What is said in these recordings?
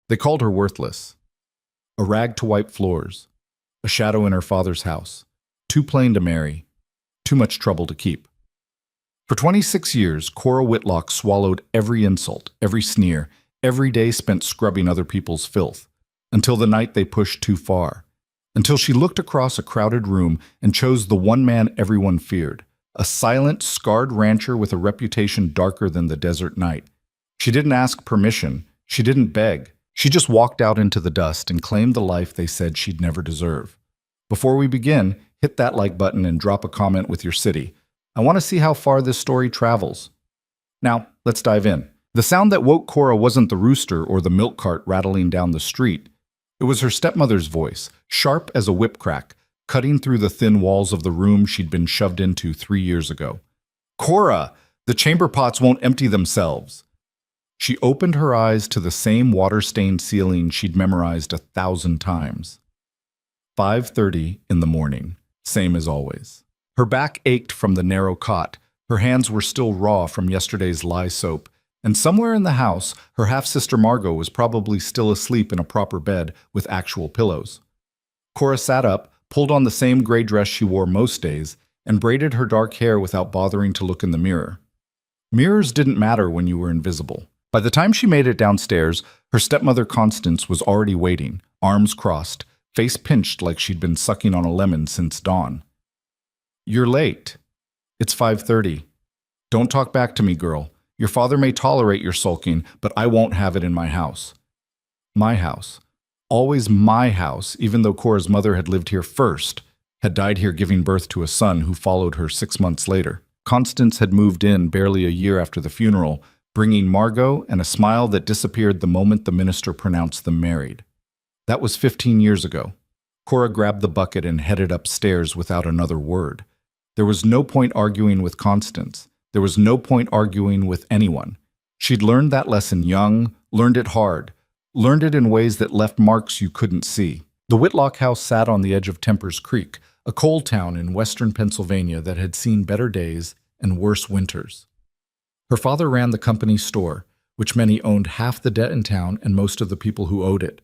They called her worthless. A rag to wipe floors. A shadow in her father's house. Too plain to marry. Too much trouble to keep. For 26 years, Cora Whitlock swallowed every insult, every sneer, every day spent scrubbing other people's filth, until the night they pushed too far. Until she looked across a crowded room and chose the one man everyone feared, a silent, scarred rancher with a reputation darker than the desert night. She didn't ask permission. She didn't beg. She just walked out into the dust and claimed the life they said she'd never deserve. Before we begin, hit that like button and drop a comment with your city. I want to see how far this story travels. Now, let's dive in. The sound that woke Cora wasn't the rooster or the milk cart rattling down the street. It was her stepmother's voice, sharp as a whip crack, cutting through the thin walls of the room she'd been shoved into 3 years ago. "Cora, the chamber pots won't empty themselves." She opened her eyes to the same water-stained ceiling she'd memorized 1,000 times. 5:30 in the morning, same as always. Her back ached from the narrow cot, her hands were still raw from yesterday's lye soap, and somewhere in the house, her half-sister Margot was probably still asleep in a proper bed with actual pillows. Cora sat up, pulled on the same gray dress she wore most days, and braided her dark hair without bothering to look in the mirror. Mirrors didn't matter when you were invisible. By the time she made it downstairs, her stepmother Constance was already waiting, arms crossed, face pinched like she'd been sucking on a lemon since dawn. "You're late. It's 5:30. Don't talk back to me, girl. Your father may tolerate your sulking, but I won't have it in my house." My house. Always my house, even though Cora's mother had lived here first, had died here giving birth to a son who followed her 6 months later. Constance had moved in barely a year after the funeral, bringing Margot and a smile that disappeared the moment the minister pronounced them married. That was 15 years ago. Cora grabbed the bucket and headed upstairs without another word. There was no point arguing with Constance. There was no point arguing with anyone. She'd learned that lesson young, learned it hard, learned it in ways that left marks you couldn't see. The Whitlock house sat on the edge of Tempers Creek, a coal town in western Pennsylvania that had seen better days and worse winters. Her father ran the company store, which meant he owned half the debt in town and most of the people who owed it.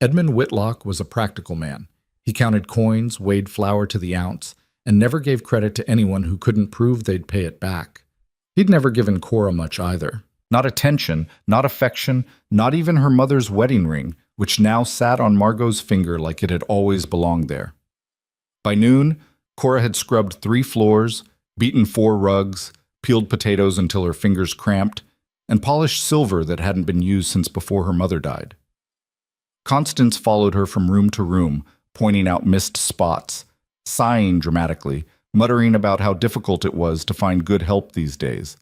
Edmund Whitlock was a practical man. He counted coins, weighed flour to the ounce, and never gave credit to anyone who couldn't prove they'd pay it back. He'd never given Cora much either. Not attention, not affection, not even her mother's wedding ring, which now sat on Margot's finger like it had always belonged there. By noon, Cora had scrubbed 3 floors, beaten 4 rugs, peeled potatoes until her fingers cramped, and polished silver that hadn't been used since before her mother died. Constance followed her from room to room, pointing out missed spots, sighing dramatically, muttering about how difficult it was to find good help these days.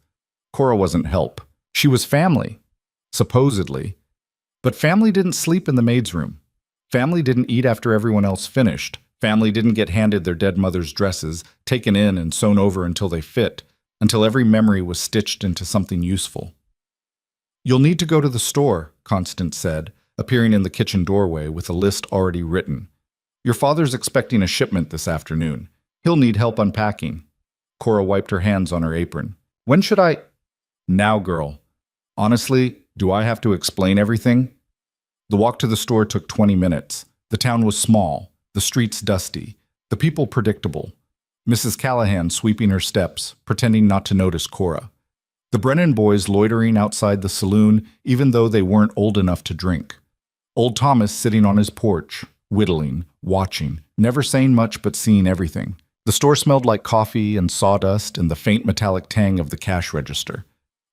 Cora wasn't help. She was family, supposedly. But family didn't sleep in the maid's room. Family didn't eat after everyone else finished. Family didn't get handed their dead mother's dresses, taken in and sewn over until they fit, until every memory was stitched into something useful. "You'll need to go to the store," Constance said, appearing in the kitchen doorway with a list already written. "Your father's expecting a shipment this afternoon. He'll need help unpacking." Cora wiped her hands on her apron. "When should I—" "Now, girl. Honestly, do I have to explain everything?" The walk to the store took 20 minutes. The town was small, the streets dusty, the people predictable. Mrs. Callahan sweeping her steps, pretending not to notice Cora. The Brennan boys loitering outside the saloon, even though they weren't old enough to drink. Old Thomas sitting on his porch, whittling, watching, never saying much but seeing everything. The store smelled like coffee and sawdust and the faint metallic tang of the cash register.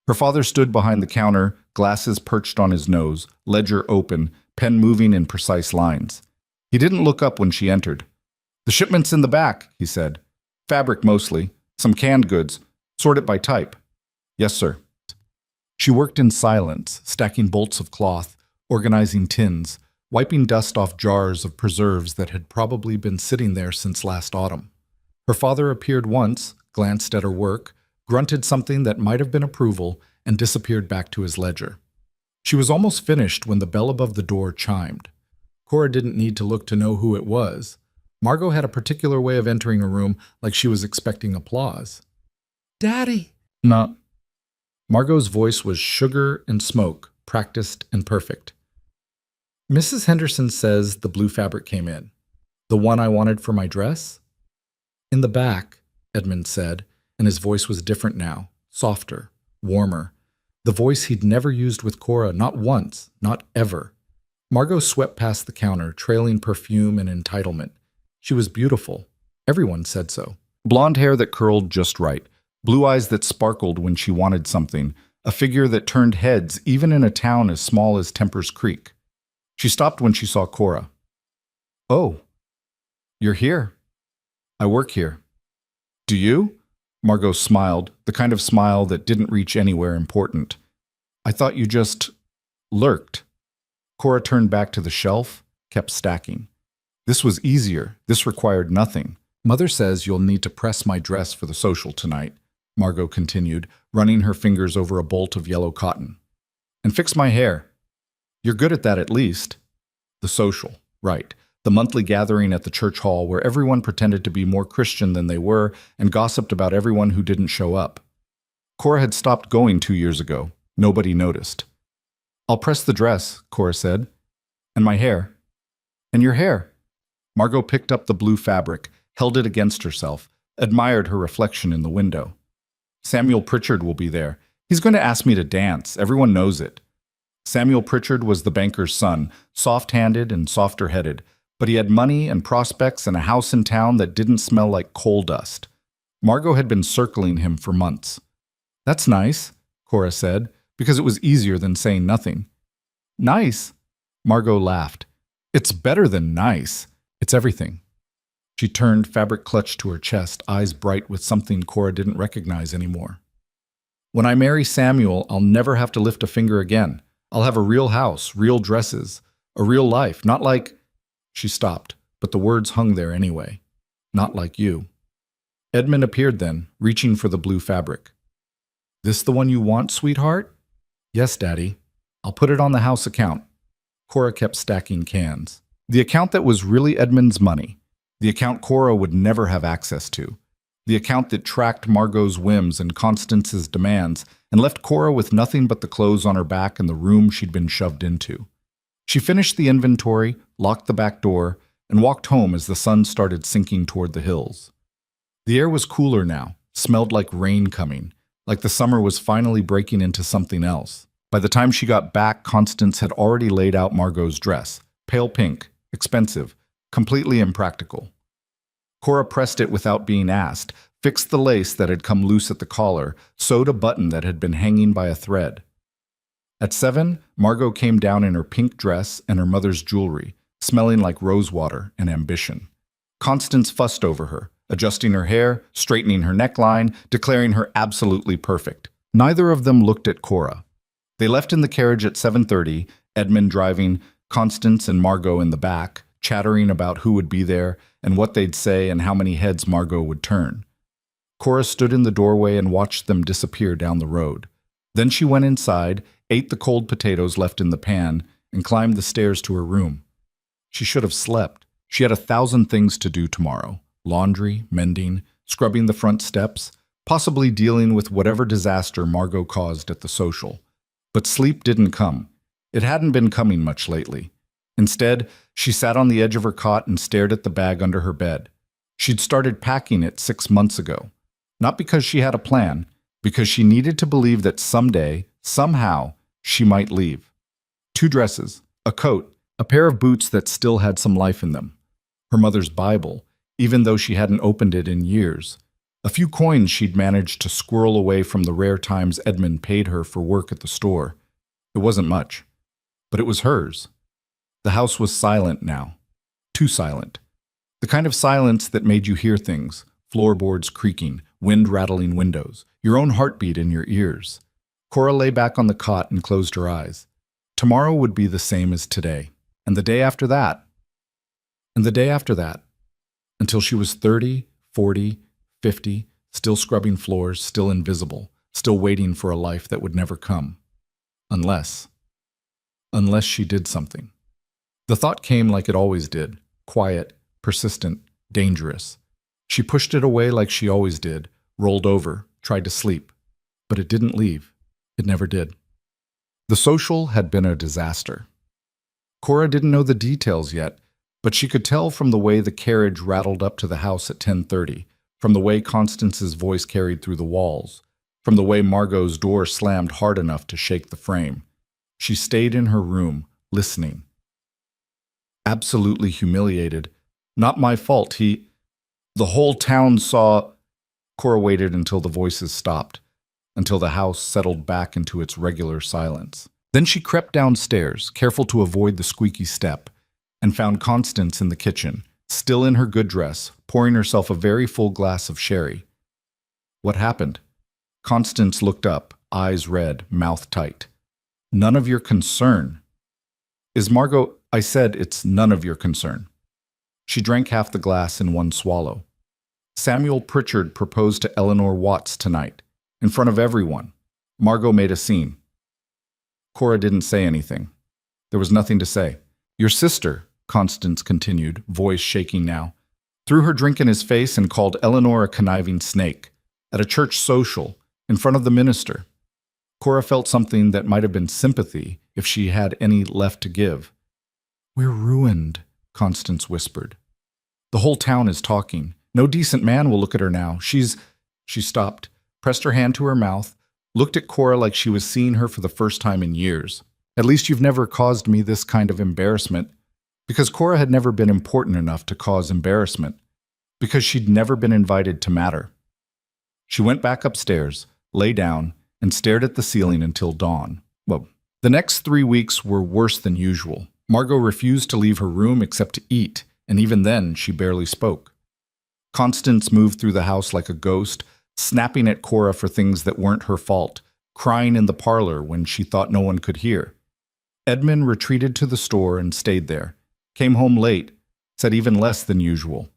Her father stood behind the counter, glasses perched on his nose, ledger open, pen moving in precise lines. He didn't look up when she entered. "The shipment's in the back," he said. "Fabric mostly, some canned goods. Sort it by type." "Yes, sir." She worked in silence, stacking bolts of cloth, organizing tins, wiping dust off jars of preserves that had probably been sitting there since last autumn. Her father appeared once, glanced at her work, grunted something that might have been approval, and disappeared back to his ledger. She was almost finished when the bell above the door chimed. Cora didn't need to look to know who it was. Margot had a particular way of entering a room like she was expecting applause. "Daddy!" "No." Margot's voice was sugar and smoke, practiced and perfect. Mrs. Henderson says the blue fabric came in. The one I wanted for my dress? In the back, Edmund said, and his voice was different now, softer, warmer. The voice he'd never used with Cora, not once, not ever. Margot swept past the counter, trailing perfume and entitlement. She was beautiful. Everyone said so. Blonde hair that curled just right, blue eyes that sparkled when she wanted something, a figure that turned heads even in a town as small as Tempers Creek. She stopped when she saw Cora. "Oh, you're here. I work here." "Do you?" Margot smiled, the kind of smile that didn't reach anywhere important. "I thought you just lurked." Cora turned back to the shelf, kept stacking. "This was easier. This required nothing. Mother says you'll need to press my dress for the social tonight," Margot continued, running her fingers over a bolt of yellow cotton. "And fix my hair. You're good at that at least." The social, right. The monthly gathering at the church hall where everyone pretended to be more Christian than they were and gossiped about everyone who didn't show up. Cora had stopped going 2 years ago. Nobody noticed. "I'll press the dress," Cora said. "And my hair." "And your hair." Margot picked up the blue fabric, held it against herself, admired her reflection in the window. "Samuel Pritchard will be there. He's going to ask me to dance. Everyone knows it." Samuel Pritchard was the banker's son, soft-handed and softer-headed, but he had money and prospects and a house in town that didn't smell like coal dust. Margot had been circling him for months. "That's nice," Cora said, because it was easier than saying nothing. "Nice?" Margot laughed. "It's better than nice. It's everything." She turned, fabric clutched to her chest, eyes bright with something Cora didn't recognize anymore. "When I marry Samuel, I'll never have to lift a finger again. I'll have a real house, real dresses, a real life, not like—" She stopped, but the words hung there anyway. "Not like you." Edmund appeared then, reaching for the blue fabric. "This the one you want, sweetheart?" "Yes, Daddy. I'll put it on the house account." Cora kept stacking cans. The account that was really Edmund's money. The account Cora would never have access to. The account that tracked Margot's whims and Constance's demands and left Cora with nothing but the clothes on her back and the room she'd been shoved into. She finished the inventory, locked the back door, and walked home as the sun started sinking toward the hills. The air was cooler now, smelled like rain coming, like the summer was finally breaking into something else. By the time she got back, Constance had already laid out Margot's dress, pale pink, expensive, completely impractical. Cora pressed it without being asked, fixed the lace that had come loose at the collar, sewed a button that had been hanging by a thread. At 7, Margot came down in her pink dress and her mother's jewelry, smelling like rosewater and ambition. Constance fussed over her, adjusting her hair, straightening her neckline, declaring her absolutely perfect. Neither of them looked at Cora. They left in the carriage at 7:30, Edmund driving, Constance and Margot in the back, chattering about who would be there and what they'd say and how many heads Margot would turn. Cora stood in the doorway and watched them disappear down the road. Then she went inside, ate the cold potatoes left in the pan, and climbed the stairs to her room. She should have slept. She had 1,000 things to do tomorrow. Laundry, mending, scrubbing the front steps, possibly dealing with whatever disaster Margot caused at the social. But sleep didn't come. It hadn't been coming much lately. Instead, she sat on the edge of her cot and stared at the bag under her bed. She'd started packing it 6 months ago. Not because she had a plan, because she needed to believe that someday, somehow, she might leave. 2 dresses, a coat, a pair of boots that still had some life in them. Her mother's Bible, even though she hadn't opened it in years. A few coins she'd managed to squirrel away from the rare times Edmund paid her for work at the store. It wasn't much, but it was hers. The house was silent now. Too silent. The kind of silence that made you hear things, floorboards creaking, wind rattling windows, your own heartbeat in your ears. Cora lay back on the cot and closed her eyes. Tomorrow would be the same as today, and the day after that, and the day after that, until she was 30, 40, 50, still scrubbing floors, still invisible, still waiting for a life that would never come. Unless she did something. The thought came like it always did, quiet, persistent, dangerous. She pushed it away like she always did, rolled over, tried to sleep. But it didn't leave. It never did. The social had been a disaster. Cora didn't know the details yet, but she could tell from the way the carriage rattled up to the house at 10:30, from the way Constance's voice carried through the walls, from the way Margot's door slammed hard enough to shake the frame. She stayed in her room, listening. Absolutely humiliated. Not my fault. The whole town saw. Cora waited until the voices stopped, until the house settled back into its regular silence. Then she crept downstairs, careful to avoid the squeaky step, and found Constance in the kitchen, still in her good dress, pouring herself a very full glass of sherry. What happened? Constance looked up, eyes red, mouth tight. None of your concern. Is Margot? I said it's none of your concern. She drank half the glass in one swallow. Samuel Pritchard proposed to Eleanor Watts tonight, in front of everyone. Margot made a scene. Cora didn't say anything. There was nothing to say. Your sister, Constance continued, voice shaking now, threw her drink in his face and called Eleanor a conniving snake, at a church social, in front of the minister. Cora felt something that might have been sympathy if she had any left to give. We're ruined, Constance whispered. The whole town is talking. No decent man will look at her now. She stopped, pressed her hand to her mouth, looked at Cora like she was seeing her for the first time in years. At least you've never caused me this kind of embarrassment. Because Cora had never been important enough to cause embarrassment. Because she'd never been invited to matter. She went back upstairs, lay down, and stared at the ceiling until dawn. Well, the next 3 weeks were worse than usual. Margot refused to leave her room except to eat, and even then she barely spoke. Constance moved through the house like a ghost, snapping at Cora for things that weren't her fault, crying in the parlor when she thought no one could hear. Edmund retreated to the store and stayed there, came home late, said even less than usual.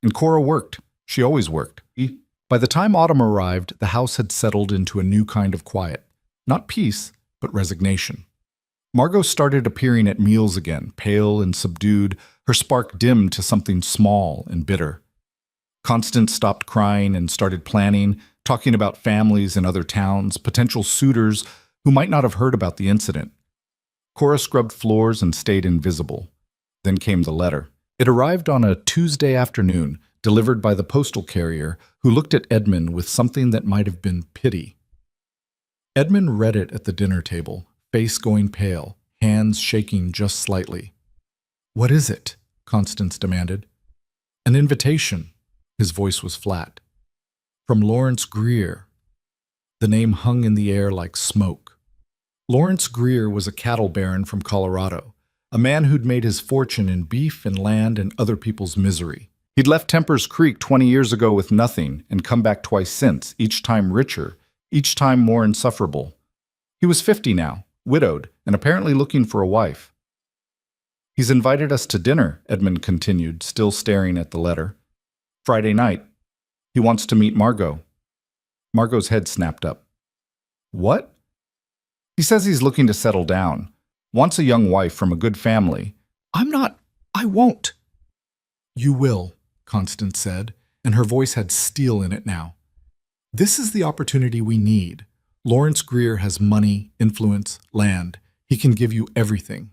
And Cora worked. She always worked. By the time autumn arrived, the house had settled into a new kind of quiet. Not peace, but resignation. Margot started appearing at meals again, pale and subdued, her spark dimmed to something small and bitter. Constance stopped crying and started planning, talking about families in other towns, potential suitors who might not have heard about the incident. Cora scrubbed floors and stayed invisible. Then came the letter. It arrived on a Tuesday afternoon, delivered by the postal carrier, who looked at Edmund with something that might have been pity. Edmund read it at the dinner table, face going pale, hands shaking just slightly. What is it? Constance demanded. An invitation. His voice was flat. From Lawrence Greer. The name hung in the air like smoke. Lawrence Greer was a cattle baron from Colorado, a man who'd made his fortune in beef and land and other people's misery. He'd left Temper's Creek 20 years ago with nothing and come back twice since, each time richer, each time more insufferable. He was 50 now, widowed, and apparently looking for a wife. He's invited us to dinner, Edmund continued, still staring at the letter. Friday night. He wants to meet Margot. Margot's head snapped up. What? He says he's looking to settle down. Wants a young wife from a good family. I won't. You will, Constance said, and her voice had steel in it now. This is the opportunity we need. Lawrence Greer has money, influence, land. He can give you everything.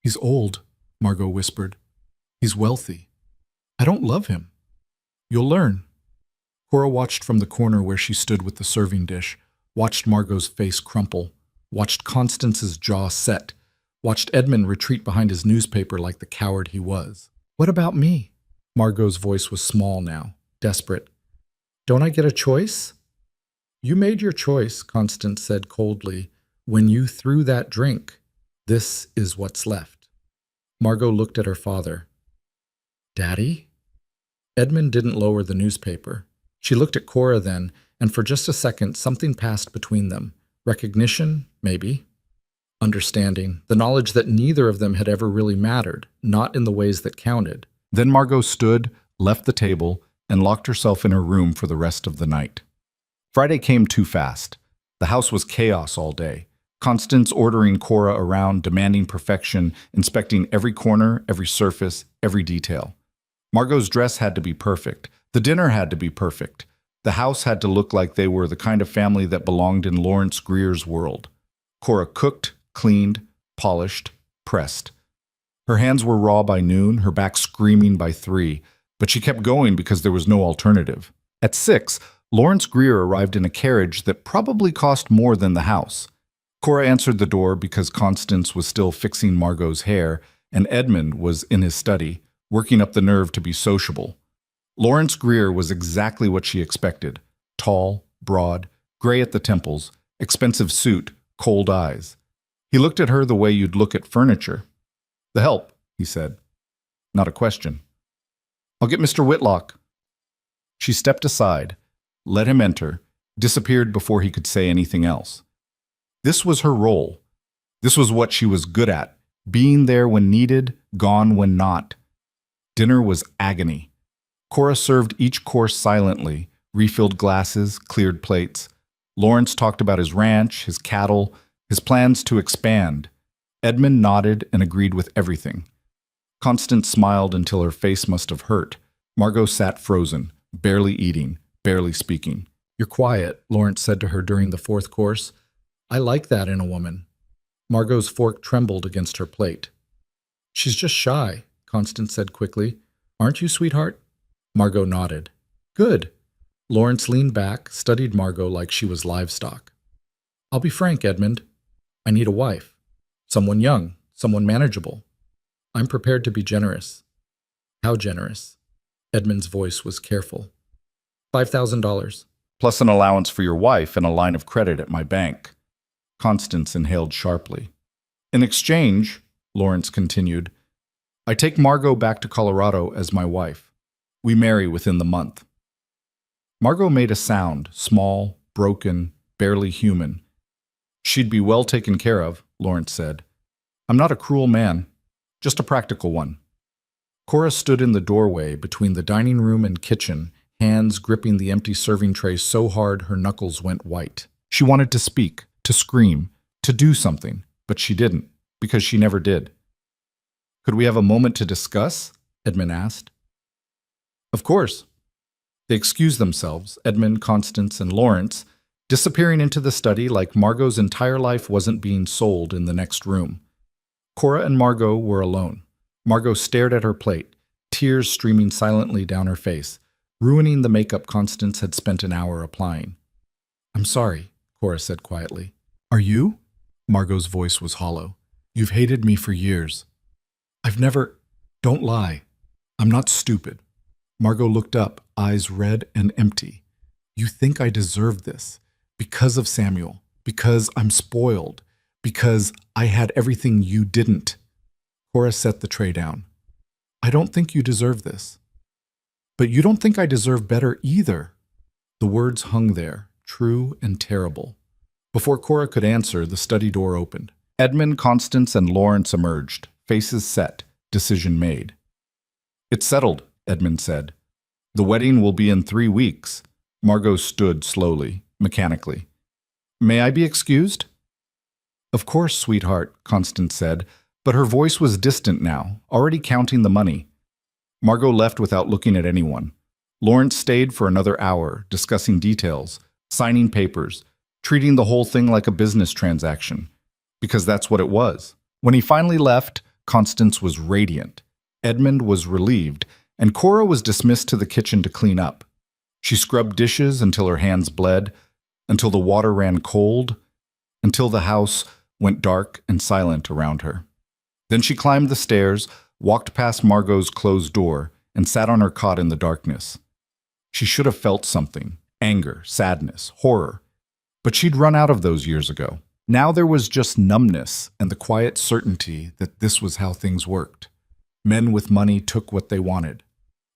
He's old, Margot whispered. He's wealthy. I don't love him. You'll learn. Cora watched from the corner where she stood with the serving dish, watched Margot's face crumple, watched Constance's jaw set, watched Edmund retreat behind his newspaper like the coward he was. What about me? Margot's voice was small now, desperate. Don't I get a choice? You made your choice, Constance said coldly, when you threw that drink. This is what's left. Margot looked at her father. Daddy? Edmund didn't lower the newspaper. She looked at Cora then, and for just a second something passed between them. Recognition, maybe. Understanding, the knowledge that neither of them had ever really mattered, not in the ways that counted. Then Margot stood, left the table, and locked herself in her room for the rest of the night. Friday came too fast. The house was chaos all day. Constance ordering Cora around, demanding perfection, inspecting every corner, every surface, every detail. Margot's dress had to be perfect. The dinner had to be perfect. The house had to look like they were the kind of family that belonged in Lawrence Greer's world. Cora cooked, cleaned, polished, pressed. Her hands were raw by noon, her back screaming by 3, but she kept going because there was no alternative. At 6, Lawrence Greer arrived in a carriage that probably cost more than the house. Cora answered the door because Constance was still fixing Margot's hair, and Edmund was in his study, working up the nerve to be sociable. Lawrence Greer was exactly what she expected. Tall, broad, gray at the temples, expensive suit, cold eyes. He looked at her the way you'd look at furniture. "The help," he said. Not a question. "I'll get Mr. Whitlock." She stepped aside, let him enter, disappeared before he could say anything else. This was her role. This was what she was good at, being there when needed, gone when not. Dinner was agony. Cora served each course silently, refilled glasses, cleared plates. Lawrence talked about his ranch, his cattle, his plans to expand. Edmund nodded and agreed with everything. Constance smiled until her face must have hurt. Margot sat frozen, barely eating, barely speaking. "You're quiet," Lawrence said to her during the 4th course. "I like that in a woman." Margot's fork trembled against her plate. "She's just shy," Constance said quickly. "Aren't you, sweetheart?" Margot nodded. "Good." Lawrence leaned back, studied Margot like she was livestock. "I'll be frank, Edmund. I need a wife. Someone young, someone manageable. I'm prepared to be generous." "How generous?" Edmund's voice was careful. $5,000. "Plus an allowance for your wife and a line of credit at my bank." Constance inhaled sharply. "In exchange," Lawrence continued, "I take Margot back to Colorado as my wife. We marry within the month." Margot made a sound, small, broken, barely human. "She'd be well taken care of," Lawrence said. "I'm not a cruel man, just a practical one." Cora stood in the doorway between the dining room and kitchen, hands gripping the empty serving tray so hard her knuckles went white. She wanted to speak, to scream, to do something, but she didn't, because she never did. "Could we have a moment to discuss?" Edmund asked. "Of course." They excused themselves, Edmund, Constance, and Lawrence, disappearing into the study like Margot's entire life wasn't being sold in the next room. Cora and Margot were alone. Margot stared at her plate, tears streaming silently down her face, ruining the makeup Constance had spent an hour applying. "I'm sorry," Cora said quietly. "Are you?" Margot's voice was hollow. "You've hated me for years." "I've never—" "Don't lie. I'm not stupid." Margot looked up, eyes red and empty. "You think I deserved this. Because of Samuel. Because I'm spoiled. Because I had everything you didn't." Cora set the tray down. "I don't think you deserve this." "But you don't think I deserve better either." The words hung there, true and terrible. Before Cora could answer, the study door opened. Edmund, Constance, and Lawrence emerged, faces set, decision made. "It's settled," Edmund said. "The wedding will be in 3 weeks." Margot stood slowly, mechanically. "May I be excused?" "Of course, sweetheart," Constance said, but her voice was distant now, already counting the money. Margot left without looking at anyone. Lawrence stayed for another hour, discussing details, signing papers, treating the whole thing like a business transaction, because that's what it was. When he finally left, Constance was radiant. Edmund was relieved, and Cora was dismissed to the kitchen to clean up. She scrubbed dishes until her hands bled, until the water ran cold, until the house went dark and silent around her. Then she climbed the stairs, walked past Margot's closed door, and sat on her cot in the darkness. She should have felt something, anger, sadness, horror, but she'd run out of those years ago. Now there was just numbness and the quiet certainty that this was how things worked. Men with money took what they wanted.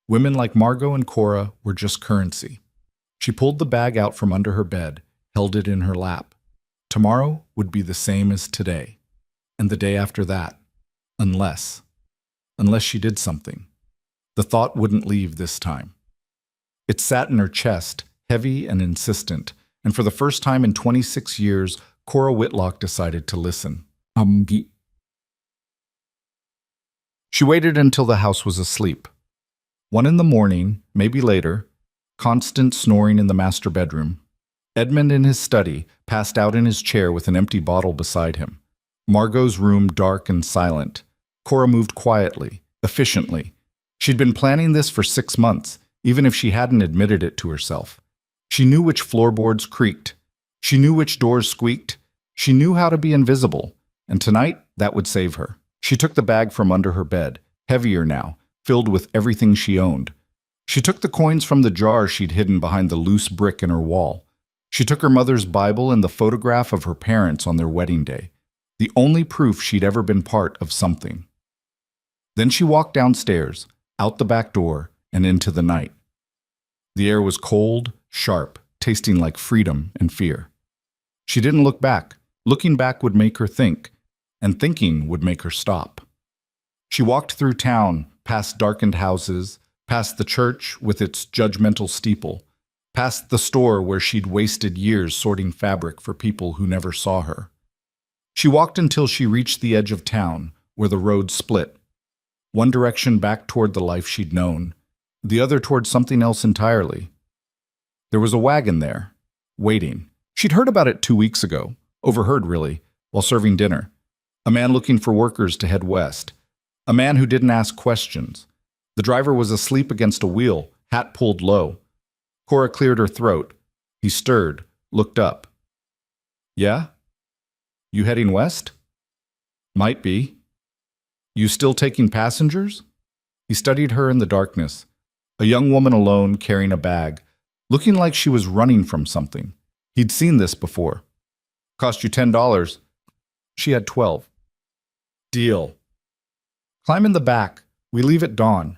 Women like Margot and Cora were just currency. She pulled the bag out from under her bed, held it in her lap. Tomorrow would be the same as today, and the day after that, unless she did something. The thought wouldn't leave this time. It sat in her chest, heavy and insistent, and for the first time in 26 years, Cora Whitlock decided to listen. She waited until the house was asleep. 1 in the morning, maybe later, Constance snoring in the master bedroom. Edmund in his study, passed out in his chair with an empty bottle beside him. Margot's room dark and silent. Cora moved quietly, efficiently. She'd been planning this for 6 months, even if she hadn't admitted it to herself. She knew which floorboards creaked. She knew which doors squeaked. She knew how to be invisible, and tonight that would save her. She took the bag from under her bed, heavier now, filled with everything she owned. She took the coins from the jar she'd hidden behind the loose brick in her wall. She took her mother's Bible and the photograph of her parents on their wedding day, the only proof she'd ever been part of something. Then she walked downstairs, out the back door, and into the night. The air was cold, sharp, tasting like freedom and fear. She didn't look back. Looking back would make her think, and thinking would make her stop. She walked through town, past darkened houses, past the church with its judgmental steeple, past the store where she'd wasted years sorting fabric for people who never saw her. She walked until she reached the edge of town, where the road split. One direction back toward the life she'd known, the other toward something else entirely. There was a wagon there, waiting. She'd heard about it 2 weeks ago, overheard really, while serving dinner. A man looking for workers to head west. A man who didn't ask questions. The driver was asleep against a wheel, hat pulled low. Cora cleared her throat. He stirred, looked up. Yeah? You heading west? Might be. You still taking passengers? He studied her in the darkness. A young woman alone carrying a bag, looking like she was running from something. He'd seen this before. Cost you $10. She had 12. Deal. Climb in the back. We leave at dawn.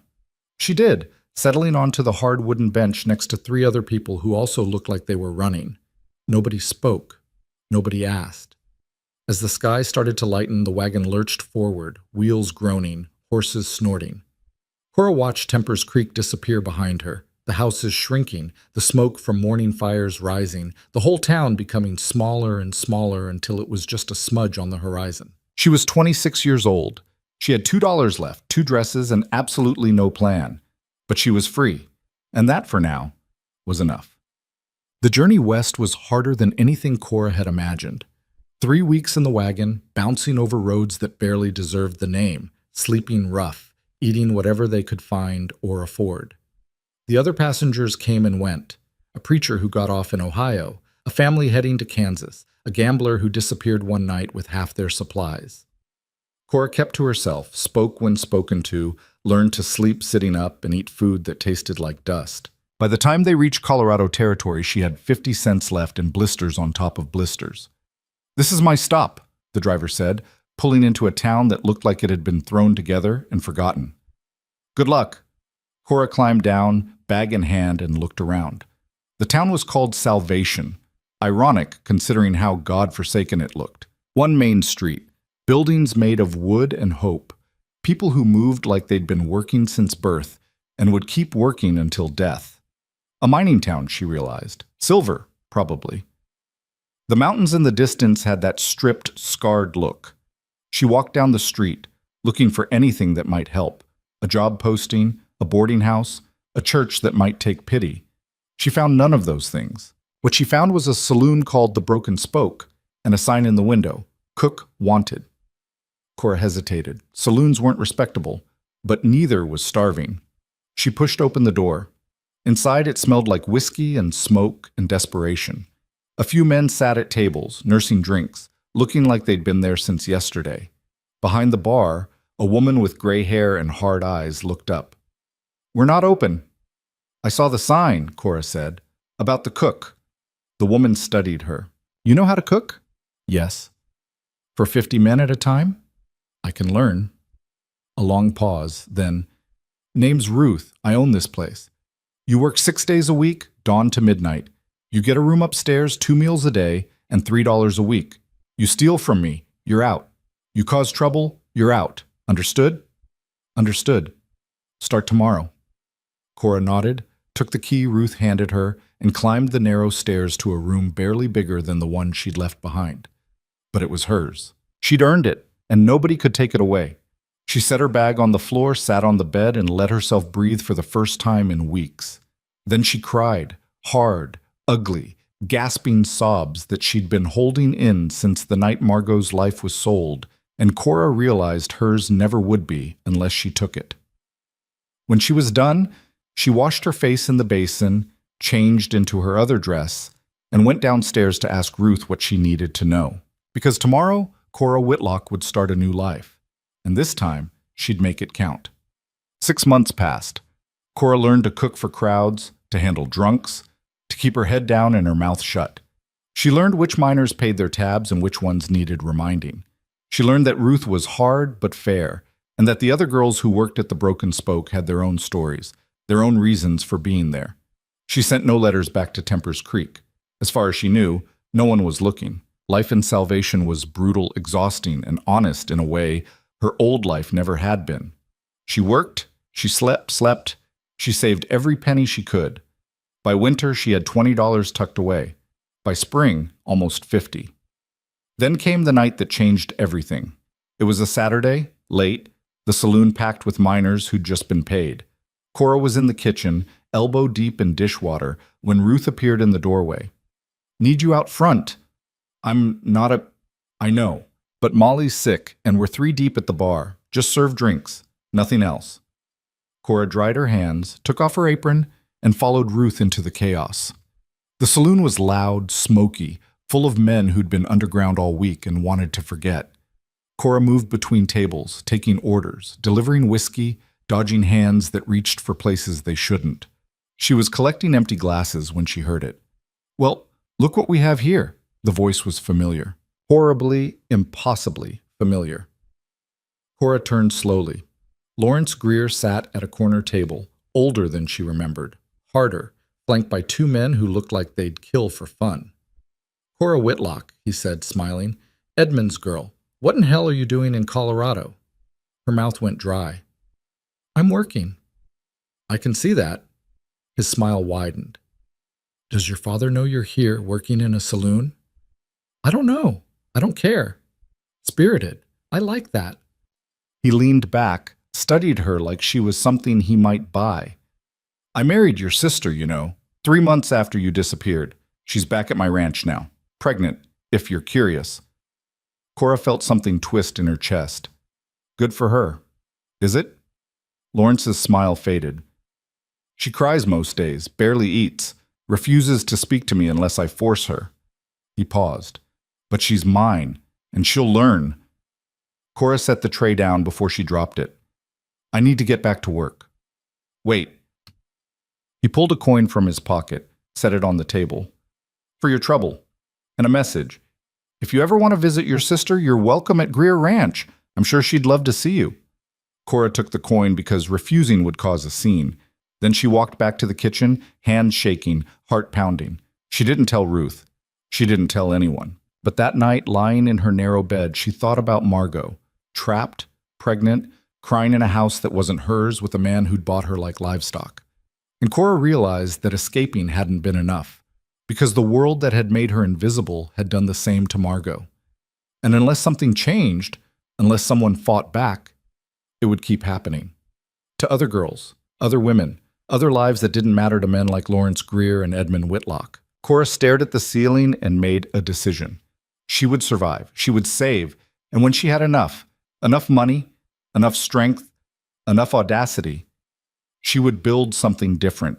She did, settling onto the hard wooden bench next to 3 other people who also looked like they were running. Nobody spoke. Nobody asked. As the sky started to lighten, the wagon lurched forward, wheels groaning, horses snorting. Cora watched Temper's Creek disappear behind her, the houses shrinking, the smoke from morning fires rising, the whole town becoming smaller and smaller until it was just a smudge on the horizon. She was 26 years old. She had $2 left, 2 dresses, and absolutely no plan. But she was free, and that, for now, was enough. The journey west was harder than anything Cora had imagined. 3 weeks in the wagon, bouncing over roads that barely deserved the name, sleeping rough, eating whatever they could find or afford. The other passengers came and went. A preacher who got off in Ohio, a family heading to Kansas, a gambler who disappeared one night with half their supplies. Cora kept to herself, spoke when spoken to, learned to sleep sitting up and eat food that tasted like dust. By the time they reached Colorado territory, she had 50 cents left in blisters on top of blisters. "This is my stop," the driver said, pulling into a town that looked like it had been thrown together and forgotten. "Good luck." Cora climbed down, bag in hand, and looked around. The town was called Salvation, ironic considering how God-forsaken it looked. One main street, buildings made of wood and hope, people who moved like they'd been working since birth and would keep working until death. A mining town, she realized. Silver, probably. The mountains in the distance had that stripped, scarred look. She walked down the street, looking for anything that might help. A job posting, a boarding house, a church that might take pity. She found none of those things. What she found was a saloon called the Broken Spoke and a sign in the window, "Cook Wanted." Cora hesitated. Saloons weren't respectable, but neither was starving. She pushed open the door. Inside, it smelled like whiskey and smoke and desperation. A few men sat at tables, nursing drinks, looking like they'd been there since yesterday. Behind the bar, a woman with gray hair and hard eyes looked up. "We're not open." "I saw the sign," Cora said, "about the cook." The woman studied her. "You know how to cook?" "Yes." "For 50 men at a time?" "I can learn." A long pause, then, "Name's Ruth. I own this place. You work 6 days a week, dawn to midnight. You get a room upstairs, 2 meals a day, and $3 a week. You steal from me, you're out. You cause trouble, you're out. Understood?" "Understood. Start tomorrow." Cora nodded, took the key Ruth handed her, and climbed the narrow stairs to a room barely bigger than the one she'd left behind. But it was hers. She'd earned it, and nobody could take it away. She set her bag on the floor, sat on the bed, and let herself breathe for the first time in weeks. Then she cried, hard, ugly, gasping sobs that she'd been holding in since the night Margot's life was sold and Cora realized hers never would be unless she took it. When she was done, she washed her face in the basin, changed into her other dress, and went downstairs to ask Ruth what she needed to know. Because tomorrow, Cora Whitlock would start a new life, and this time, she'd make it count. 6 months passed. Cora learned to cook for crowds, to handle drunks, to keep her head down and her mouth shut. She learned which miners paid their tabs and which ones needed reminding. She learned that Ruth was hard but fair, and that the other girls who worked at the Broken Spoke had their own stories, their own reasons for being there. She sent no letters back to Tempers Creek. As far as she knew, no one was looking. Life in Salvation was brutal, exhausting, and honest in a way her old life never had been. She worked, she slept, she saved every penny she could. By winter, she had $20 tucked away. By spring, almost $50. Then came the night that changed everything. It was a Saturday, late, the saloon packed with miners who'd just been paid. Cora was in the kitchen, elbow deep in dishwater, when Ruth appeared in the doorway. "Need you out front." I know, but Molly's sick, and we're 3 deep at the bar. Just serve drinks, nothing else." Cora dried her hands, took off her apron, and followed Ruth into the chaos. The saloon was loud, smoky, full of men who'd been underground all week and wanted to forget. Cora moved between tables, taking orders, delivering whiskey, dodging hands that reached for places they shouldn't. She was collecting empty glasses when she heard it. "Well, look what we have here." The voice was familiar. Horribly, impossibly familiar. Cora turned slowly. Lawrence Greer sat at a corner table, older than she remembered, harder, flanked by 2 men who looked like they'd kill for fun. "Cora Whitlock," he said, smiling. "Edmund's girl. What in hell are you doing in Colorado?" Her mouth went dry. "I'm working." "I can see that." His smile widened. "Does your father know you're here, working in a saloon?" "I don't know. I don't care." "Spirited. I like that." He leaned back, studied her like she was something he might buy. "I married your sister, you know, 3 months after you disappeared. She's back at my ranch now. Pregnant, if you're curious." Cora felt something twist in her chest. "Good for her." "Is it?" Lawrence's smile faded. "She cries most days, barely eats, refuses to speak to me unless I force her." He paused. "But she's mine, and she'll learn." Cora set the tray down before she dropped it. "I need to get back to work." "Wait." He pulled a coin from his pocket, set it on the table. "For your trouble. And a message. If you ever want to visit your sister, you're welcome at Greer Ranch. I'm sure she'd love to see you." Cora took the coin because refusing would cause a scene. Then she walked back to the kitchen, hands shaking, heart pounding. She didn't tell Ruth. She didn't tell anyone. But that night, lying in her narrow bed, she thought about Margot, trapped, pregnant, crying in a house that wasn't hers with a man who'd bought her like livestock. And Cora realized that escaping hadn't been enough, because the world that had made her invisible had done the same to Margot. And unless something changed, unless someone fought back, it would keep happening. To other girls, other women, other lives that didn't matter to men like Lawrence Greer and Edmund Whitlock. Cora stared at the ceiling and made a decision. She would survive, she would save, and when she had enough money, enough strength, enough audacity, she would build something different.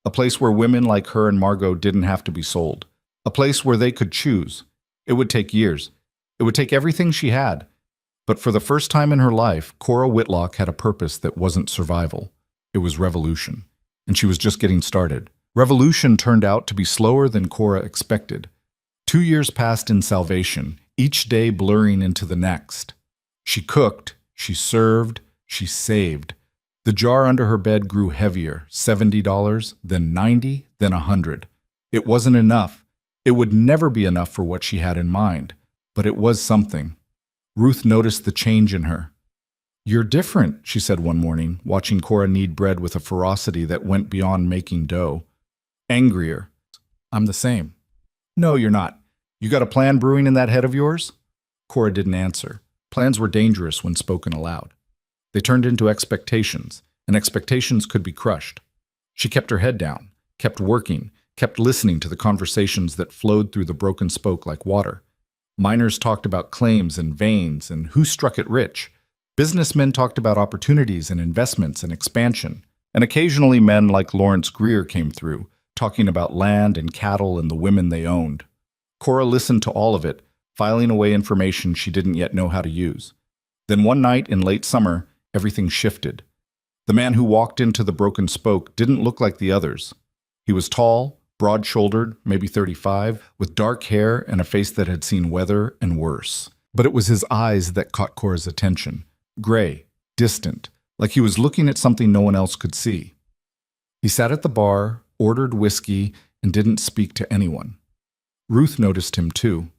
A place where women like her and Margot didn't have to be sold. A place where they could choose. It would take years. It would take everything she had. But for the first time in her life, Cora Whitlock had a purpose that wasn't survival. It was revolution. And she was just getting started. Revolution turned out to be slower than Cora expected. 2 years passed in Salvation, each day blurring into the next. She cooked, she served, she saved. The jar under her bed grew heavier, $70, then $90, then $100. It wasn't enough. It would never be enough for what she had in mind, but it was something. Ruth noticed the change in her. "You're different," she said one morning, watching Cora knead bread with a ferocity that went beyond making dough. "Angrier." "I'm the same." "No, you're not. You got a plan brewing in that head of yours?" Cora didn't answer. Plans were dangerous when spoken aloud. They turned into expectations, and expectations could be crushed. She kept her head down, kept working, kept listening to the conversations that flowed through the Broken Spoke like water. Miners talked about claims and veins and who struck it rich. Businessmen talked about opportunities and investments and expansion. And occasionally men like Lawrence Greer came through, talking about land and cattle and the women they owned. Cora listened to all of it, filing away information she didn't yet know how to use. Then one night in late summer, everything shifted. The man who walked into the Broken Spoke didn't look like the others. He was tall, broad-shouldered, maybe 35, with dark hair and a face that had seen weather and worse. But it was his eyes that caught Cora's attention. Gray, distant, like he was looking at something no one else could see. He sat at the bar, ordered whiskey, and didn't speak to anyone. Ruth noticed him too.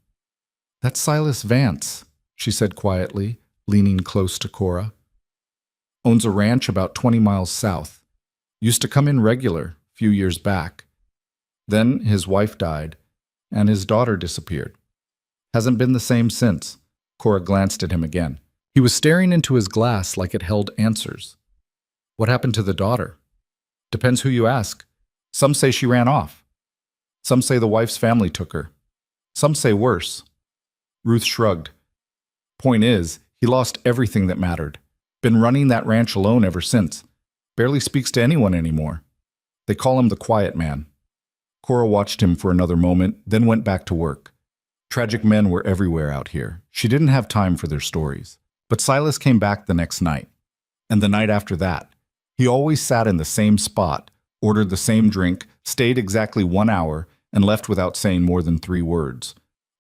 "That's Silas Vance," she said quietly, leaning close to Cora. "Owns a ranch about 20 miles south. Used to come in regular, few years back. Then his wife died, and his daughter disappeared. Hasn't been the same since." Cora glanced at him again. He was staring into his glass like it held answers. "What happened to the daughter?" "Depends who you ask. Some say she ran off. Some say the wife's family took her. Some say worse." Ruth shrugged. "Point is, he lost everything that mattered. Been running that ranch alone ever since. Barely speaks to anyone anymore. They call him the quiet man." Cora watched him for another moment, then went back to work. Tragic men were everywhere out here. She didn't have time for their stories. But Silas came back the next night, and the night after that. He always sat in the same spot, ordered the same drink, stayed exactly 1 hour, and left without saying more than 3 words.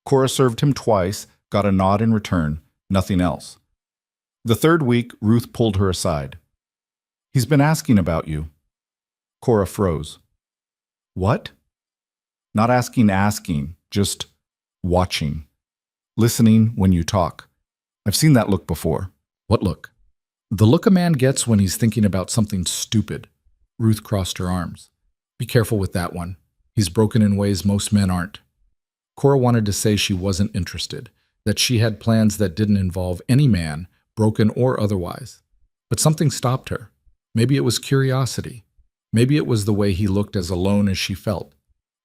Cora served him twice, got a nod in return, nothing else. The third week, Ruth pulled her aside. "He's been asking about you." Cora froze. "What?" "Not asking, just watching. Listening when you talk. I've seen that look before." "What look?" "The look a man gets when he's thinking about something stupid." Ruth crossed her arms. "Be careful with that one. He's broken in ways most men aren't." Cora wanted to say she wasn't interested, that she had plans that didn't involve any man, broken or otherwise. But something stopped her. Maybe it was curiosity. Maybe it was the way he looked as alone as she felt.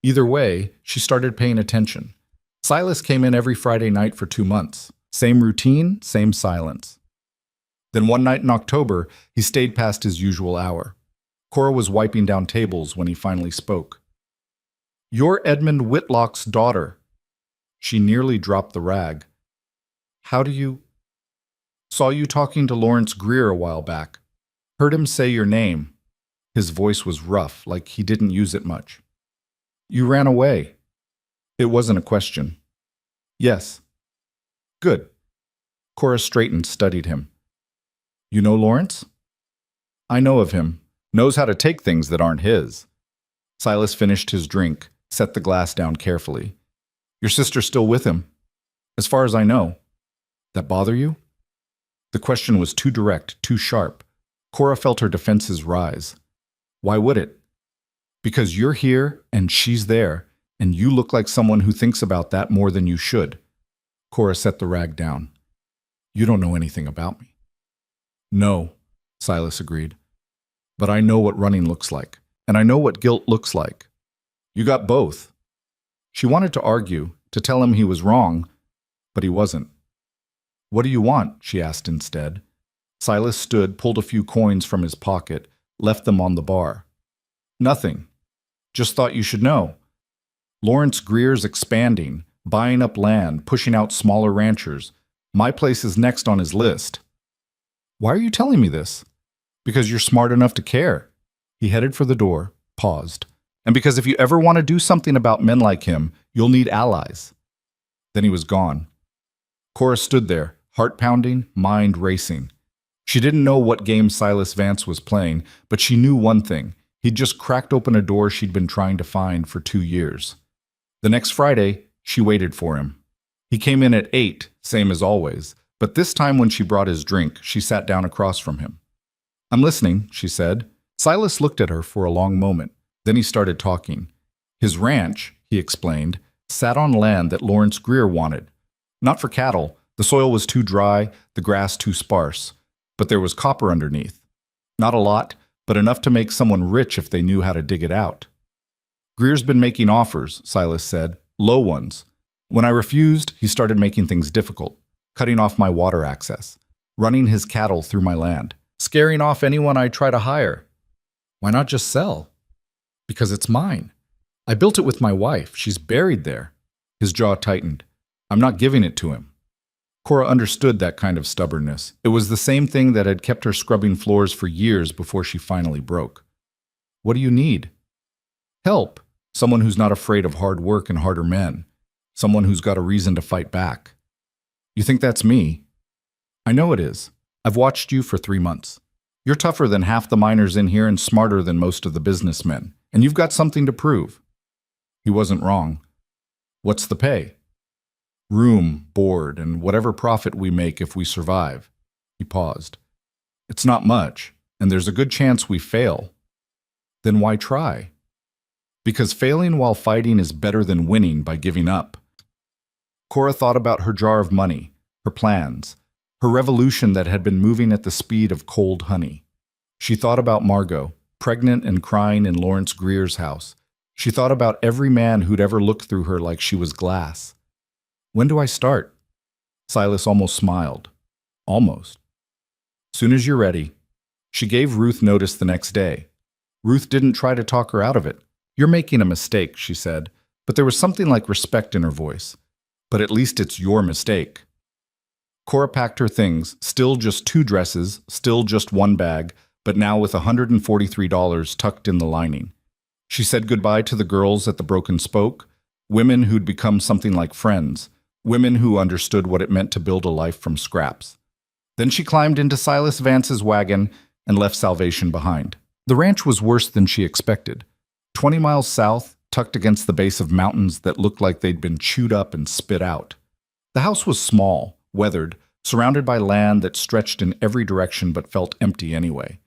Either way, she started paying attention. Silas came in every Friday night for 2 months. Same routine, same silence. Then one night in October, he stayed past his usual hour. Cora was wiping down tables when he finally spoke. "You're Edmund Whitlock's daughter." She nearly dropped the rag. "How do you—" "Saw you talking to Lawrence Greer a while back. Heard him say your name." His voice was rough, like he didn't use it much. "You ran away." It wasn't a question. "Yes." "Good." Cora straightened, studied him. "You know Lawrence?" "I know of him. Knows how to take things that aren't his." Silas finished his drink, set the glass down carefully. "Your sister's still with him?" "As far as I know." "That bother you?" The question was too direct, too sharp. Cora felt her defenses rise. "Why would it?" "Because you're here and she's there, and you look like someone who thinks about that more than you should." Cora set the rag down. "You don't know anything about me." "No," Silas agreed. "But I know what running looks like, and I know what guilt looks like. You got both." She wanted to argue, to tell him he was wrong, but he wasn't. "What do you want?" she asked instead. Silas stood, pulled a few coins from his pocket, left them on the bar. "Nothing. Just thought you should know. Lawrence Greer's expanding, buying up land, pushing out smaller ranchers. My place is next on his list." "Why are you telling me this?" "Because you're smart enough to care." He headed for the door, paused. "And because if you ever want to do something about men like him, you'll need allies." Then he was gone. Cora stood there, heart pounding, mind racing. She didn't know what game Silas Vance was playing, but she knew one thing. He'd just cracked open a door she'd been trying to find for 2 years. The next Friday, she waited for him. He came in at 8, same as always, but this time when she brought his drink, she sat down across from him. "I'm listening," she said. Silas looked at her for a long moment. Then he started talking. His ranch, he explained, sat on land that Lawrence Greer wanted. Not for cattle. The soil was too dry, the grass too sparse. But there was copper underneath. Not a lot, but enough to make someone rich if they knew how to dig it out. "Greer's been making offers," Silas said. "Low ones. When I refused, he started making things difficult, cutting off my water access, running his cattle through my land, scaring off anyone I try to hire. Why not just sell? Because it's mine. I built it with my wife. She's buried there. His jaw tightened. I'm not giving it to him. Cora understood that kind of stubbornness. It was the same thing that had kept her scrubbing floors for years before she finally broke. What do you need? Help. Someone who's not afraid of hard work and harder men. Someone who's got a reason to fight back. You think that's me? I know it is. I've watched you for 3 months. You're tougher than half the miners in here and smarter than most of the businessmen. And you've got something to prove. He wasn't wrong. What's the pay? Room, board, and whatever profit we make if we survive. He paused. It's not much, and there's a good chance we fail. Then why try? Because failing while fighting is better than winning by giving up. Cora thought about her jar of money, her plans, her revolution that had been moving at the speed of cold honey. She thought about Margot, pregnant and crying in Lawrence Greer's house. She thought about every man who'd ever looked through her like she was glass. When do I start? Silas almost smiled. Almost. Soon as you're ready. She gave Ruth notice the next day. Ruth didn't try to talk her out of it. You're making a mistake, she said, but there was something like respect in her voice. But at least it's your mistake. Cora packed her things, still just 2 dresses, still just 1 bag, but now with $143 tucked in the lining. She said goodbye to the girls at the Broken Spoke, women who'd become something like friends, women who understood what it meant to build a life from scraps. Then she climbed into Silas Vance's wagon and left Salvation behind. The ranch was worse than she expected. 20 miles south, tucked against the base of mountains that looked like they'd been chewed up and spit out. The house was small, weathered, surrounded by land that stretched in every direction but felt empty anyway.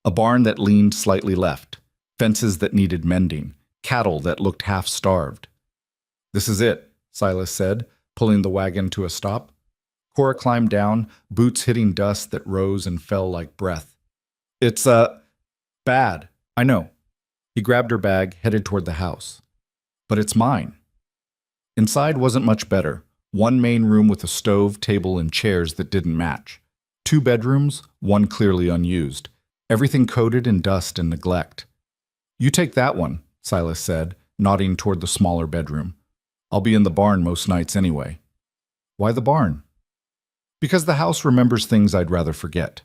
A barn that leaned slightly left, fences that needed mending, cattle that looked half-starved. This is it, Silas said, pulling the wagon to a stop. Cora climbed down, boots hitting dust that rose and fell like breath. It's, bad. I know. He grabbed her bag, headed toward the house. But it's mine. Inside wasn't much better. 1 main room with a stove, table, and chairs that didn't match. 2 bedrooms, 1 clearly unused. Everything coated in dust and neglect. You take that one, Silas said, nodding toward the smaller bedroom. I'll be in the barn most nights anyway. Why the barn? Because the house remembers things I'd rather forget.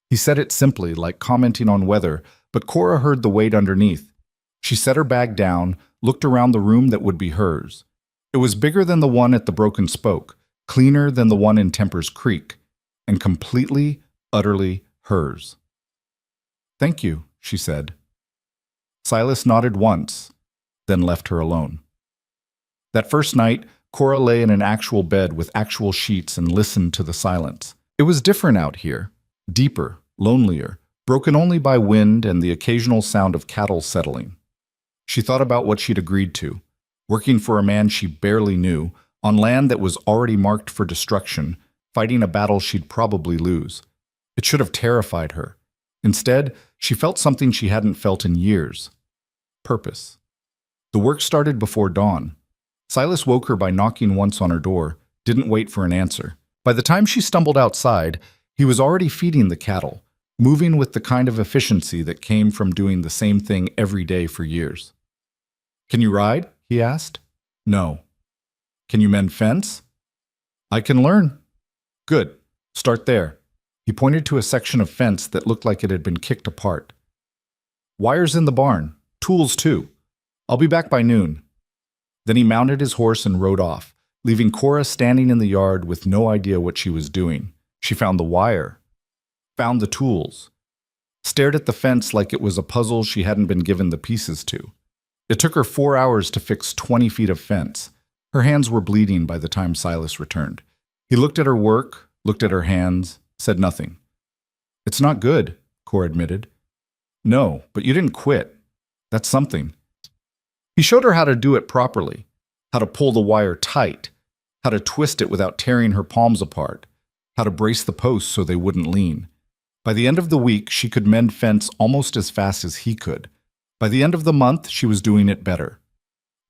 He said it simply, like commenting on weather, but Cora heard the weight underneath. She set her bag down, looked around the room that would be hers. It was bigger than the one at the Broken Spoke, cleaner than the one in Temper's Creek, and completely, utterly hers. Thank you, she said. Silas nodded once, then left her alone. That first night, Cora lay in an actual bed with actual sheets and listened to the silence. It was different out here, deeper, lonelier, broken only by wind and the occasional sound of cattle settling. She thought about what she'd agreed to, working for a man she barely knew, on land that was already marked for destruction, fighting a battle she'd probably lose. It should have terrified her. Instead, she felt something she hadn't felt in years. Purpose. The work started before dawn. Silas woke her by knocking once on her door, didn't wait for an answer. By the time she stumbled outside, he was already feeding the cattle, moving with the kind of efficiency that came from doing the same thing every day for years. Can you ride? He asked. No. Can you mend fence? I can learn. Good. Start there. He pointed to a section of fence that looked like it had been kicked apart. Wires in the barn. Tools, too. I'll be back by noon. Then he mounted his horse and rode off, leaving Cora standing in the yard with no idea what she was doing. She found the wire, found the tools, stared at the fence like it was a puzzle she hadn't been given the pieces to. It took her 4 hours to fix 20 feet of fence. Her hands were bleeding by the time Silas returned. He looked at her work, looked at her hands, said nothing. It's not good, Cora admitted. No, but you didn't quit. That's something. He showed her how to do it properly, how to pull the wire tight, how to twist it without tearing her palms apart, how to brace the posts so they wouldn't lean. By the end of the week, she could mend fence almost as fast as he could. By the end of the month, she was doing it better.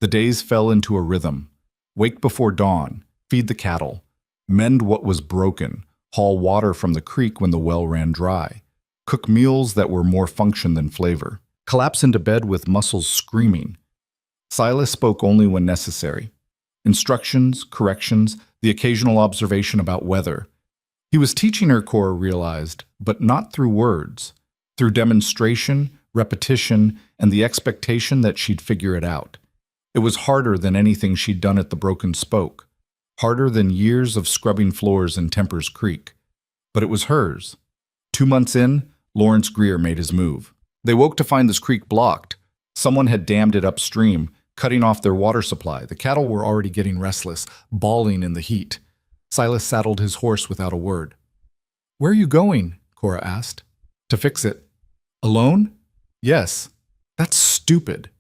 The days fell into a rhythm. Wake before dawn, feed the cattle, mend what was broken, haul water from the creek when the well ran dry, cook meals that were more function than flavor, collapse into bed with muscles screaming. Silas spoke only when necessary. Instructions, corrections, the occasional observation about weather. He was teaching her, Cora realized, but not through words, through demonstration, repetition, and the expectation that she'd figure it out. It was harder than anything she'd done at the Broken Spoke, harder than years of scrubbing floors in Temper's Creek. But it was hers. 2 months in, Lawrence Greer made his move. They woke to find this creek blocked. Someone had dammed it upstream, cutting off their water supply. The cattle were already getting restless, bawling in the heat. Silas saddled his horse without a word. "Where are you going?" Cora asked. "To fix it." "Alone?" "Yes." "That's stupid."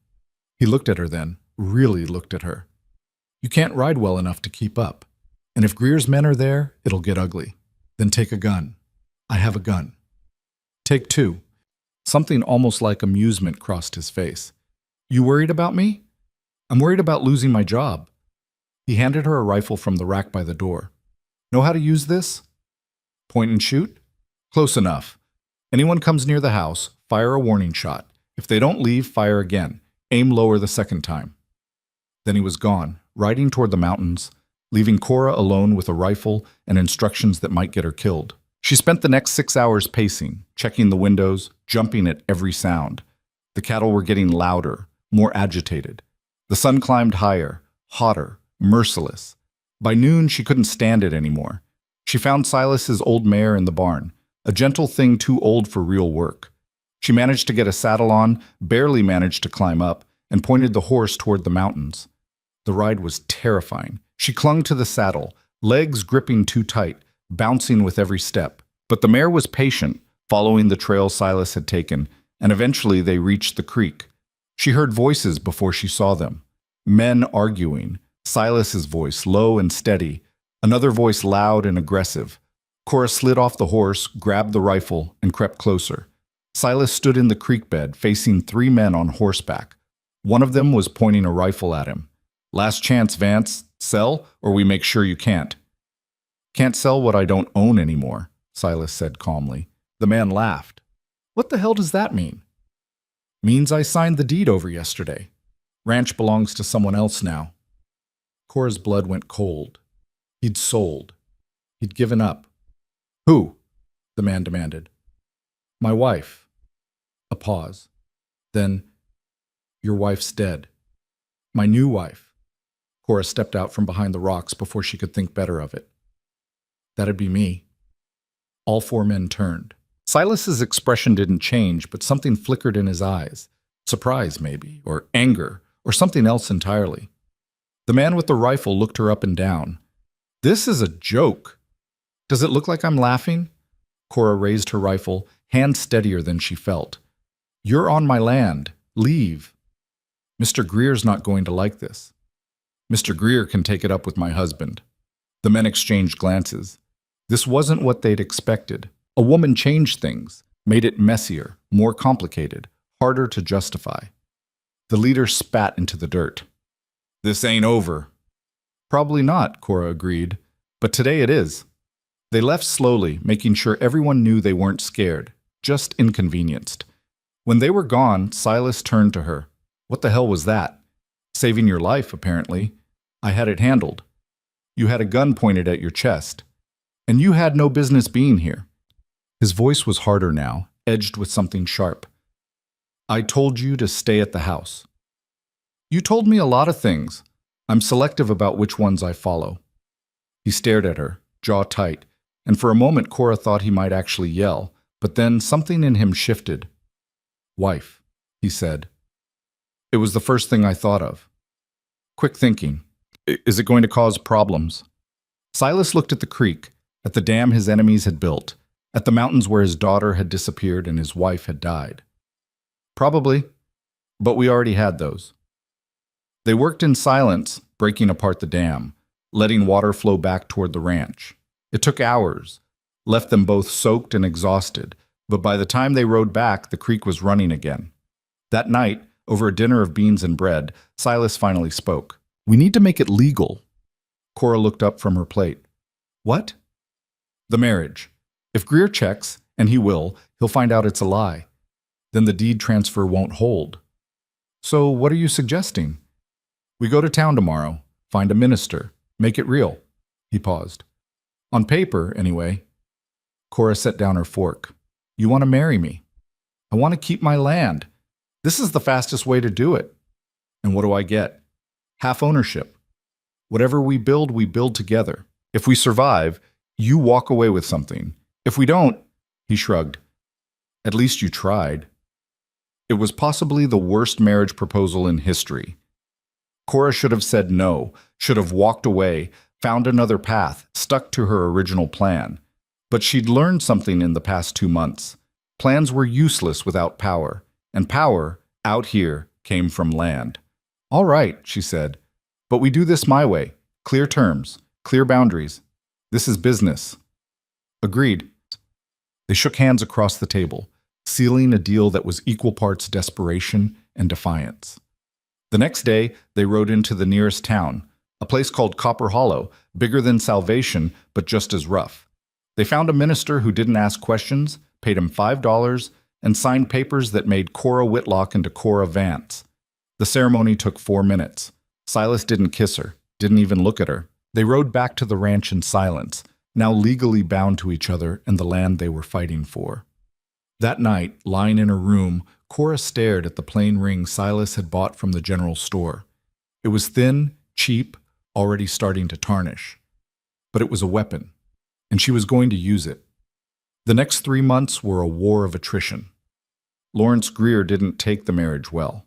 He looked at her then, really looked at her. "You can't ride well enough to keep up. And if Greer's men are there, it'll get ugly. Then take a gun. I have a gun." "Take 2. Something almost like amusement crossed his face. "You worried about me?" "I'm worried about losing my job." He handed her a rifle from the rack by the door. "Know how to use this?" "Point and shoot?" "Close enough. Anyone comes near the house, fire a warning shot. If they don't leave, fire again. Aim lower the second time." Then he was gone, riding toward the mountains, leaving Cora alone with a rifle and instructions that might get her killed. She spent the next 6 hours pacing, checking the windows, jumping at every sound. The cattle were getting louder, more agitated. The sun climbed higher, hotter, merciless. By noon, she couldn't stand it anymore. She found Silas's old mare in the barn, a gentle thing too old for real work. She managed to get a saddle on, barely managed to climb up, and pointed the horse toward the mountains. The ride was terrifying. She clung to the saddle, legs gripping too tight, bouncing with every step. But the mare was patient, following the trail Silas had taken, and eventually they reached the creek. She heard voices before she saw them. Men arguing, Silas's voice low and steady, another voice loud and aggressive. Cora slid off the horse, grabbed the rifle, and crept closer. Silas stood in the creek bed, facing 3 men on horseback. One of them was pointing a rifle at him. "Last chance, Vance. Sell, or we make sure you can't." "Can't sell what I don't own anymore," Silas said calmly. The man laughed. "What the hell does that mean?" "Means I signed the deed over yesterday. Ranch belongs to someone else now." Cora's blood went cold. He'd sold. He'd given up. "Who?" the man demanded. "My wife." A pause. Then, "Your wife's dead." "My new wife." Cora stepped out from behind the rocks before she could think better of it. "That'd be me." All 4 men turned. Silas's expression didn't change, but something flickered in his eyes. Surprise, maybe, or anger, or something else entirely. The man with the rifle looked her up and down. "This is a joke. Does it look like I'm laughing?" Cora raised her rifle, hand steadier than she felt. "You're on my land. Leave." "Mr. Greer's not going to like this." "Mr. Greer can take it up with my husband." The men exchanged glances. This wasn't what they'd expected. A woman changed things, made it messier, more complicated, harder to justify. The leader spat into the dirt. "This ain't over." "Probably not," Cora agreed. "But today it is." They left slowly, making sure everyone knew they weren't scared, just inconvenienced. When they were gone, Silas turned to her. "What the hell was that?" "Saving your life, apparently. I had it handled." "You had a gun pointed at your chest. And you had no business being here." His voice was harder now, edged with something sharp. "I told you to stay at the house." "You told me a lot of things. I'm selective about which ones I follow." He stared at her, jaw tight, and for a moment Cora thought he might actually yell, but then something in him shifted. "Wife," he said. "It was the first thing I thought of." Quick thinking. "Is it going to cause problems?" Silas looked at the creek, at the dam his enemies had built, at the mountains where his daughter had disappeared and his wife had died. "Probably, but we already had those." They worked in silence, breaking apart the dam, letting water flow back toward the ranch. It took hours, left them both soaked and exhausted, but by the time they rode back, the creek was running again. That night, over a dinner of beans and bread, Silas finally spoke. "We need to make it legal," Cora looked up from her plate. What? The marriage. If Greer checks, and he will, he'll find out it's a lie. Then the deed transfer won't hold. So what are you suggesting? We go to town tomorrow, find a minister, make it real. He paused. On paper, anyway. Cora set down her fork. You want to marry me? I want to keep my land. This is the fastest way to do it. And what do I get? Half ownership. Whatever we build together. If we survive, you walk away with something. If we don't, he shrugged. At least you tried. It was possibly the worst marriage proposal in history. Cora should have said no, should have walked away, found another path, stuck to her original plan. But she'd learned something in the past 2 months. Plans were useless without power, and power, out here, came from land. All right, she said, but we do this my way. Clear terms, clear boundaries. This is business. Agreed. They shook hands across the table, sealing a deal that was equal parts desperation and defiance. The next day, they rode into the nearest town, a place called Copper Hollow, bigger than Salvation, but just as rough. They found a minister who didn't ask questions, paid him $5, and signed papers that made Cora Whitlock into Cora Vance. The ceremony took 4 minutes. Silas didn't kiss her, didn't even look at her. They rode back to the ranch in silence, now legally bound to each other and the land they were fighting for. That night, lying in her room, Cora stared at the plain ring Silas had bought from the general store. It was thin, cheap, already starting to tarnish. But it was a weapon, and she was going to use it. The next 3 months were a war of attrition. Lawrence Greer didn't take the marriage well.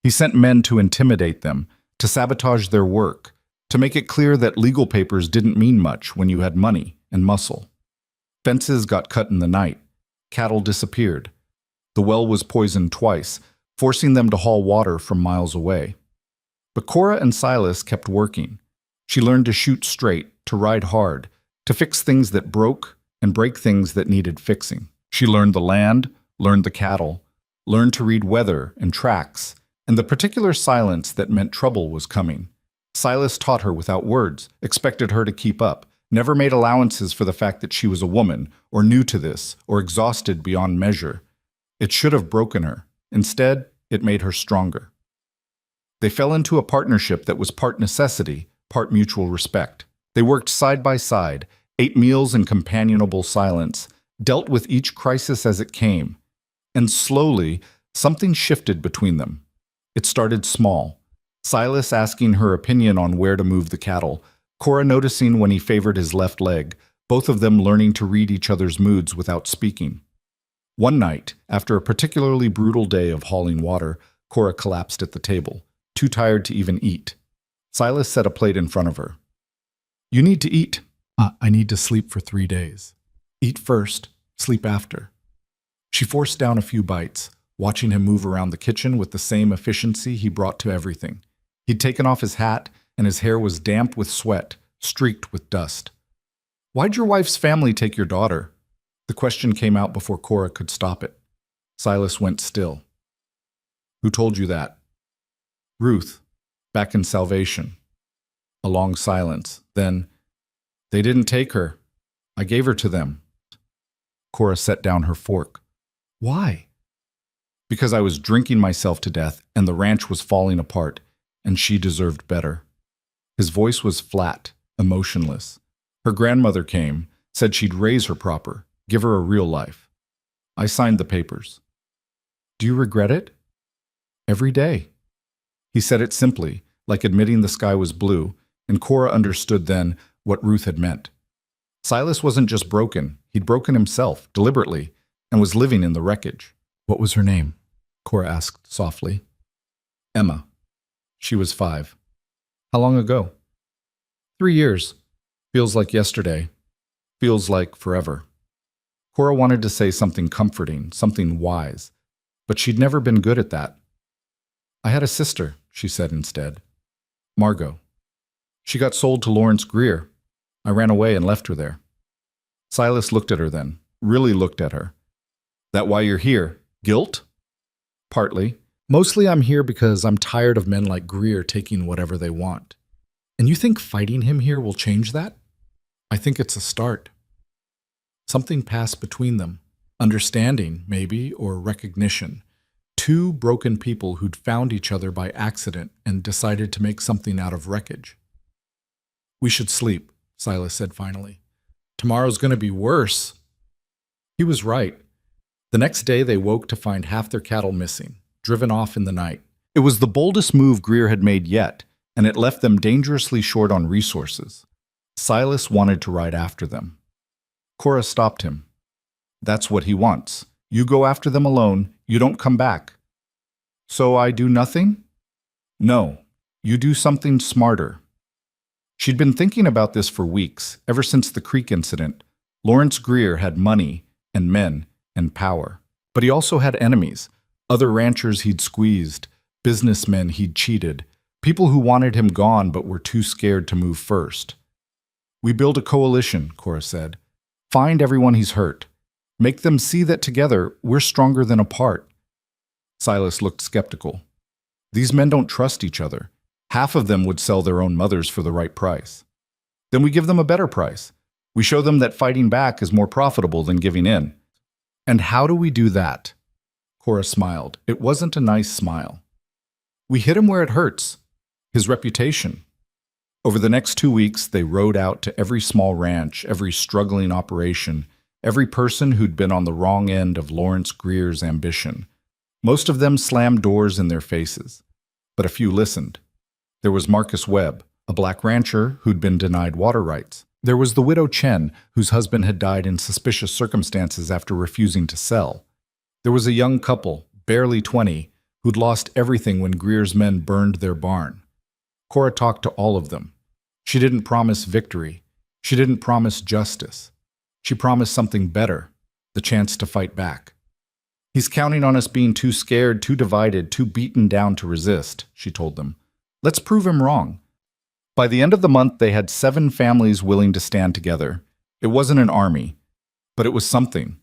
He sent men to intimidate them, to sabotage their work, to make it clear that legal papers didn't mean much when you had money and muscle. Fences got cut in the night. Cattle disappeared. The well was poisoned twice, forcing them to haul water from miles away. But Cora and Silas kept working. She learned to shoot straight, to ride hard, to fix things that broke and break things that needed fixing. She learned the land, learned the cattle, learned to read weather and tracks, and the particular silence that meant trouble was coming. Silas taught her without words, expected her to keep up, never made allowances for the fact that she was a woman, or new to this, or exhausted beyond measure. It should have broken her. Instead, it made her stronger. They fell into a partnership that was part necessity, part mutual respect. They worked side by side, ate meals in companionable silence, dealt with each crisis as it came. And slowly, something shifted between them. It started small. Silas asking her opinion on where to move the cattle, Cora noticing when he favored his left leg, both of them learning to read each other's moods without speaking. One night, after a particularly brutal day of hauling water, Cora collapsed at the table, too tired to even eat. Silas set a plate in front of her. You need to eat. I need to sleep for 3 days. Eat first, sleep after. She forced down a few bites, watching him move around the kitchen with the same efficiency he brought to everything. He'd taken off his hat, and his hair was damp with sweat, streaked with dust. Why'd your wife's family take your daughter? The question came out before Cora could stop it. Silas went still. Who told you that? Ruth, back in Salvation. A long silence. Then, they didn't take her. I gave her to them. Cora set down her fork. Why? Because I was drinking myself to death and the ranch was falling apart, and she deserved better. His voice was flat, emotionless. Her grandmother came, said she'd raise her proper, give her a real life. I signed the papers. Do you regret it? Every day. He said it simply, like admitting the sky was blue, and Cora understood then what Ruth had meant. Silas wasn't just broken, he'd broken himself, deliberately, and was living in the wreckage. What was her name? Cora asked softly. Emma. She was 5. How long ago? 3 years. Feels like yesterday. Feels like forever. Cora wanted to say something comforting, something wise, but she'd never been good at that. I had a sister, she said instead. Margot. She got sold to Lawrence Greer. I ran away and left her there. Silas looked at her then, really looked at her. That why you're here? Guilt? Partly. Mostly I'm here because I'm tired of men like Greer taking whatever they want. And you think fighting him here will change that? I think it's a start. Something passed between them. Understanding, maybe, or recognition. Two broken people who'd found each other by accident and decided to make something out of wreckage. We should sleep, Silas said finally. Tomorrow's going to be worse. He was right. The next day they woke to find half their cattle missing, driven off in the night. It was the boldest move Greer had made yet, and it left them dangerously short on resources. Silas wanted to ride after them. Cora stopped him. That's what he wants. You go after them alone, you don't come back. So I do nothing? No, you do something smarter. She'd been thinking about this for weeks, ever since the creek incident. Lawrence Greer had money and men and power. But he also had enemies, other ranchers he'd squeezed, businessmen he'd cheated, people who wanted him gone but were too scared to move first. We build a coalition, Cora said. Find everyone he's hurt. Make them see that together we're stronger than apart. Silas looked skeptical. These men don't trust each other. Half of them would sell their own mothers for the right price. Then we give them a better price. We show them that fighting back is more profitable than giving in. And how do we do that? Cora smiled. It wasn't a nice smile. We hit him where it hurts. His reputation. Over the next 2 weeks, they rode out to every small ranch, every struggling operation, every person who'd been on the wrong end of Lawrence Greer's ambition. Most of them slammed doors in their faces, but a few listened. There was Marcus Webb, a black rancher who'd been denied water rights. There was the widow Chen, whose husband had died in suspicious circumstances after refusing to sell. There was a young couple, barely 20, who'd lost everything when Greer's men burned their barn. Cora talked to all of them. She didn't promise victory. She didn't promise justice. She promised something better, the chance to fight back. He's counting on us being too scared, too divided, too beaten down to resist, she told them. Let's prove him wrong. By the end of the month, they had 7 families willing to stand together. It wasn't an army, but it was something.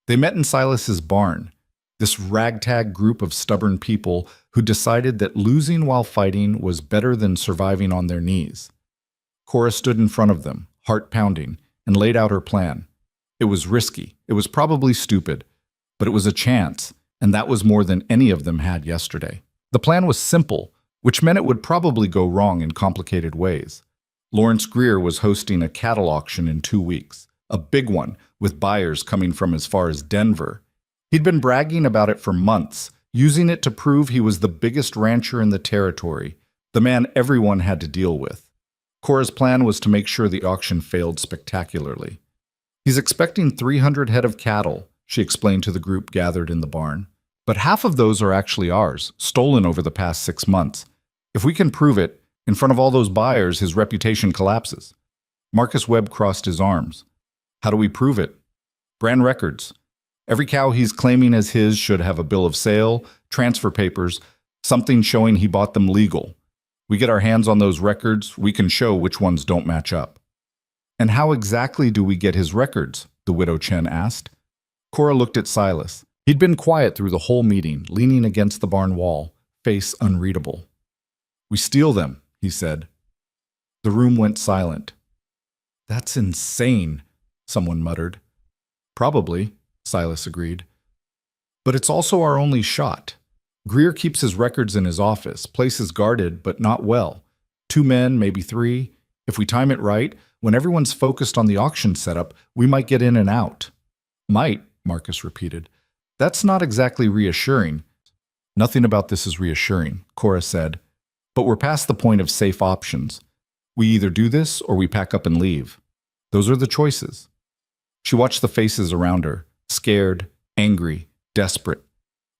They met in Silas's barn, this ragtag group of stubborn people who decided that losing while fighting was better than surviving on their knees. Cora stood in front of them, heart pounding, and laid out her plan. It was risky, it was probably stupid, but it was a chance, and that was more than any of them had yesterday. The plan was simple, which meant it would probably go wrong in complicated ways. Lawrence Greer was hosting a cattle auction in 2 weeks, a big one, with buyers coming from as far as Denver. He'd been bragging about it for months, using it to prove he was the biggest rancher in the territory, the man everyone had to deal with. Cora's plan was to make sure the auction failed spectacularly. He's expecting 300 head of cattle, she explained to the group gathered in the barn. But half of those are actually ours, stolen over the past 6 months. If we can prove it, in front of all those buyers, his reputation collapses. Marcus Webb crossed his arms. How do we prove it? Brand records. Every cow he's claiming as his should have a bill of sale, transfer papers, something showing he bought them legal. We get our hands on those records, we can show which ones don't match up. And how exactly do we get his records? The widow Chen asked. Cora looked at Silas. He'd been quiet through the whole meeting, leaning against the barn wall, face unreadable. We steal them, he said. The room went silent. That's insane, someone muttered. Probably, Silas agreed. But it's also our only shot. Greer keeps his records in his office, places guarded, but not well. 2 men, maybe 3. If we time it right, when everyone's focused on the auction setup, we might get in and out. Might, Marcus repeated. That's not exactly reassuring. Nothing about this is reassuring, Cora said. But we're past the point of safe options. We either do this or we pack up and leave. Those are the choices. She watched the faces around her, scared, angry, desperate.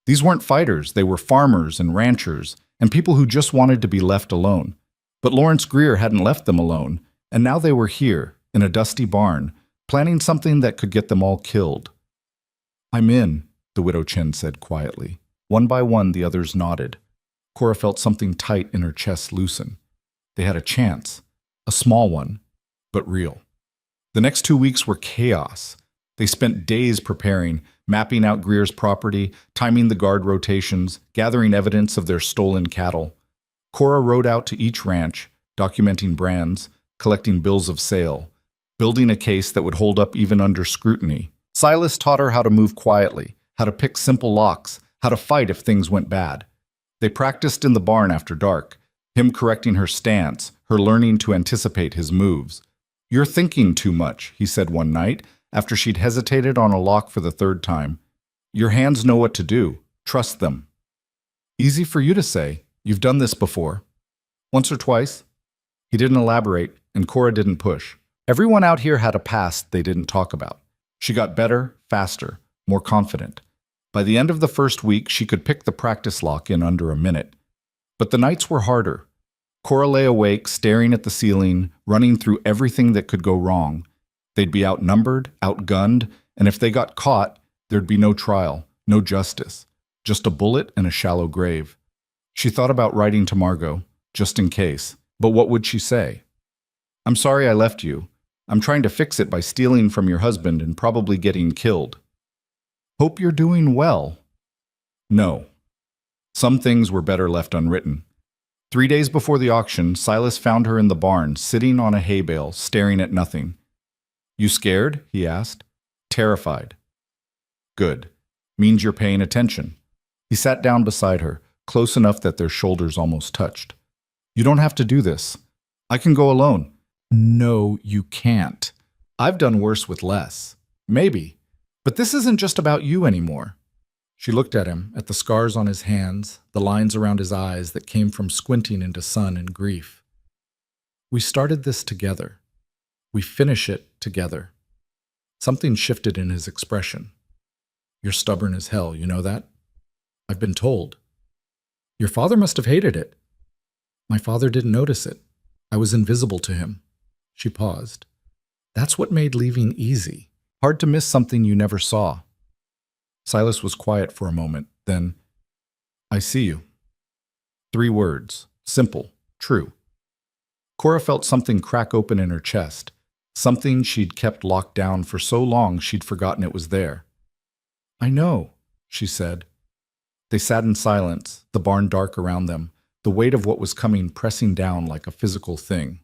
These weren't fighters, they were farmers and ranchers, and people who just wanted to be left alone. But Lawrence Greer hadn't left them alone, and now they were here, in a dusty barn, planning something that could get them all killed. I'm in, the widow Chen said quietly. One by one, the others nodded. Cora felt something tight in her chest loosen. They had a chance, a small one, but real. The next 2 weeks were chaos. They spent days preparing, mapping out Greer's property, timing the guard rotations, gathering evidence of their stolen cattle. Cora rode out to each ranch, documenting brands, collecting bills of sale, building a case that would hold up even under scrutiny. Silas taught her how to move quietly, how to pick simple locks, how to fight if things went bad. They practiced in the barn after dark, him correcting her stance, her learning to anticipate his moves. "You're thinking too much," he said one night, after she'd hesitated on a lock for the third time. "Your hands know what to do. Trust them." "Easy for you to say. You've done this before." "Once or twice." He didn't elaborate, and Cora didn't push. Everyone out here had a past they didn't talk about. She got better, faster, more confident. By the end of the first week, she could pick the practice lock in under a minute. But the nights were harder. Cora lay awake, staring at the ceiling, running through everything that could go wrong. They'd be outnumbered, outgunned, and if they got caught, there'd be no trial, no justice, just a bullet and a shallow grave. She thought about writing to Margot, just in case. But what would she say? "I'm sorry I left you. I'm trying to fix it by stealing from your husband and probably getting killed." "Hope you're doing well." No. Some things were better left unwritten. 3 days before the auction, Silas found her in the barn, sitting on a hay bale, staring at nothing. "You scared?" he asked. "Terrified." "Good. Means you're paying attention." He sat down beside her, close enough that their shoulders almost touched. "You don't have to do this. I can go alone." "No, you can't. I've done worse with less. Maybe. But this isn't just about you anymore." She looked at him, at the scars on his hands, the lines around his eyes that came from squinting into sun and grief. "We started this together. We finish it together." Something shifted in his expression. "You're stubborn as hell, you know that? I've been told." "Your father must have hated it." "My father didn't notice it. I was invisible to him." She paused. "That's what made leaving easy. Hard to miss something you never saw." Silas was quiet for a moment, then, "I see you." 3 words, simple, true. Cora felt something crack open in her chest, something she'd kept locked down for so long she'd forgotten it was there. "I know," she said. They sat in silence, the barn dark around them, the weight of what was coming pressing down like a physical thing.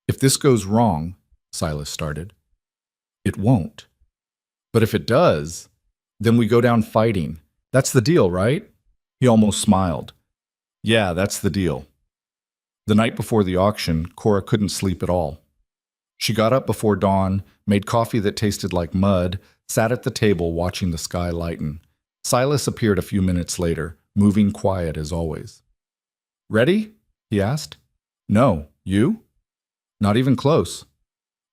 "If this goes wrong," Silas started. "It won't. But if it does, then we go down fighting. That's the deal, right?" He almost smiled. "Yeah, that's the deal." The night before the auction, Cora couldn't sleep at all. She got up before dawn, made coffee that tasted like mud, sat at the table watching the sky lighten. Silas appeared a few minutes later, moving quiet as always. "Ready?" he asked. "No. You?" "Not even close."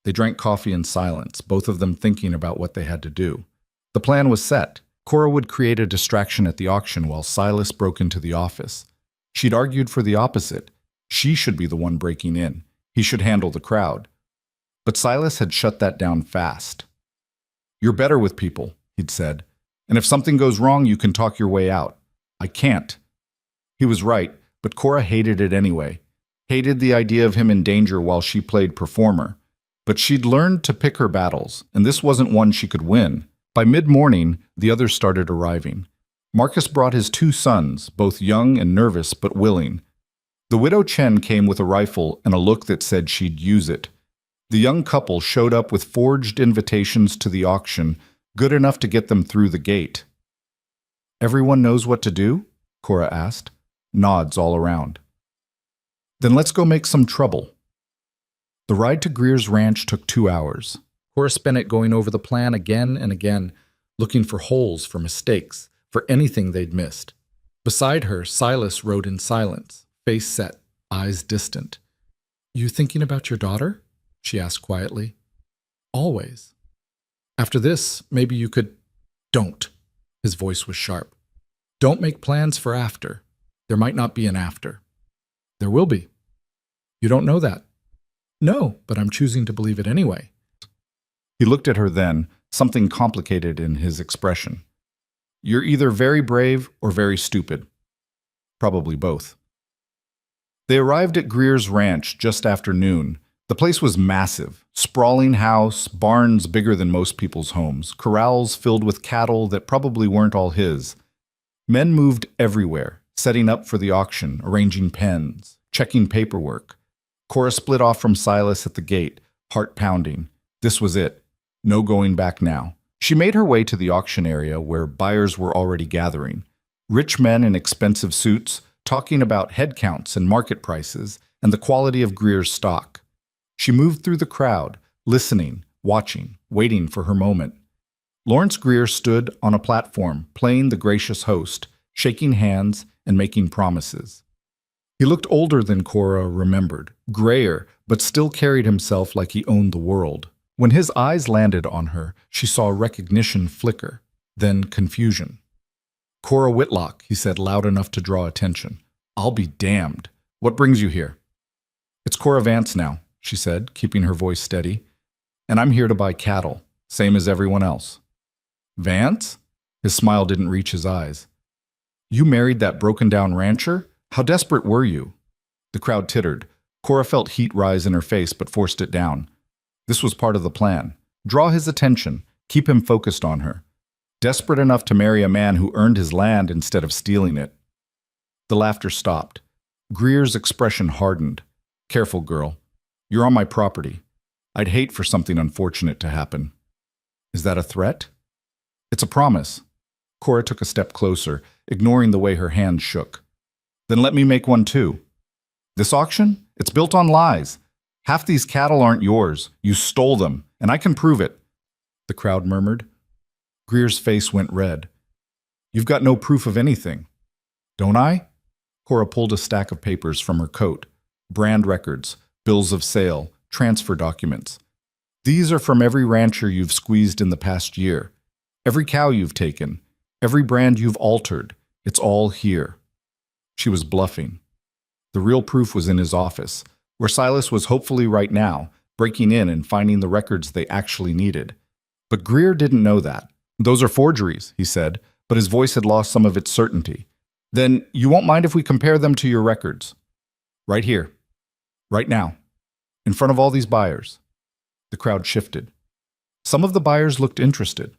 They drank coffee in silence, both of them thinking about what they had to do. The plan was set. Cora would create a distraction at the auction while Silas broke into the office. She'd argued for the opposite. She should be the one breaking in. He should handle the crowd. But Silas had shut that down fast. "You're better with people," he'd said. "And if something goes wrong, you can talk your way out. I can't." He was right, but Cora hated it anyway. Hated the idea of him in danger while she played performer. But she'd learned to pick her battles, and this wasn't one she could win. By mid-morning, the others started arriving. Marcus brought his 2 sons, both young and nervous but willing. The widow Chen came with a rifle and a look that said she'd use it. The young couple showed up with forged invitations to the auction, good enough to get them through the gate. "Everyone knows what to do?" Cora asked. Nods all around. "Then let's go make some trouble." The ride to Greer's ranch took 2 hours. Cora spent it going over the plan again and again, looking for holes, for mistakes, for anything they'd missed. Beside her, Silas rode in silence, face set, eyes distant. "You thinking about your daughter?" she asked quietly. "Always. After this, maybe you could—" "Don't." His voice was sharp. "Don't make plans for after. There might not be an after." "There will be." "You don't know that." "No, but I'm choosing to believe it anyway." He looked at her then, something complicated in his expression. "You're either very brave or very stupid." Probably both. They arrived at Greer's ranch just after noon. The place was massive. Sprawling house, barns bigger than most people's homes, corrals filled with cattle that probably weren't all his. Men moved everywhere, setting up for the auction, arranging pens, checking paperwork. Cora split off from Silas at the gate, heart pounding. This was it. No going back now. She made her way to the auction area where buyers were already gathering. Rich men in expensive suits, talking about head counts and market prices and the quality of Greer's stock. She moved through the crowd, listening, watching, waiting for her moment. Lawrence Greer stood on a platform, playing the gracious host, shaking hands and making promises. He looked older than Cora remembered, grayer, but still carried himself like he owned the world. When his eyes landed on her, she saw recognition flicker, then confusion. "Cora Whitlock," he said loud enough to draw attention. "I'll be damned. What brings you here?" "It's Cora Vance now," she said, keeping her voice steady. "And I'm here to buy cattle, same as everyone else." "Vance?" His smile didn't reach his eyes. "You married that broken-down rancher? How desperate were you?" The crowd tittered. Cora felt heat rise in her face but forced it down. This was part of the plan. Draw his attention, keep him focused on her. Desperate enough to marry a man who earned his land instead of stealing it. The laughter stopped. Greer's expression hardened. "Careful, girl. You're on my property. I'd hate for something unfortunate to happen." "Is that a threat?" "It's a promise." Cora took a step closer, ignoring the way her hands shook. "Then let me make one too." "This auction? It's built on lies. Half these cattle aren't yours. You stole them, and I can prove it," the crowd murmured. Greer's face went red. "You've got no proof of anything." "Don't I?" Cora pulled a stack of papers from her coat. Brand records, bills of sale, transfer documents. "These are from every rancher you've squeezed in the past year. Every cow you've taken. Every brand you've altered. It's all here." She was bluffing. The real proof was in his office, where Silas was hopefully right now, breaking in and finding the records they actually needed. But Greer didn't know that. "Those are forgeries," he said, but his voice had lost some of its certainty. "Then you won't mind if we compare them to your records?" "Right here. Right now. In front of all these buyers." The crowd shifted. Some of the buyers looked interested.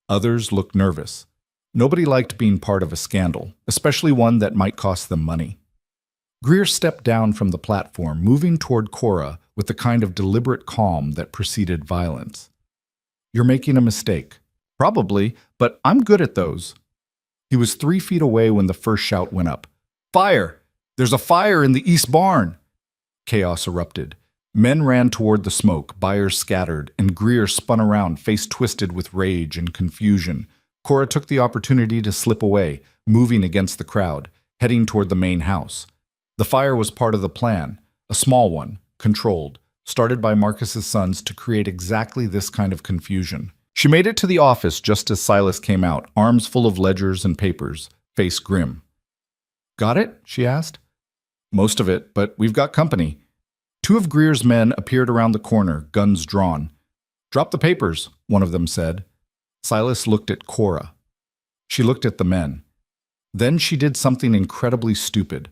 Others looked nervous. Nobody liked being part of a scandal, especially one that might cost them money. Greer stepped down from the platform, moving toward Cora with the kind of deliberate calm that preceded violence. "You're making a mistake." "Probably, but I'm good at those." He was 3 feet away when the first shout went up. "Fire! There's a fire in the east barn!" Chaos erupted. Men ran toward the smoke, buyers scattered, and Greer spun around, face twisted with rage and confusion. Cora took the opportunity to slip away, moving against the crowd, heading toward the main house. The fire was part of the plan, a small one, controlled, started by Marcus's sons to create exactly this kind of confusion. She made it to the office just as Silas came out, arms full of ledgers and papers, face grim. "Got it?" she asked. "Most of it, but we've got company." 2 of Greer's men appeared around the corner, guns drawn. "Drop the papers," one of them said. Silas looked at Cora. She looked at the men. Then she did something incredibly stupid.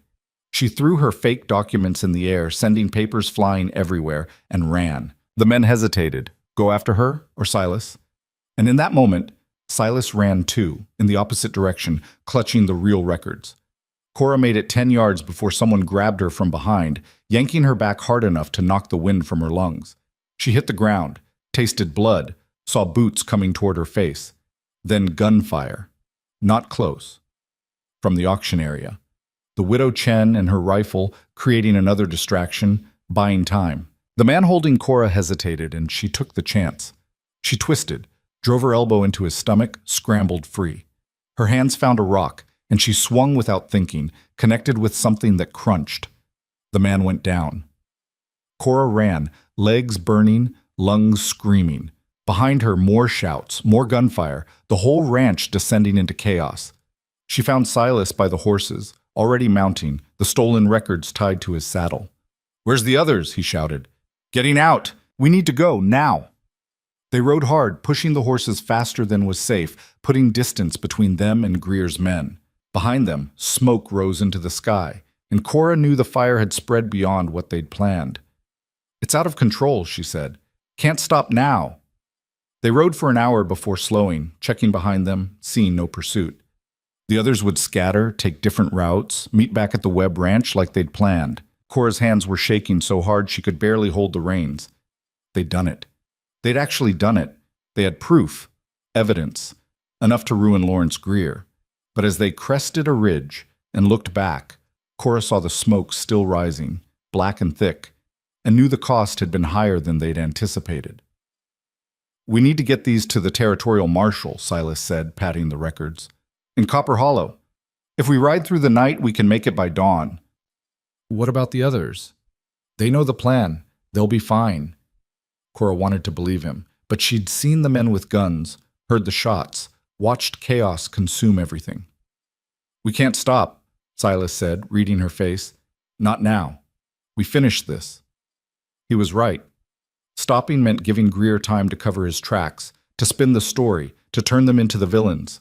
She threw her fake documents in the air, sending papers flying everywhere, and ran. The men hesitated. Go after her or Silas? And in that moment, Silas ran too, in the opposite direction, clutching the real records. Cora made it 10 yards before someone grabbed her from behind, yanking her back hard enough to knock the wind from her lungs. She hit the ground, tasted blood, saw boots coming toward her face. Then gunfire. Not close. From the auction area. The widow Chen and her rifle creating another distraction, buying time. The man holding Cora hesitated, and she took the chance. She twisted, drove her elbow into his stomach, scrambled free. Her hands found a rock, and she swung without thinking, connected with something that crunched. The man went down. Cora ran, legs burning, lungs screaming. Behind her, more shouts, more gunfire, the whole ranch descending into chaos. She found Silas by the horses, already mounting, the stolen records tied to his saddle. "Where's the others?" he shouted. "Getting out! We need to go, now!" They rode hard, pushing the horses faster than was safe, putting distance between them and Greer's men. Behind them, smoke rose into the sky, and Cora knew the fire had spread beyond what they'd planned. "It's out of control," she said. "Can't stop now." They rode for an hour before slowing, checking behind them, seeing no pursuit. The others would scatter, take different routes, meet back at the Webb Ranch like they'd planned. Cora's hands were shaking so hard she could barely hold the reins. They'd done it. They'd actually done it. They had proof, evidence, enough to ruin Lawrence Greer. But as they crested a ridge and looked back, Cora saw the smoke still rising, black and thick, and knew the cost had been higher than they'd anticipated. "We need to get these to the territorial marshal," Silas said, patting the records. "In Copper Hollow. If we ride through the night, we can make it by dawn." "What about the others?" "They know the plan. They'll be fine." Cora wanted to believe him, but she'd seen the men with guns, heard the shots, watched chaos consume everything. "We can't stop," Silas said, reading her face. "Not now. We finished this." He was right. Stopping meant giving Greer time to cover his tracks, to spin the story, to turn them into the villains.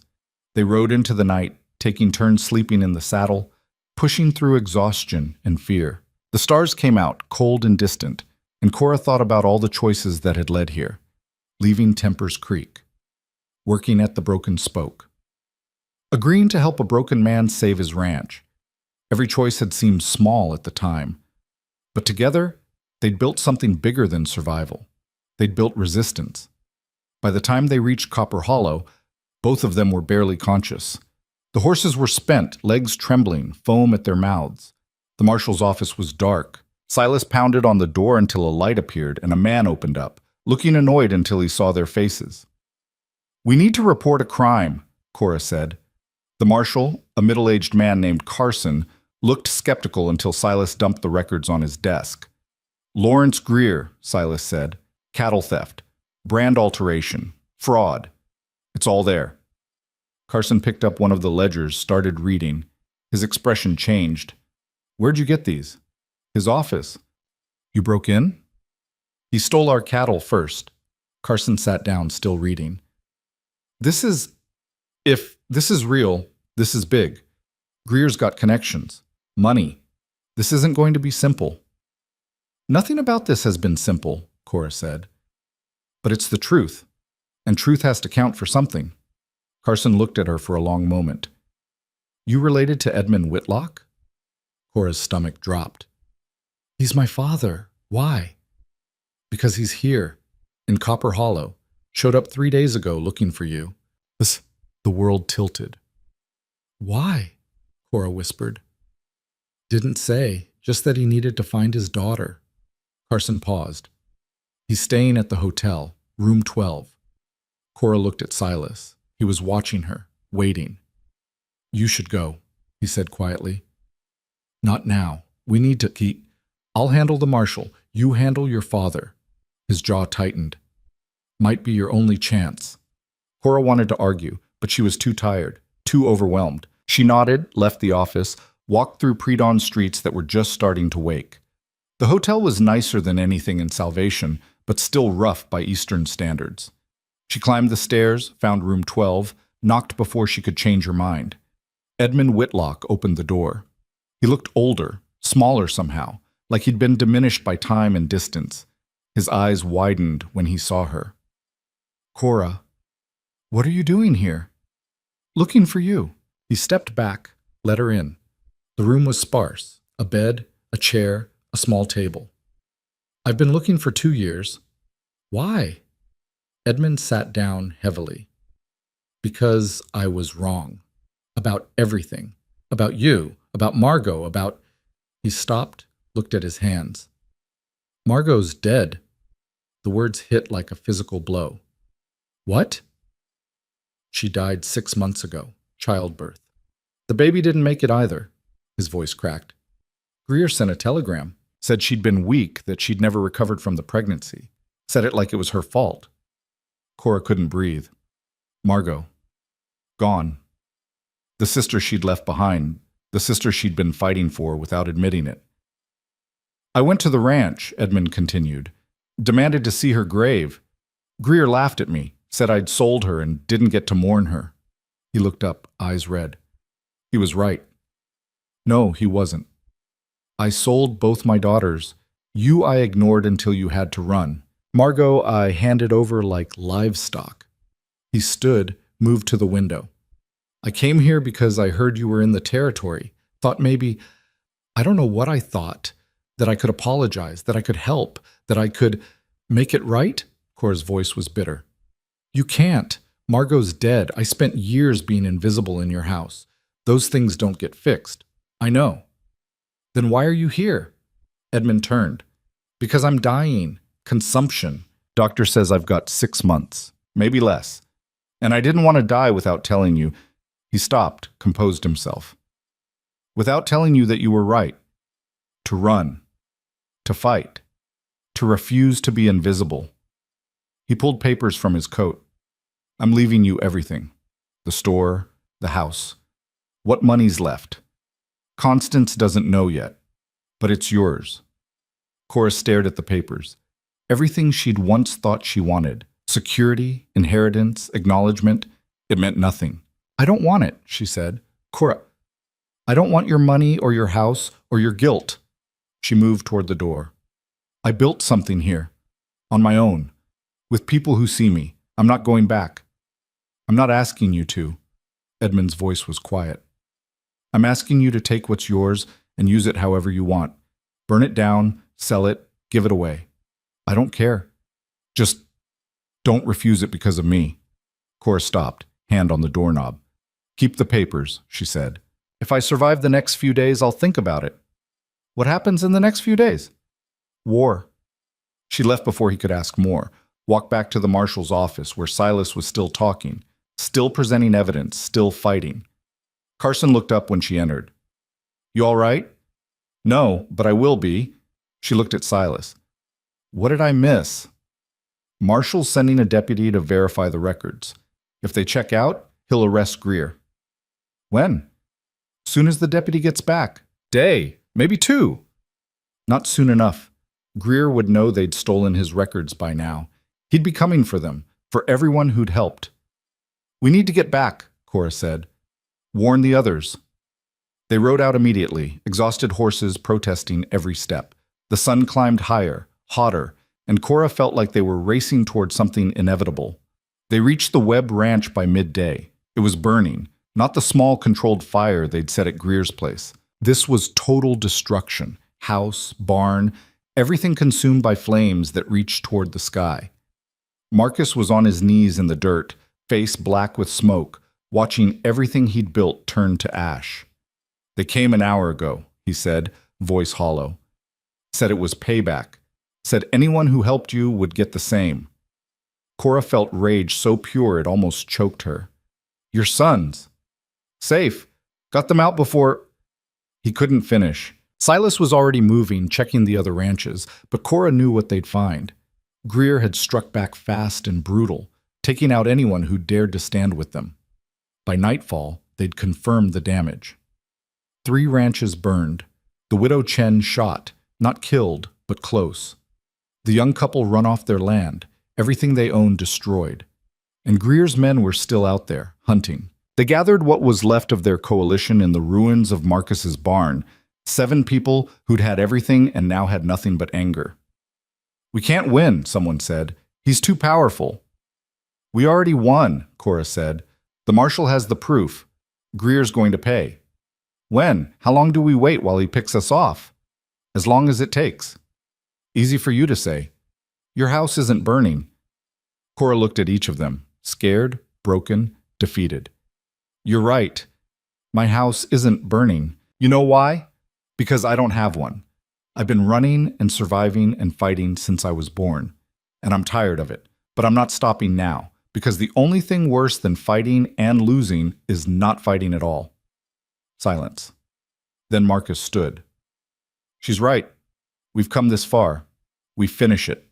They rode into the night, taking turns sleeping in the saddle, pushing through exhaustion and fear. The stars came out, cold and distant, and Cora thought about all the choices that had led here. Leaving Temper's Creek. Working at the Broken Spoke. Agreeing to help a broken man save his ranch. Every choice had seemed small at the time. But together, they'd built something bigger than survival. They'd built resistance. By the time they reached Copper Hollow, both of them were barely conscious. The horses were spent, legs trembling, foam at their mouths. The marshal's office was dark. Silas pounded on the door until a light appeared and a man opened up, looking annoyed until he saw their faces. "We need to report a crime," Cora said. The marshal, a middle-aged man named Carson, looked skeptical until Silas dumped the records on his desk. "Lawrence Greer," Silas said. "Cattle theft, brand alteration, fraud. It's all there." Carson picked up one of the ledgers, started reading. His expression changed. "Where'd you get these?" "His office." "You broke in?" "He stole our cattle first." Carson sat down, still reading. If this is real, this is big. Greer's got connections. Money. This isn't going to be simple." "Nothing about this has been simple," Cora said. "But it's the truth, and truth has to count for something." Carson looked at her for a long moment. "You related to Edmund Whitlock?" Cora's stomach dropped. "He's my father. Why?" "Because he's here, in Copper Hollow. Showed up 3 days ago looking for you." The world tilted. "Why?" Cora whispered. "Didn't say, just that he needed to find his daughter." Carson paused. "He's staying at the hotel, room 12. Cora looked at Silas. He was watching her, waiting. "You should go," he said quietly. "Not now. We need to keep. I'll handle the marshal. You handle your father." His jaw tightened. "Might be your only chance." Cora wanted to argue, but she was too tired, too overwhelmed. She nodded, left the office, walked through pre-dawn streets that were just starting to wake. The hotel was nicer than anything in Salvation, but still rough by Eastern standards. She climbed the stairs, found room 12, knocked before she could change her mind. Edmund Whitlock opened the door. He looked older, smaller somehow, like he'd been diminished by time and distance. His eyes widened when he saw her. "Cora, what are you doing here?" "Looking for you." He stepped back, let her in. The room was sparse, a bed, a chair, a small table. "I've been looking for 2 years." "Why?" Edmund sat down heavily. "Because I was wrong. About everything. About you, about Margot, about—" He stopped, looked at his hands. "Margot's dead." The words hit like a physical blow. "What?" "She died 6 months ago. Childbirth. The baby didn't make it either." His voice cracked. "Greer sent a telegram. Said she'd been weak, that she'd never recovered from the pregnancy. Said it like it was her fault." Cora couldn't breathe. "Margot. Gone. The sister she'd left behind. The sister she'd been fighting for without admitting it." "I went to the ranch," Edmund continued. "Demanded to see her grave. Greer laughed at me, said I'd sold her and didn't get to mourn her." He looked up, eyes red. He was right. No, he wasn't. "I sold both my daughters. You I ignored until you had to run. Margot I handed over like livestock." He stood, moved to the window. "I came here because I heard you were in the territory. Thought maybe— I don't know what I thought. that I could apologize, that I could help, that I could make it right? Cora's voice was bitter. You can't. Margot's dead. I spent years being invisible in your house. Those things don't get fixed. I know. Then why are you here? Edmund turned. Because I'm dying. Consumption. Doctor says I've got 6 months, maybe less. And I didn't want to die without telling you. He stopped, composed himself. Without telling you that you were right. To run. To fight. To refuse to be invisible. He pulled papers from his coat. I'm leaving you everything. The store, the house. What money's left. Constance doesn't know yet, but it's yours. Cora stared at the papers. Everything she'd once thought she wanted. Security, inheritance, acknowledgement. It meant nothing. I don't want it, she said. Cora, I don't want your money or your house or your guilt. She moved toward the door. I built something here. On my own. With people who see me. I'm not going back. I'm not asking you to. Edmund's voice was quiet. I'm asking you to take what's yours and use it however you want. Burn it down, sell it, give it away. I don't care. Just don't refuse it because of me. Cora stopped, hand on the doorknob. Keep the papers, she said. If I survive the next few days, I'll think about it. What happens in the next few days? War. She left before he could ask more, walked back to the marshal's office where Silas was still talking, still presenting evidence, still fighting. Carson looked up when she entered. You all right? No, but I will be. She looked at Silas. What did I miss? Marshal's sending a deputy to verify the records. If they check out, he'll arrest Greer. When? Soon as the deputy gets back. Day, maybe 2. Not soon enough. Greer would know they'd stolen his records by now. He'd be coming for them, for everyone who'd helped. We need to get back, Cora said. Warn the others. They rode out immediately, exhausted horses protesting every step. The sun climbed higher, hotter, and Cora felt like they were racing toward something inevitable. They reached the Webb Ranch by midday. It was burning, not the small controlled fire they'd set at Greer's place. This was total destruction. House, barn, everything consumed by flames that reached toward the sky. Marcus was on his knees in the dirt, face black with smoke, watching everything he'd built turn to ash. They came an hour ago, he said, voice hollow. Said it was payback. Said anyone who helped you would get the same. Cora felt rage so pure it almost choked her. Your sons. Safe. Got them out before... He couldn't finish. Silas was already moving, checking the other ranches, but Cora knew what they'd find. Greer had struck back fast and brutal, taking out anyone who dared to stand with them. By nightfall, they'd confirmed the damage. 3 ranches burned. The widow Chen shot, not killed, but close. The young couple run off their land, everything they owned destroyed. And Greer's men were still out there, hunting. They gathered what was left of their coalition in the ruins of Marcus's barn, 7 people who'd had everything and now had nothing but anger. We can't win, someone said. He's too powerful. We already won, Cora said. The marshal has the proof. Greer's going to pay. When? How long do we wait while he picks us off? As long as it takes. Easy for you to say. Your house isn't burning. Cora looked at each of them, scared, broken, defeated. You're right. My house isn't burning. You know why? Because I don't have one. I've been running and surviving and fighting since I was born. And I'm tired of it. But I'm not stopping now. Because the only thing worse than fighting and losing is not fighting at all. Silence. Then Marcus stood. She's right. We've come this far. We finish it.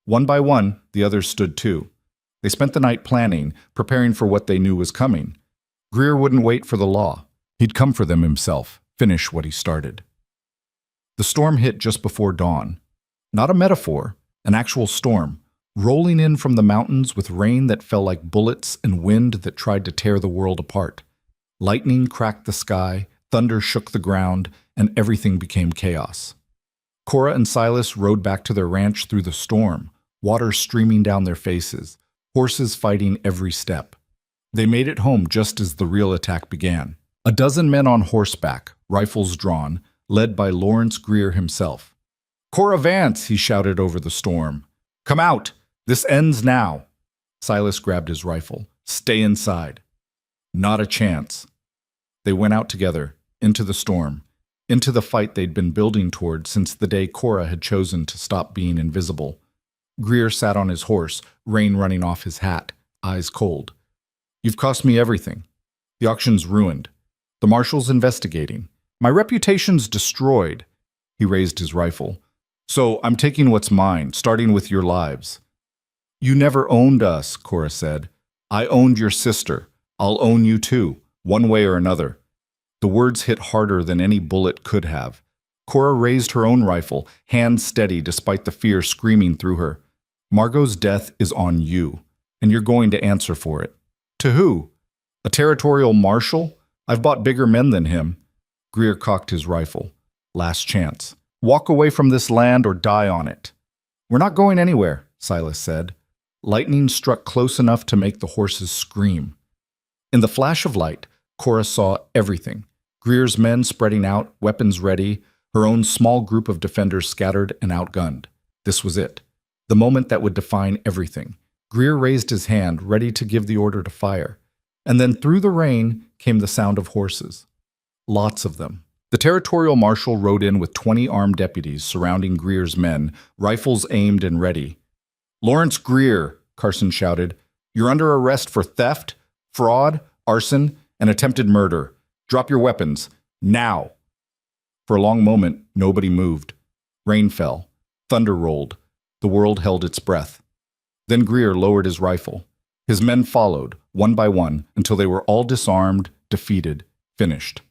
One by one, the others stood too. They spent the night planning, preparing for what they knew was coming. Greer wouldn't wait for the law. He'd come for them himself, finish what he started. The storm hit just before dawn. Not a metaphor, an actual storm, rolling in from the mountains with rain that fell like bullets and wind that tried to tear the world apart. Lightning cracked the sky, thunder shook the ground, and everything became chaos. Cora and Silas rode back to their ranch through the storm, water streaming down their faces, horses fighting every step. They made it home just as the real attack began. A dozen men on horseback, rifles drawn, led by Lawrence Greer himself. "Cora Vance!" he shouted over the storm. "Come out! This ends now!" Silas grabbed his rifle. "Stay inside." Not a chance. They went out together, into the storm, into the fight they'd been building toward since the day Cora had chosen to stop being invisible. Greer sat on his horse, rain running off his hat, eyes cold. "You've cost me everything. The auction's ruined. The marshal's investigating. My reputation's destroyed." He raised his rifle. "So I'm taking what's mine, starting with your lives." "You never owned us," Cora said. "I owned your sister. I'll own you too, one way or another." The words hit harder than any bullet could have. Cora raised her own rifle, hands steady despite the fear screaming through her. "Margot's death is on you, and you're going to answer for it." "To who? A territorial marshal? I've bought bigger men than him." Greer cocked his rifle. "Last chance. Walk away from this land or die on it." "We're not going anywhere," Silas said. Lightning struck close enough to make the horses scream. In the flash of light, Cora saw everything. Greer's men spreading out, weapons ready, her own small group of defenders scattered and outgunned. This was it. The moment that would define everything. Greer raised his hand, ready to give the order to fire. And then through the rain came the sound of horses. Lots of them. The territorial marshal rode in with 20 armed deputies surrounding Greer's men, rifles aimed and ready. "Lawrence Greer," Carson shouted, "you're under arrest for theft, fraud, arson, and attempted murder. Drop your weapons. Now!" For a long moment, nobody moved. Rain fell. Thunder rolled. The world held its breath. Then Greer lowered his rifle. His men followed, one by one, until they were all disarmed, defeated, finished.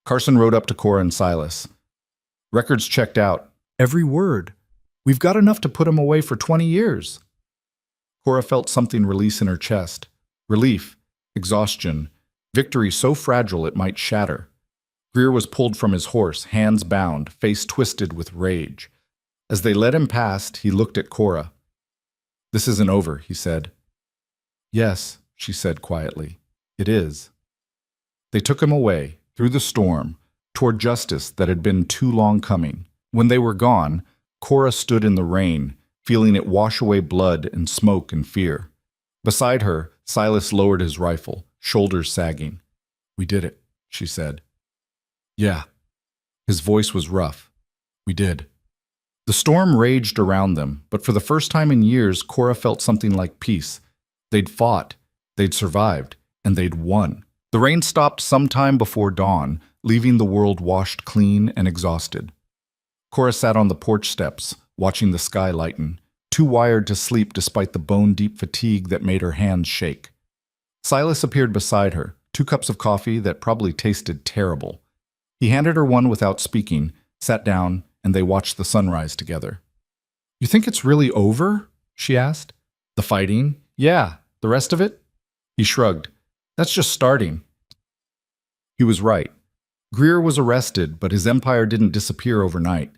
Carson rode up to Cora and Silas. "Records checked out. Every word. We've got enough to put him away for 20 years. Cora felt something release in her chest. Relief, exhaustion, victory so fragile it might shatter. Greer was pulled from his horse, hands bound, face twisted with rage. As they led him past, he looked at Cora. "This isn't over," he said. "Yes," she said quietly. "It is." They took him away, through the storm, toward justice that had been too long coming. When they were gone, Cora stood in the rain, feeling it wash away blood and smoke and fear. Beside her, Silas lowered his rifle, shoulders sagging. "We did it," she said. "Yeah." His voice was rough. "We did." The storm raged around them, but for the first time in years, Cora felt something like peace. They'd fought, they'd survived, and they'd won. The rain stopped sometime before dawn, leaving the world washed clean and exhausted. Cora sat on the porch steps, watching the sky lighten, too wired to sleep despite the bone-deep fatigue that made her hands shake. Silas appeared beside her, 2 cups of coffee that probably tasted terrible. He handed her one without speaking, sat down, and they watched the sunrise together. "You think it's really over?" she asked. "The fighting? Yeah. The rest of it?" He shrugged. "That's just starting." He was right. Greer was arrested, but his empire didn't disappear overnight.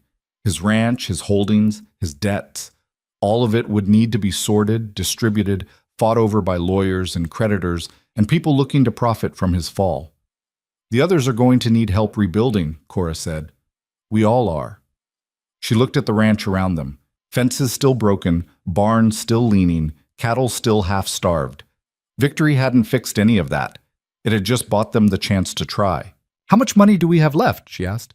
His ranch, his holdings, his debts, all of it would need to be sorted, distributed, fought over by lawyers and creditors and people looking to profit from his fall. "The others are going to need help rebuilding," Cora said. "We all are." She looked at the ranch around them. Fences still broken, barns still leaning, cattle still half-starved. Victory hadn't fixed any of that. It had just bought them the chance to try. "How much money do we have left?" she asked.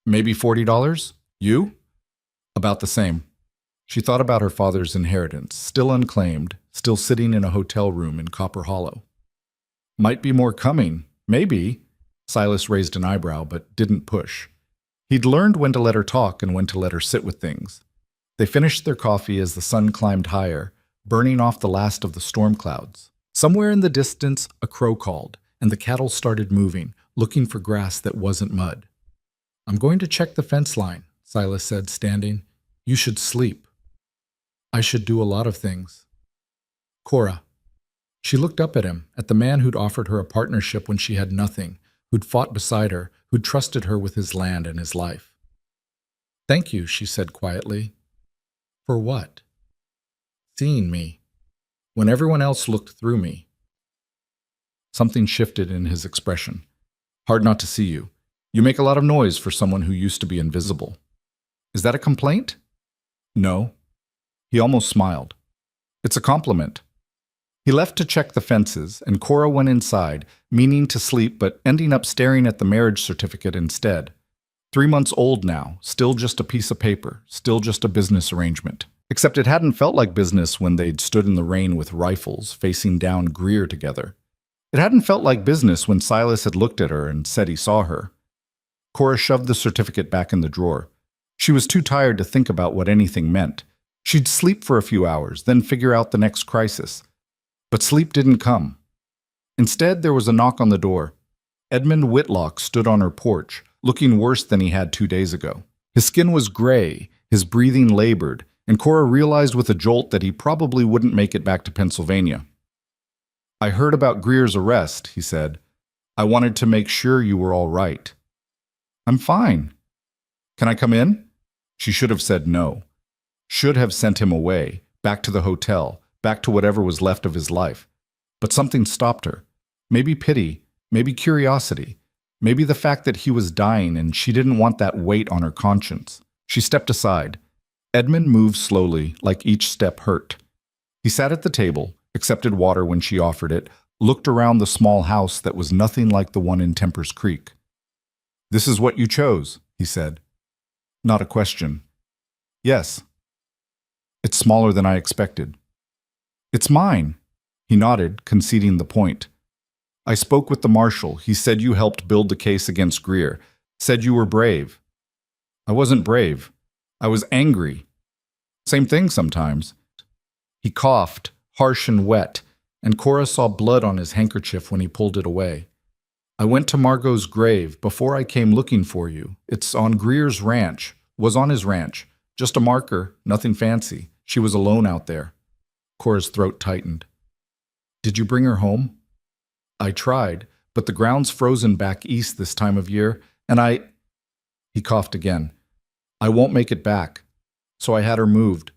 "Maybe $40. You?" "About the same." She thought about her father's inheritance, still unclaimed, still sitting in a hotel room in Copper Hollow. "Might be more coming. Maybe." Silas raised an eyebrow, but didn't push. He'd learned when to let her talk and when to let her sit with things. They finished their coffee as the sun climbed higher, burning off the last of the storm clouds. Somewhere in the distance, a crow called, and the cattle started moving, looking for grass that wasn't mud. "I'm going to check the fence line," Silas said, standing. "You should sleep." "I should do a lot of things." "Cora." She looked up at him, at the man who'd offered her a partnership when she had nothing, who'd fought beside her, who'd trusted her with his land and his life. "Thank you," she said quietly. "For what?" "Seeing me. When everyone else looked through me." Something shifted in his expression. "Hard not to see you. You make a lot of noise for someone who used to be invisible. Is that a complaint? No. He almost smiled. It's a compliment. He left to check the fences, and Cora went inside, meaning to sleep but ending up staring at the marriage certificate instead. 3 months old now, still just a piece of paper, still just a business arrangement. Except it hadn't felt like business when they'd stood in the rain with rifles, facing down Greer together. It hadn't felt like business when Silas had looked at her and said he saw her. Cora shoved the certificate back in the drawer. She was too tired to think about what anything meant. She'd sleep for a few hours, then figure out the next crisis. But sleep didn't come. Instead, there was a knock on the door. Edmund Whitlock stood on her porch, looking worse than he had 2 days ago. His skin was gray, his breathing labored, and Cora realized with a jolt that he probably wouldn't make it back to Pennsylvania. I heard about Greer's arrest, he said. I wanted to make sure you were all right. I'm fine. Can I come in? She should have said no. Should have sent him away, back to the hotel, back to whatever was left of his life. But something stopped her. Maybe pity, maybe curiosity, maybe the fact that he was dying and she didn't want that weight on her conscience. She stepped aside. Edmund moved slowly, like each step hurt. He sat at the table, accepted water when she offered it, looked around the small house that was nothing like the one in Tempers Creek. This is what you chose, he said. Not a question. Yes. It's smaller than I expected. It's mine. He nodded, conceding the point. I spoke with the marshal. He said you helped build the case against Greer. Said you were brave. I wasn't brave. I was angry. Same thing sometimes. He coughed, harsh and wet, and Cora saw blood on his handkerchief when he pulled it away. I went to Margot's grave before I came looking for you. It's on Greer's ranch. Was on his ranch. Just a marker, nothing fancy. She was alone out there. Cora's throat tightened. Did you bring her home? I tried, but the ground's frozen back east this time of year, and He coughed again. I won't make it back. So I had her moved.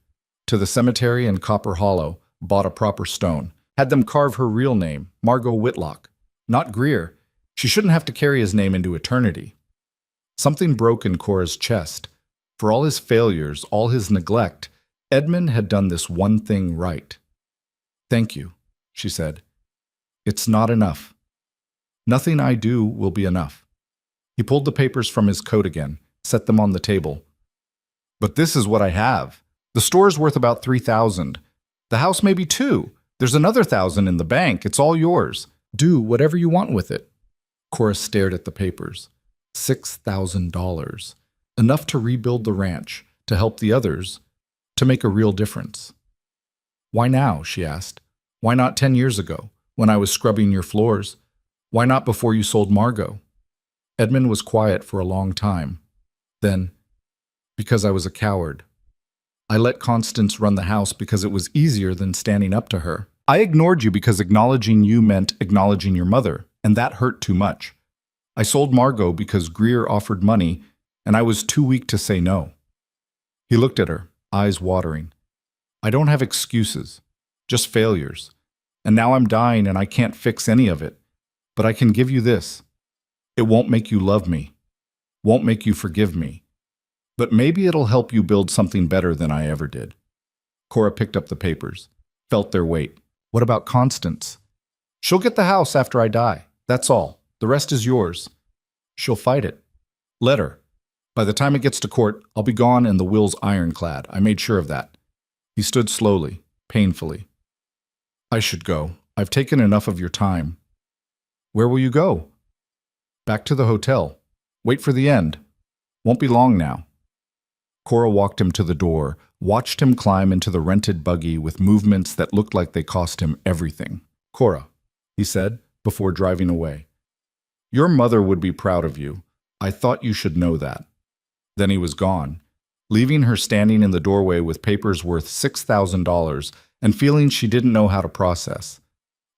To the cemetery in Copper Hollow, bought a proper stone. Had them carve her real name, Margot Whitlock. Not Greer. She shouldn't have to carry his name into eternity. Something broke in Cora's chest. For all his failures, all his neglect, Edmund had done this one thing right. Thank you, she said. It's not enough. Nothing I do will be enough. He pulled the papers from his coat again, set them on the table. But this is what I have. The store's worth about $3,000. The house maybe $2,000. There's another $1,000 in the bank. It's all yours. Do whatever you want with it. Cora stared at the papers. $6,000. Enough to rebuild the ranch, to help the others, to make a real difference. Why now, she asked. Why not 10 years ago, when I was scrubbing your floors? Why not before you sold Margot? Edmund was quiet for a long time. Then, because I was a coward. I let Constance run the house because it was easier than standing up to her. I ignored you because acknowledging you meant acknowledging your mother, and that hurt too much. I sold Margot because Greer offered money, and I was too weak to say no. He looked at her, eyes watering. I don't have excuses, just failures. And now I'm dying and I can't fix any of it. But I can give you this. It won't make you love me, won't make you forgive me. But maybe it'll help you build something better than I ever did. Cora picked up the papers, felt their weight. What about Constance? She'll get the house after I die. That's all. The rest is yours. She'll fight it. Let her. By the time it gets to court, I'll be gone and the will's ironclad. I made sure of that. He stood slowly, painfully. I should go. I've taken enough of your time. Where will you go? Back to the hotel. Wait for the end. Won't be long now. Cora walked him to the door, watched him climb into the rented buggy with movements that looked like they cost him everything. Cora, he said, before driving away. Your mother would be proud of you. I thought you should know that. Then he was gone, leaving her standing in the doorway with papers worth $6,000 and feeling she didn't know how to process.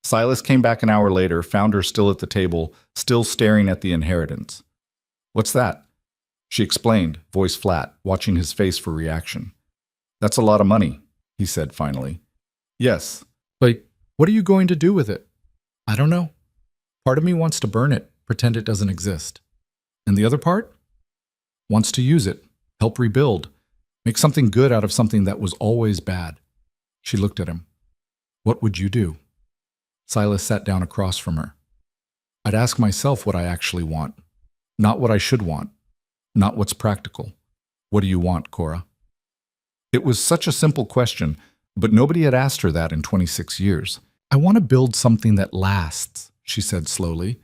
Silas came back an hour later, found her still at the table, still staring at the inheritance. What's that? She explained, voice flat, watching his face for reaction. That's a lot of money, he said finally. Yes, but what are you going to do with it? I don't know. Part of me wants to burn it, pretend it doesn't exist. And the other part? Wants to use it, help rebuild, make something good out of something that was always bad. She looked at him. What would you do? Silas sat down across from her. I'd ask myself what I actually want, not what I should want, not what's practical. What do you want, Cora? It was such a simple question, but nobody had asked her that in 26 years. I want to build something that lasts, she said slowly.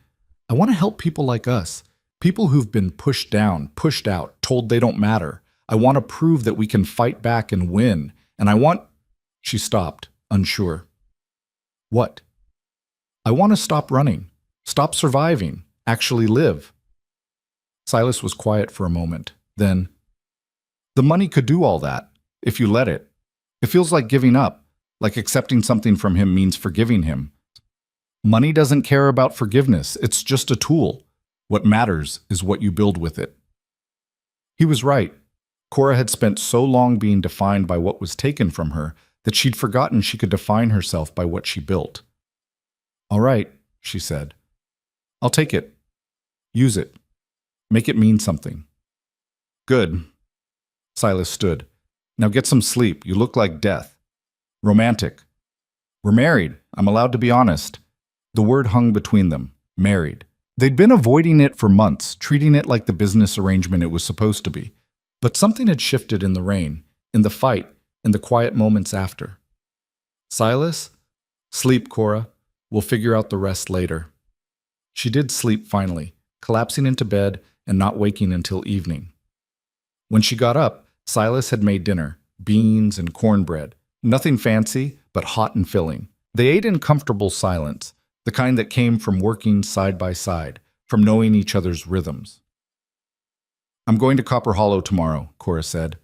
I want to help people like us, people who've been pushed down, pushed out, told they don't matter. I want to prove that we can fight back and win. And I want... She stopped, unsure. What? I want to stop running, stop surviving, actually live. Silas was quiet for a moment. Then, the money could do all that, if you let it. It feels like giving up, like accepting something from him means forgiving him. Money doesn't care about forgiveness. It's just a tool. What matters is what you build with it. He was right. Cora had spent so long being defined by what was taken from her that she'd forgotten she could define herself by what she built. All right, she said. I'll take it. Use it. Make it mean something. Good. Silas stood. Now get some sleep. You look like death. Romantic. We're married. I'm allowed to be honest. The word hung between them. Married. They'd been avoiding it for months, treating it like the business arrangement it was supposed to be. But something had shifted in the rain, in the fight, in the quiet moments after. Silas? Sleep, Cora. We'll figure out the rest later. She did sleep finally, collapsing into bed and not waking until evening. When she got up, Silas had made dinner, beans and cornbread. Nothing fancy, but hot and filling. They ate in comfortable silence, the kind that came from working side by side, from knowing each other's rhythms. I'm going to Copper Hollow tomorrow, Cora said.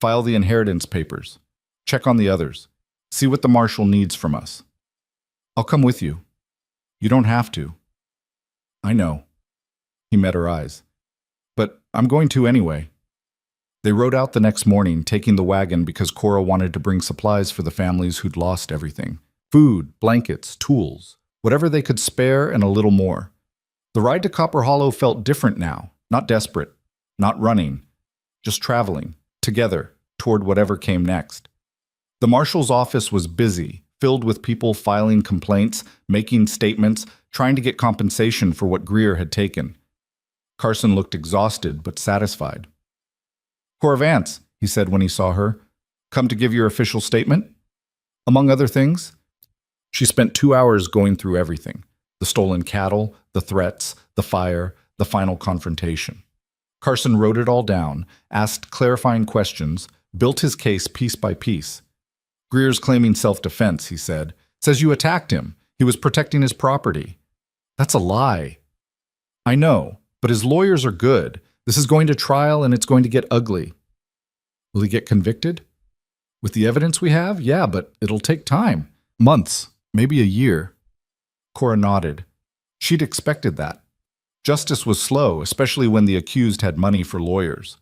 File the inheritance papers. Check on the others. See what the marshal needs from us. I'll come with you. You don't have to. I know. He met her eyes. But I'm going to anyway. They rode out the next morning, taking the wagon because Cora wanted to bring supplies for the families who'd lost everything. Food, blankets, tools, whatever they could spare and a little more. The ride to Copper Hollow felt different now, not desperate, not running, just traveling, together, toward whatever came next. The marshal's office was busy, filled with people filing complaints, making statements, trying to get compensation for what Greer had taken. Carson looked exhausted but satisfied. Cora Vance, he said when he saw her, come to give your official statement? Among other things, she spent 2 hours going through everything. The stolen cattle, the threats, the fire, the final confrontation. Carson wrote it all down, asked clarifying questions, built his case piece by piece. Greer's claiming self-defense, he said. Says you attacked him. He was protecting his property. That's a lie. I know, but his lawyers are good. This is going to trial and it's going to get ugly. Will he get convicted? With the evidence we have? Yeah, but it'll take time. Months, maybe a year. Cora nodded. She'd expected that. Justice was slow, especially when the accused had money for lawyers.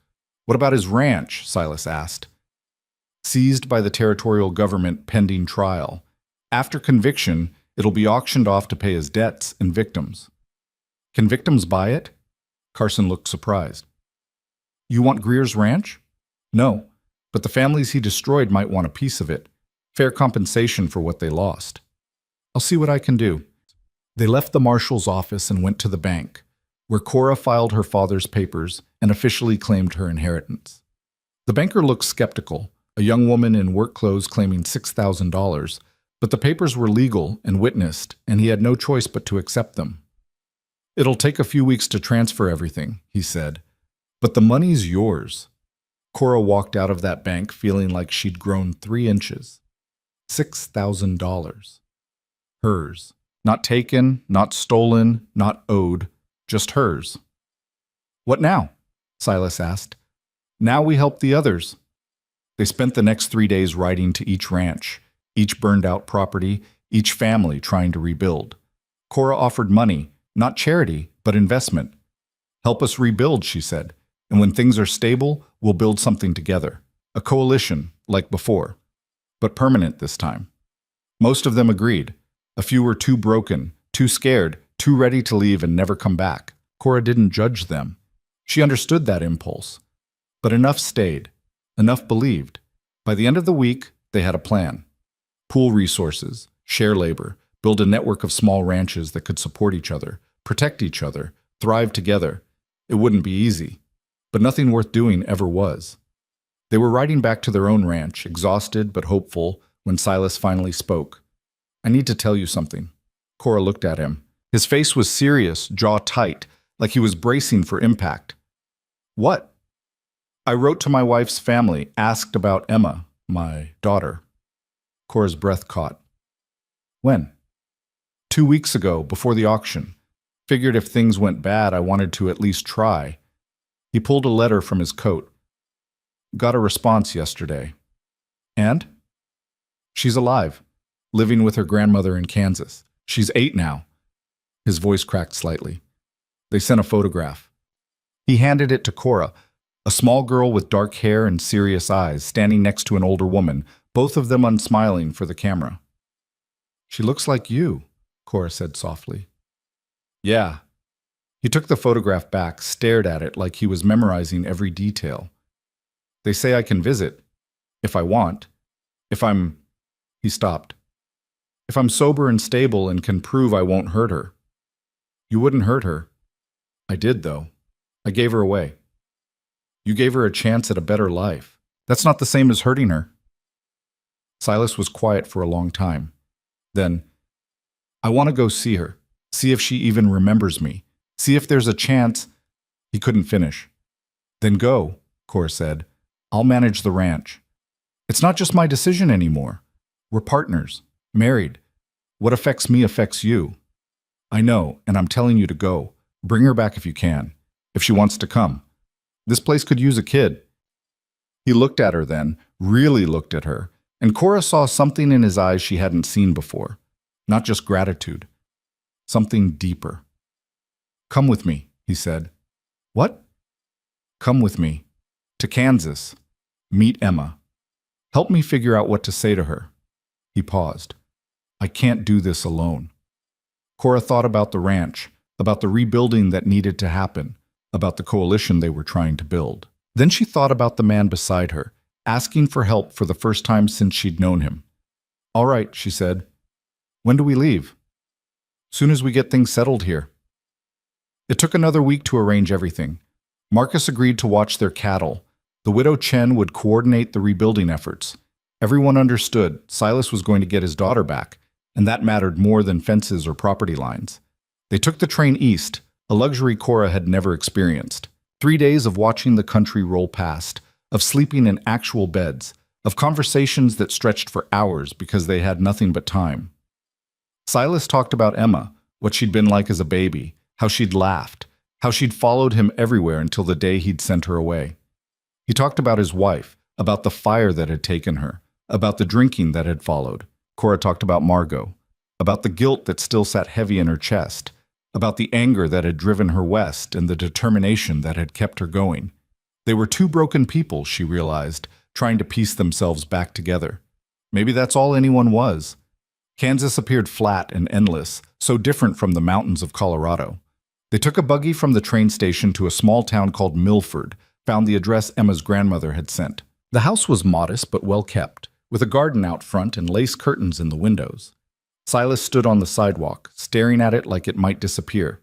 What about his ranch? Silas asked. Seized by the territorial government pending trial. After conviction, it'll be auctioned off to pay his debts and victims. Can victims buy it? Carson looked surprised. You want Greer's ranch? No, but the families he destroyed might want a piece of it. Fair compensation for what they lost. I'll see what I can do. They left the marshal's office and went to the bank, where Cora filed her father's papers and officially claimed her inheritance. The banker looked skeptical, a young woman in work clothes claiming $6,000, but the papers were legal and witnessed, and he had no choice but to accept them. It'll take a few weeks to transfer everything, he said, but the money's yours. Cora walked out of that bank feeling like she'd grown 3 inches. $6,000. Hers. Not taken, not stolen, not owed, just hers. What now? Silas asked. Now we help the others. They spent the next 3 days riding to each ranch, each burned-out property, each family trying to rebuild. Cora offered money, not charity, but investment. Help us rebuild, she said, and when things are stable, we'll build something together. A coalition, like before, but permanent this time. Most of them agreed. A few were too broken, too scared, too ready to leave and never come back. Cora didn't judge them. She understood that impulse. But enough stayed. Enough believed. By the end of the week, they had a plan. Pool resources, share labor, build a network of small ranches that could support each other, protect each other, thrive together. It wouldn't be easy, but nothing worth doing ever was. They were riding back to their own ranch, exhausted but hopeful, when Silas finally spoke. "I need to tell you something." Cora looked at him. His face was serious, jaw tight, like he was bracing for impact. "What?" "I wrote to my wife's family, asked about Emma, my daughter." Cora's breath caught. "When?" 2 weeks ago, before the auction. Figured if things went bad, I wanted to at least try." He pulled a letter from his coat. "Got a response yesterday." "And?" "She's alive, living with her grandmother in Kansas. She's 8 now." His voice cracked slightly. "They sent a photograph." He handed it to Cora, a small girl with dark hair and serious eyes, standing next to an older woman, both of them unsmiling for the camera. "She looks like you," Cora said softly. "Yeah." He took the photograph back, stared at it like he was memorizing every detail. "They say I can visit, if I want. If I'm—" He stopped. "If I'm sober and stable and can prove I won't hurt her." "You wouldn't hurt her." "I did, though. I gave her away." "You gave her a chance at a better life. That's not the same as hurting her." Silas was quiet for a long time. Then, "I want to go see her. See if she even remembers me. See if there's a chance—" He couldn't finish. "Then go," Cora said. "I'll manage the ranch. It's not just my decision anymore. We're partners, married. What affects me affects you. I know, and I'm telling you to go. Bring her back if you can, if she wants to come. This place could use a kid." He looked at her then, really looked at her, and Cora saw something in his eyes she hadn't seen before. Not just gratitude. Something deeper. "Come with me," he said. "What?" "Come with me. To Kansas. Meet Emma. Help me figure out what to say to her." He paused. "I can't do this alone." Cora thought about the ranch, about the rebuilding that needed to happen, about the coalition they were trying to build. Then she thought about the man beside her, asking for help for the first time since she'd known him. "All right," she said. "When do we leave?" "Soon as we get things settled here." It took another week to arrange everything. Marcus agreed to watch their cattle. The widow Chen would coordinate the rebuilding efforts. Everyone understood Silas was going to get his daughter back, and that mattered more than fences or property lines. They took the train east, a luxury Cora had never experienced. 3 days of watching the country roll past, of sleeping in actual beds, of conversations that stretched for hours because they had nothing but time. Silas talked about Emma, what she'd been like as a baby, how she'd laughed, how she'd followed him everywhere until the day he'd sent her away. He talked about his wife, about the fire that had taken her, about the drinking that had followed. Cora talked about Margot, about the guilt that still sat heavy in her chest, about the anger that had driven her west and the determination that had kept her going. They were two broken people, she realized, trying to piece themselves back together. Maybe that's all anyone was. Kansas appeared flat and endless, so different from the mountains of Colorado. They took a buggy from the train station to a small town called Milford, found the address Emma's grandmother had sent. The house was modest but well kept, with a garden out front and lace curtains in the windows. Silas stood on the sidewalk, staring at it like it might disappear.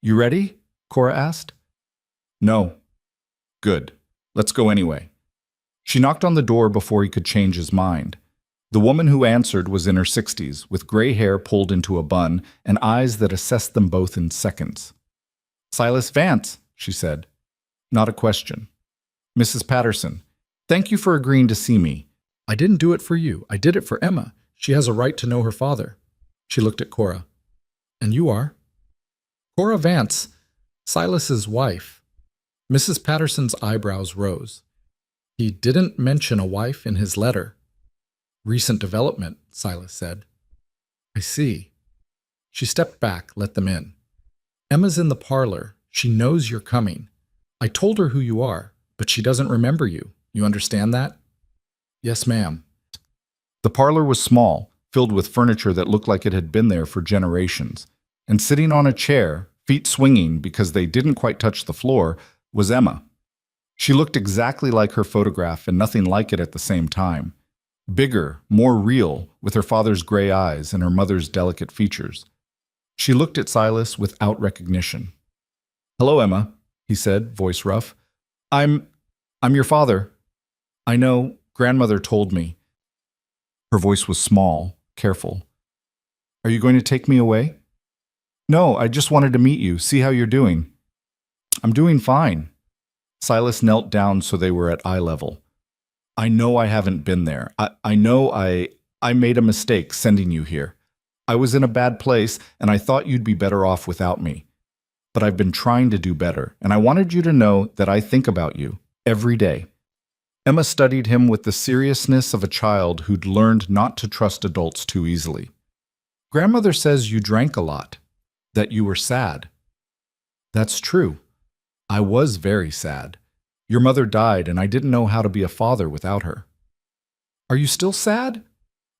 "You ready?" Cora asked. "No." "Good. Let's go anyway." She knocked on the door before he could change his mind. The woman who answered was in her 60s, with gray hair pulled into a bun and eyes that assessed them both in seconds. "Silas Vance," she said. Not a question. "Mrs. Patterson, thank you for agreeing to see me. I didn't do it for you. I did it for Emma. She has a right to know her father." She looked at Cora. "And you are?" "Cora Vance, Silas's wife." Mrs. Patterson's eyebrows rose. "He didn't mention a wife in his letter." "Recent development," Silas said. "I see." She stepped back, let them in. "Emma's in the parlor. She knows you're coming. I told her who you are, but she doesn't remember you. You understand that?" "Yes, ma'am." The parlor was small, filled with furniture that looked like it had been there for generations, and sitting on a chair, feet swinging because they didn't quite touch the floor, was Emma. She looked exactly like her photograph and nothing like it at the same time. Bigger, more real, with her father's gray eyes and her mother's delicate features. She looked at Silas without recognition. "Hello, Emma," he said, voice rough. I'm your father. I know, grandmother told me." Her voice was small, careful. "Are you going to take me away?" "No, I just wanted to meet you, see how you're doing." "I'm doing fine." Silas knelt down so they were at eye level. "I know I haven't been there. I know I made a mistake sending you here. I was in a bad place, and I thought you'd be better off without me. But I've been trying to do better, and I wanted you to know that I think about you every day." Emma studied him with the seriousness of a child who'd learned not to trust adults too easily. "Grandmother says you drank a lot, that you were sad." "That's true. I was very sad. Your mother died, and I didn't know how to be a father without her." "Are you still sad?"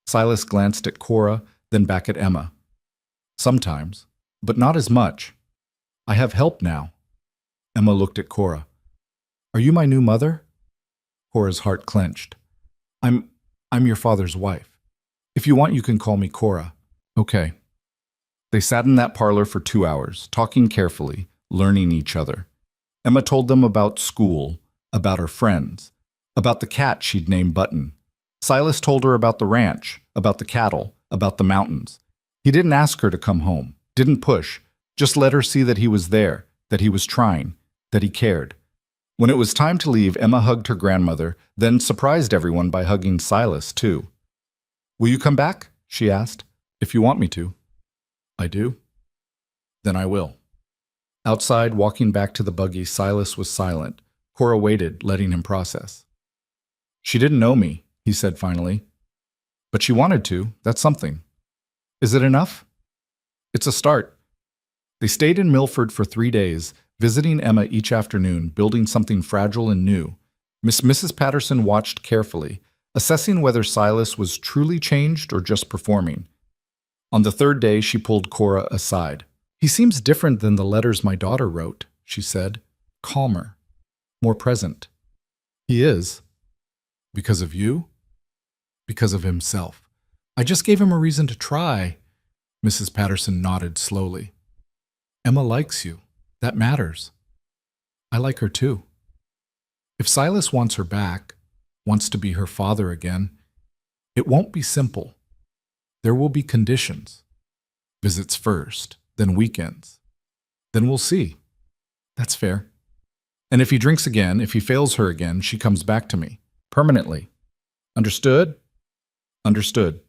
Silas glanced at Cora, then back at Emma. "Sometimes, but not as much. I have help now." Emma looked at Cora. "Are you my new mother?" Cora's heart clenched. I'm your father's wife. If you want, you can call me Cora." "Okay." They sat in that parlor for 2 hours, talking carefully, learning each other. Emma told them about school, about her friends, about the cat she'd named Button. Silas told her about the ranch, about the cattle, about the mountains. He didn't ask her to come home, didn't push, just let her see that he was there, that he was trying, that he cared. When it was time to leave, Emma hugged her grandmother, then surprised everyone by hugging Silas, too. "Will you come back?" she asked. "If you want me to." "I do." "Then I will." Outside, walking back to the buggy, Silas was silent. Cora waited, letting him process. "She didn't know me," he said finally. "But she wanted to. That's something." "Is it enough?" "It's a start." They stayed in Milford for 3 days, visiting Emma each afternoon, building something fragile and new. Mrs. Patterson watched carefully, assessing whether Silas was truly changed or just performing. On the 3rd day, she pulled Cora aside. "He seems different than the letters my daughter wrote," she said. "Calmer, more present." "He is." "Because of you?" "Because of himself. I just gave him a reason to try." Mrs. Patterson nodded slowly. "Emma likes you. That matters." "I like her too." "If Silas wants her back, wants to be her father again, it won't be simple. There will be conditions. Visits first, then weekends. Then we'll see." "That's fair." "And if he drinks again, if he fails her again, she comes back to me. Permanently. Understood?" "Understood."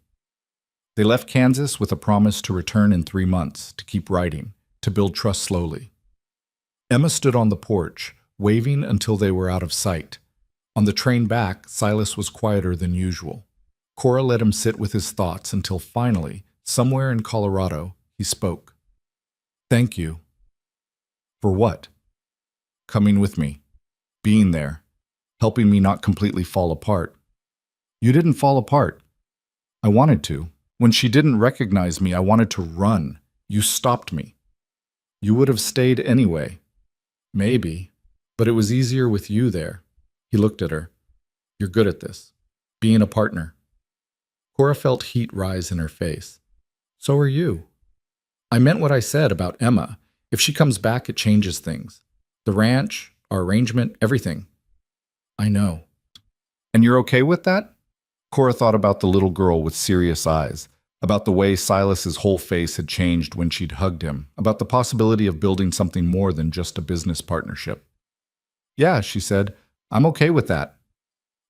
They left Kansas with a promise to return in 3 months, to keep writing, to build trust slowly. Emma stood on the porch, waving until they were out of sight. On the train back, Silas was quieter than usual. Cora let him sit with his thoughts until finally, somewhere in Colorado, he spoke. "Thank you." "For what?" "Coming with me. Being there. Helping me not completely fall apart." "You didn't fall apart." "I wanted to. When she didn't recognize me, I wanted to run. You stopped me." "You would have stayed anyway." "Maybe. But it was easier with you there." He looked at her. "You're good at this. Being a partner." Cora felt heat rise in her face. "So are you." "I meant what I said about Emma. If she comes back, it changes things. The ranch, our arrangement, everything." "I know." "And you're okay with that?" Cora thought about the little girl with serious eyes, about the way Silas's whole face had changed when she'd hugged him, about the possibility of building something more than just a business partnership. "Yeah," she said, "I'm okay with that."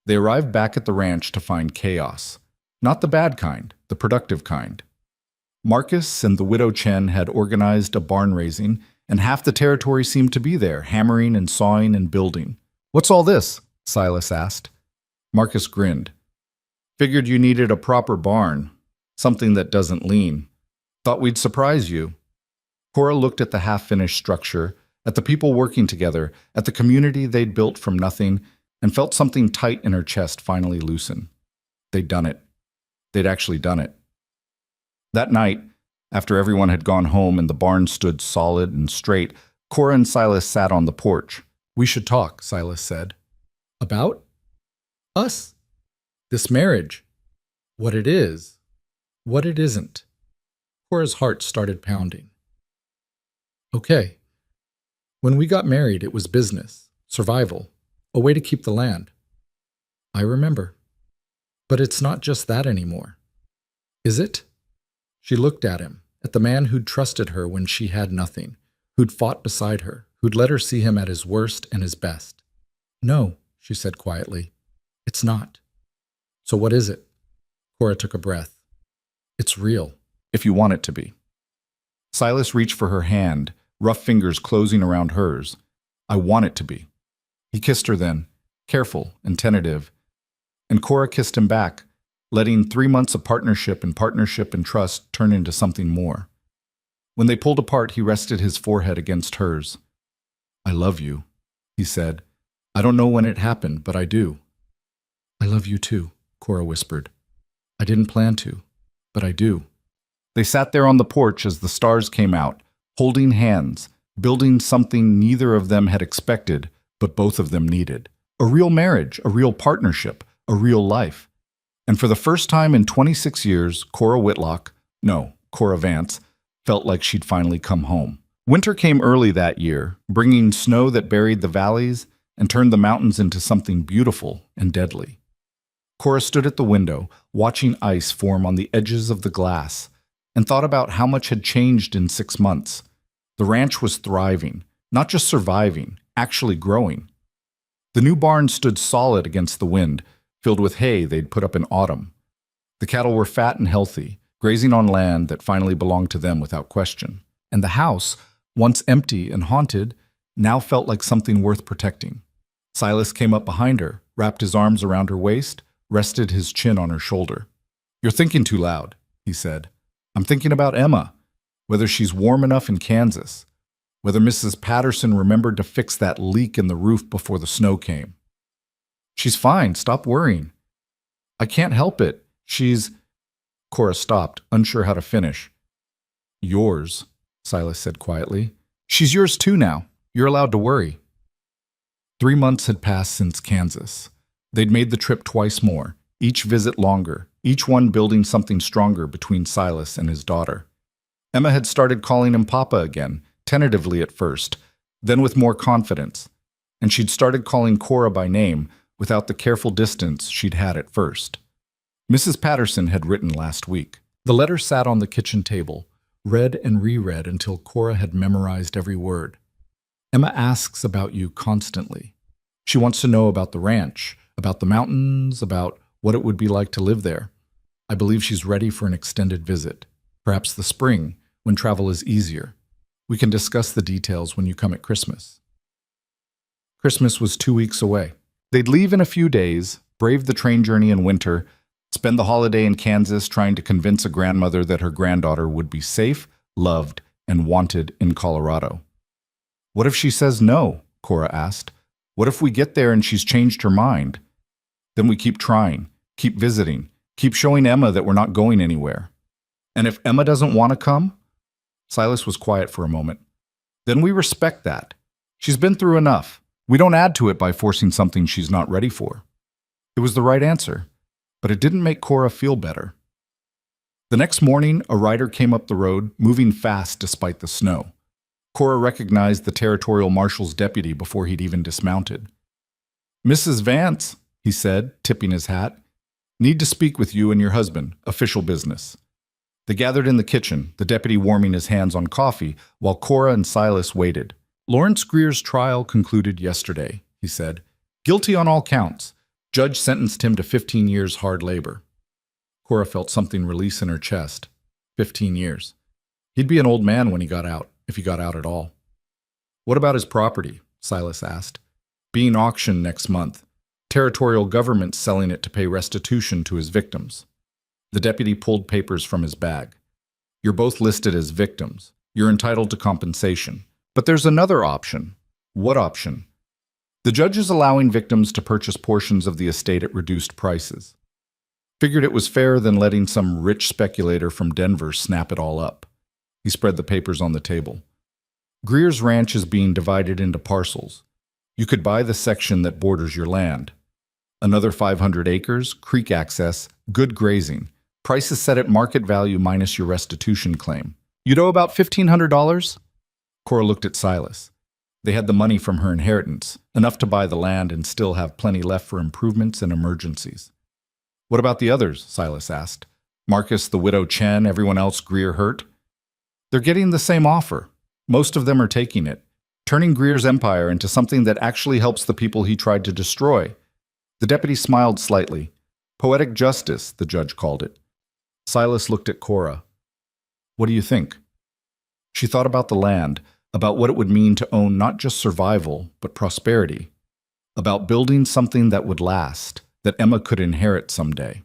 They arrived back at the ranch to find chaos. Not the bad kind, the productive kind. Marcus and the widow Chen had organized a barn raising, and half the territory seemed to be there, hammering and sawing and building. "What's all this?" Silas asked. Marcus grinned. "Figured you needed a proper barn, something that doesn't lean. Thought we'd surprise you." Cora looked at the half-finished structure, at the people working together, at the community they'd built from nothing, and felt something tight in her chest finally loosen. They'd done it. They'd actually done it. That night, After everyone had gone home and the barn stood solid and straight, Cora and Silas sat on the porch. "We should talk," Silas said. "About? Us? This marriage? What it is? What it isn't?" Cora's heart started pounding. "Okay. When we got married, it was business, survival, a way to keep the land. I remember. But it's not just that anymore. Is it?" She looked at him, at the man who'd trusted her when she had nothing, who'd fought beside her, who'd let her see him at his worst and his best. "No," she said quietly. "It's not." "So what is it?" Cora took a breath. "It's real, if you want it to be." Silas reached for her hand, rough fingers closing around hers. "I want it to be." He kissed her then, careful and tentative, and Cora kissed him back, letting 3 months of partnership and trust turn into something more. When they pulled apart, he rested his forehead against hers. "I love you," he said. "I don't know when it happened, but I do." "I love you too," Cora whispered. "I didn't plan to, but I do." They sat there on the porch as the stars came out, holding hands, building something neither of them had expected, but both of them needed. A real marriage, a real partnership, a real life. And for the first time in 26 years, Cora Vance, felt like she'd finally come home. Winter came early that year, bringing snow that buried the valleys and turned the mountains into something beautiful and deadly. Cora stood at the window, watching ice form on the edges of the glass, and thought about how much had changed in 6 months. The ranch was thriving, not just surviving, actually growing. The new barn stood solid against the wind, filled with hay they'd put up in autumn. The cattle were fat and healthy, grazing on land that finally belonged to them without question. And the house, once empty and haunted, now felt like something worth protecting. Silas came up behind her, wrapped his arms around her waist, rested his chin on her shoulder. "You're thinking too loud," he said. "I'm thinking about Emma, whether she's warm enough in Kansas, whether Mrs. Patterson remembered to fix that leak in the roof before the snow came." "She's fine, stop worrying." "I can't help it. She's—" Cora stopped, unsure how to finish. "Yours," Silas said quietly. "She's yours too now. You're allowed to worry." 3 months had passed since Kansas. They'd made the trip twice more, each visit longer, each one building something stronger between Silas and his daughter. Emma had started calling him Papa again, tentatively at first, then with more confidence, and she'd started calling Cora by name without the careful distance she'd had at first. Mrs. Patterson had written last week. The letter sat on the kitchen table, read and reread until Cora had memorized every word. "Emma asks about you constantly. She wants to know about the ranch, about the mountains, about what it would be like to live there. I believe she's ready for an extended visit, perhaps the spring, when travel is easier. We can discuss the details when you come at Christmas." Christmas was 2 weeks away. They'd leave in a few days, brave the train journey in winter, spend the holiday in Kansas trying to convince a grandmother that her granddaughter would be safe, loved, and wanted in Colorado. "What if she says no?" Cora asked. "What if we get there and she's changed her mind? Then we keep trying, keep visiting, keep showing Emma that we're not going anywhere. And if Emma doesn't want to come?" Silas was quiet for a moment. "Then we respect that. She's been through enough. We don't add to it by forcing something she's not ready for." It was the right answer, but it didn't make Cora feel better. The next morning, a rider came up the road, moving fast despite the snow. Cora recognized the territorial marshal's deputy before he'd even dismounted. "Mrs. Vance," he said, tipping his hat. "Need to speak with you and your husband. Official business." They gathered in the kitchen, the deputy warming his hands on coffee, while Cora and Silas waited. "Lawrence Greer's trial concluded yesterday," he said. "Guilty on all counts. Judge sentenced him to 15 years hard labor." Cora felt something release in her chest. 15 years. He'd be an old man when he got out, if he got out at all. "What about his property?" Silas asked. "Being auctioned next month. Territorial government selling it to pay restitution to his victims." The deputy pulled papers from his bag. "You're both listed as victims. You're entitled to compensation. But there's another option." "What option?" "The judge is allowing victims to purchase portions of the estate at reduced prices. Figured it was fairer than letting some rich speculator from Denver snap it all up. He spread the papers on the table. Greer's ranch is being divided into parcels. You could buy the section that borders your land. Another 500 acres, creek access, good grazing. Price is set at market value minus your restitution claim. You'd owe about $1,500? Cora looked at Silas. They had the money from her inheritance, enough to buy the land and still have plenty left for improvements and emergencies. What about the others? Silas asked. Marcus, the widow Chen, everyone else Greer hurt? They're getting the same offer. Most of them are taking it, turning Greer's empire into something that actually helps the people he tried to destroy. The deputy smiled slightly. Poetic justice, the judge called it. Silas looked at Cora. What do you think? She thought about the land, about what it would mean to own not just survival, but prosperity, about building something that would last, that Emma could inherit someday.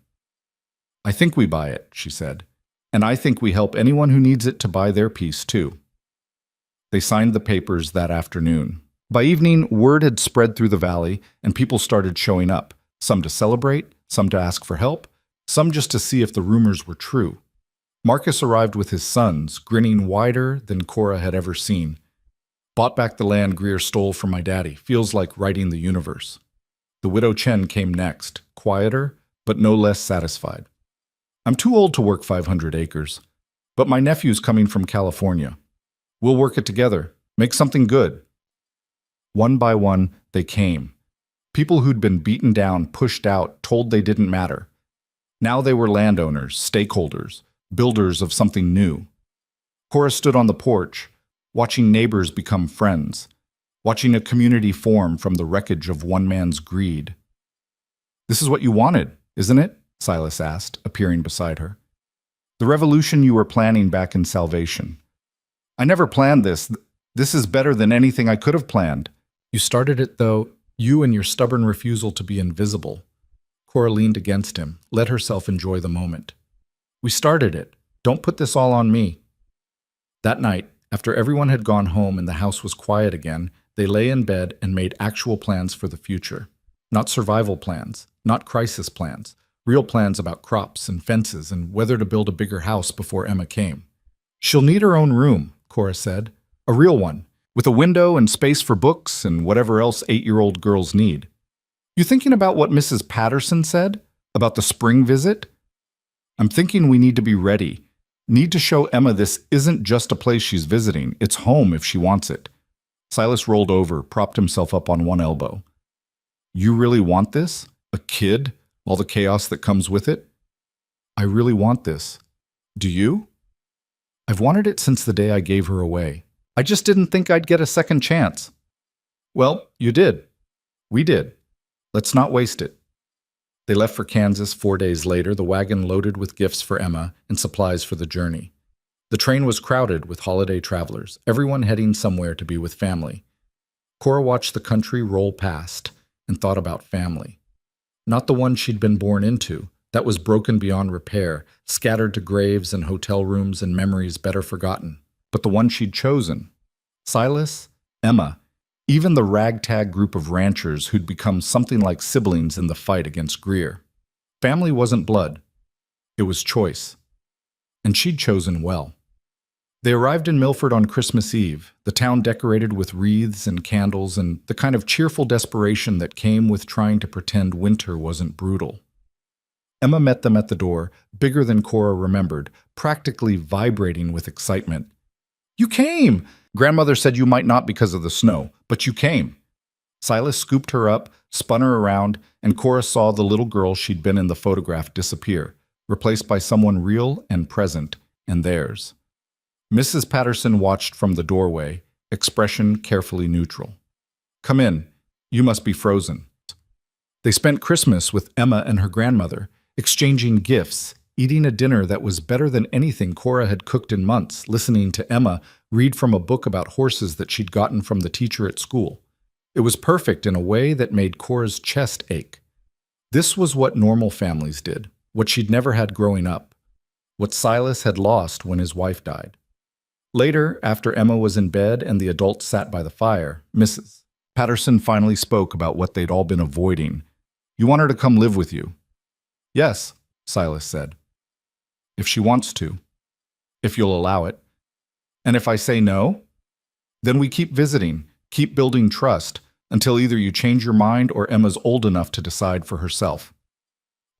I think we buy it, she said, and I think we help anyone who needs it to buy their piece too. They signed the papers that afternoon. By evening, word had spread through the valley, and people started showing up, some to celebrate, some to ask for help, some just to see if the rumors were true. Marcus arrived with his sons, grinning wider than Cora had ever seen. Bought back the land Greer stole from my daddy. Feels like writing the universe. The widow Chen came next, quieter, but no less satisfied. I'm too old to work 500 acres, but my nephew's coming from California. We'll work it together, make something good. One by one, they came. People who'd been beaten down, pushed out, told they didn't matter. Now they were landowners, stakeholders, builders of something new. Cora stood on the porch, watching neighbors become friends, watching a community form from the wreckage of one man's greed. This is what you wanted, isn't it? Silas asked, appearing beside her. The revolution you were planning back in Salvation. I never planned this. This is better than anything I could have planned. You started it, though, you and your stubborn refusal to be invisible. Cora leaned against him, let herself enjoy the moment. We started it. Don't put this all on me. That night, after everyone had gone home and the house was quiet again, they lay in bed and made actual plans for the future. Not survival plans, not crisis plans, real plans about crops and fences and whether to build a bigger house before Emma came. She'll need her own room, Cora said. A real one, with a window and space for books and whatever else 8-year-old girls need. You thinking about what Mrs. Patterson said? About the spring visit? I'm thinking we need to be ready. Need to show Emma this isn't just a place she's visiting. It's home if she wants it. Silas rolled over, propped himself up on one elbow. You really want this? A kid? All the chaos that comes with it? I really want this. Do you? I've wanted it since the day I gave her away. I just didn't think I'd get a second chance. Well, you did. We did. Let's not waste it. They left for Kansas 4 days later, the wagon loaded with gifts for Emma and supplies for the journey. The train was crowded with holiday travelers, everyone heading somewhere to be with family. Cora watched the country roll past and thought about family. Not the one she'd been born into, that was broken beyond repair, scattered to graves and hotel rooms and memories better forgotten, but the one she'd chosen. Silas, Emma, even the ragtag group of ranchers who'd become something like siblings in the fight against Greer. Family wasn't blood. It was choice. And she'd chosen well. They arrived in Milford on Christmas Eve, the town decorated with wreaths and candles and the kind of cheerful desperation that came with trying to pretend winter wasn't brutal. Emma met them at the door, bigger than Cora remembered, practically vibrating with excitement. You came! Grandmother said you might not because of the snow, but you came. Silas scooped her up, spun her around, and Cora saw the little girl she'd been in the photograph disappear, replaced by someone real and present, and theirs. Mrs. Patterson watched from the doorway, expression carefully neutral. Come in. You must be frozen. They spent Christmas with Emma and her grandmother, exchanging gifts, eating a dinner that was better than anything Cora had cooked in months, listening to Emma read from a book about horses that she'd gotten from the teacher at school. It was perfect in a way that made Cora's chest ache. This was what normal families did, what she'd never had growing up, what Silas had lost when his wife died. Later, after Emma was in bed and the adults sat by the fire, Mrs. Patterson finally spoke about what they'd all been avoiding. You want her to come live with you? Yes, Silas said. If she wants to. If you'll allow it. And if I say no, then we keep visiting, keep building trust, until either you change your mind or Emma's old enough to decide for herself.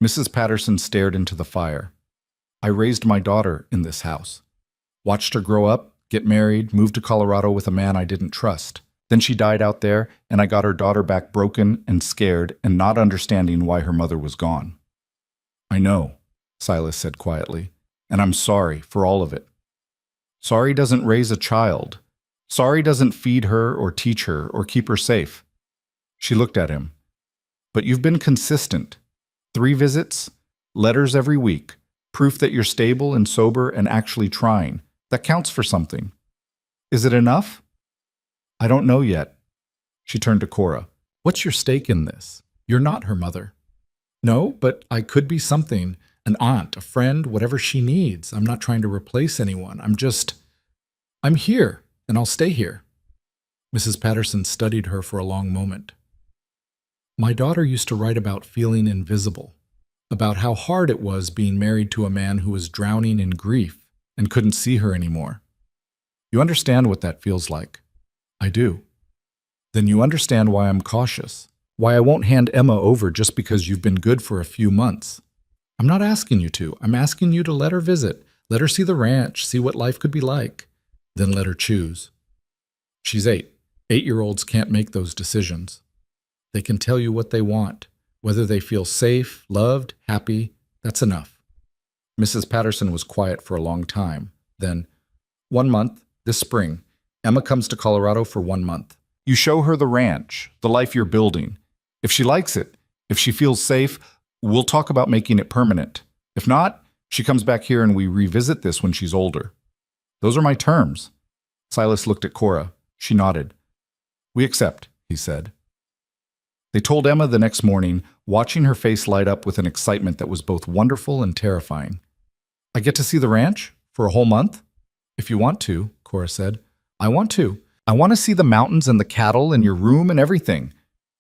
Mrs. Patterson stared into the fire. I raised my daughter in this house. Watched her grow up, get married, move to Colorado with a man I didn't trust. Then she died out there, and I got her daughter back broken and scared and not understanding why her mother was gone. I know, Silas said quietly, and I'm sorry for all of it. Sorry doesn't raise a child. Sorry doesn't feed her or teach her or keep her safe. She looked at him. But you've been consistent. 3 visits, letters every week, proof that you're stable and sober and actually trying. That counts for something. Is it enough? I don't know yet. She turned to Cora. What's your stake in this? You're not her mother. No, but I could be something, an aunt, a friend, whatever she needs. I'm not trying to replace anyone. I'm here, and I'll stay here. Mrs. Patterson studied her for a long moment. My daughter used to write about feeling invisible, about how hard it was being married to a man who was drowning in grief and couldn't see her anymore. You understand what that feels like. I do. Then you understand why I'm cautious, why I won't hand Emma over just because you've been good for a few months. I'm not asking you to. I'm asking you to let her visit, let her see the ranch, see what life could be like, then let her choose. She's 8. 8-year-olds can't make those decisions. They can tell you what they want, whether they feel safe, loved, happy. That's enough. Mrs. Patterson was quiet for a long time. Then, 1 month, this spring, Emma comes to Colorado for 1 month. You show her the ranch, the life you're building. If she likes it, if she feels safe, we'll talk about making it permanent. If not, she comes back here and we revisit this when she's older. Those are my terms. Silas looked at Cora. She nodded. We accept, he said. They told Emma the next morning, watching her face light up with an excitement that was both wonderful and terrifying. I get to see the ranch for a whole month? If you want to, Cora said. I want to. I want to see the mountains and the cattle and your room and everything.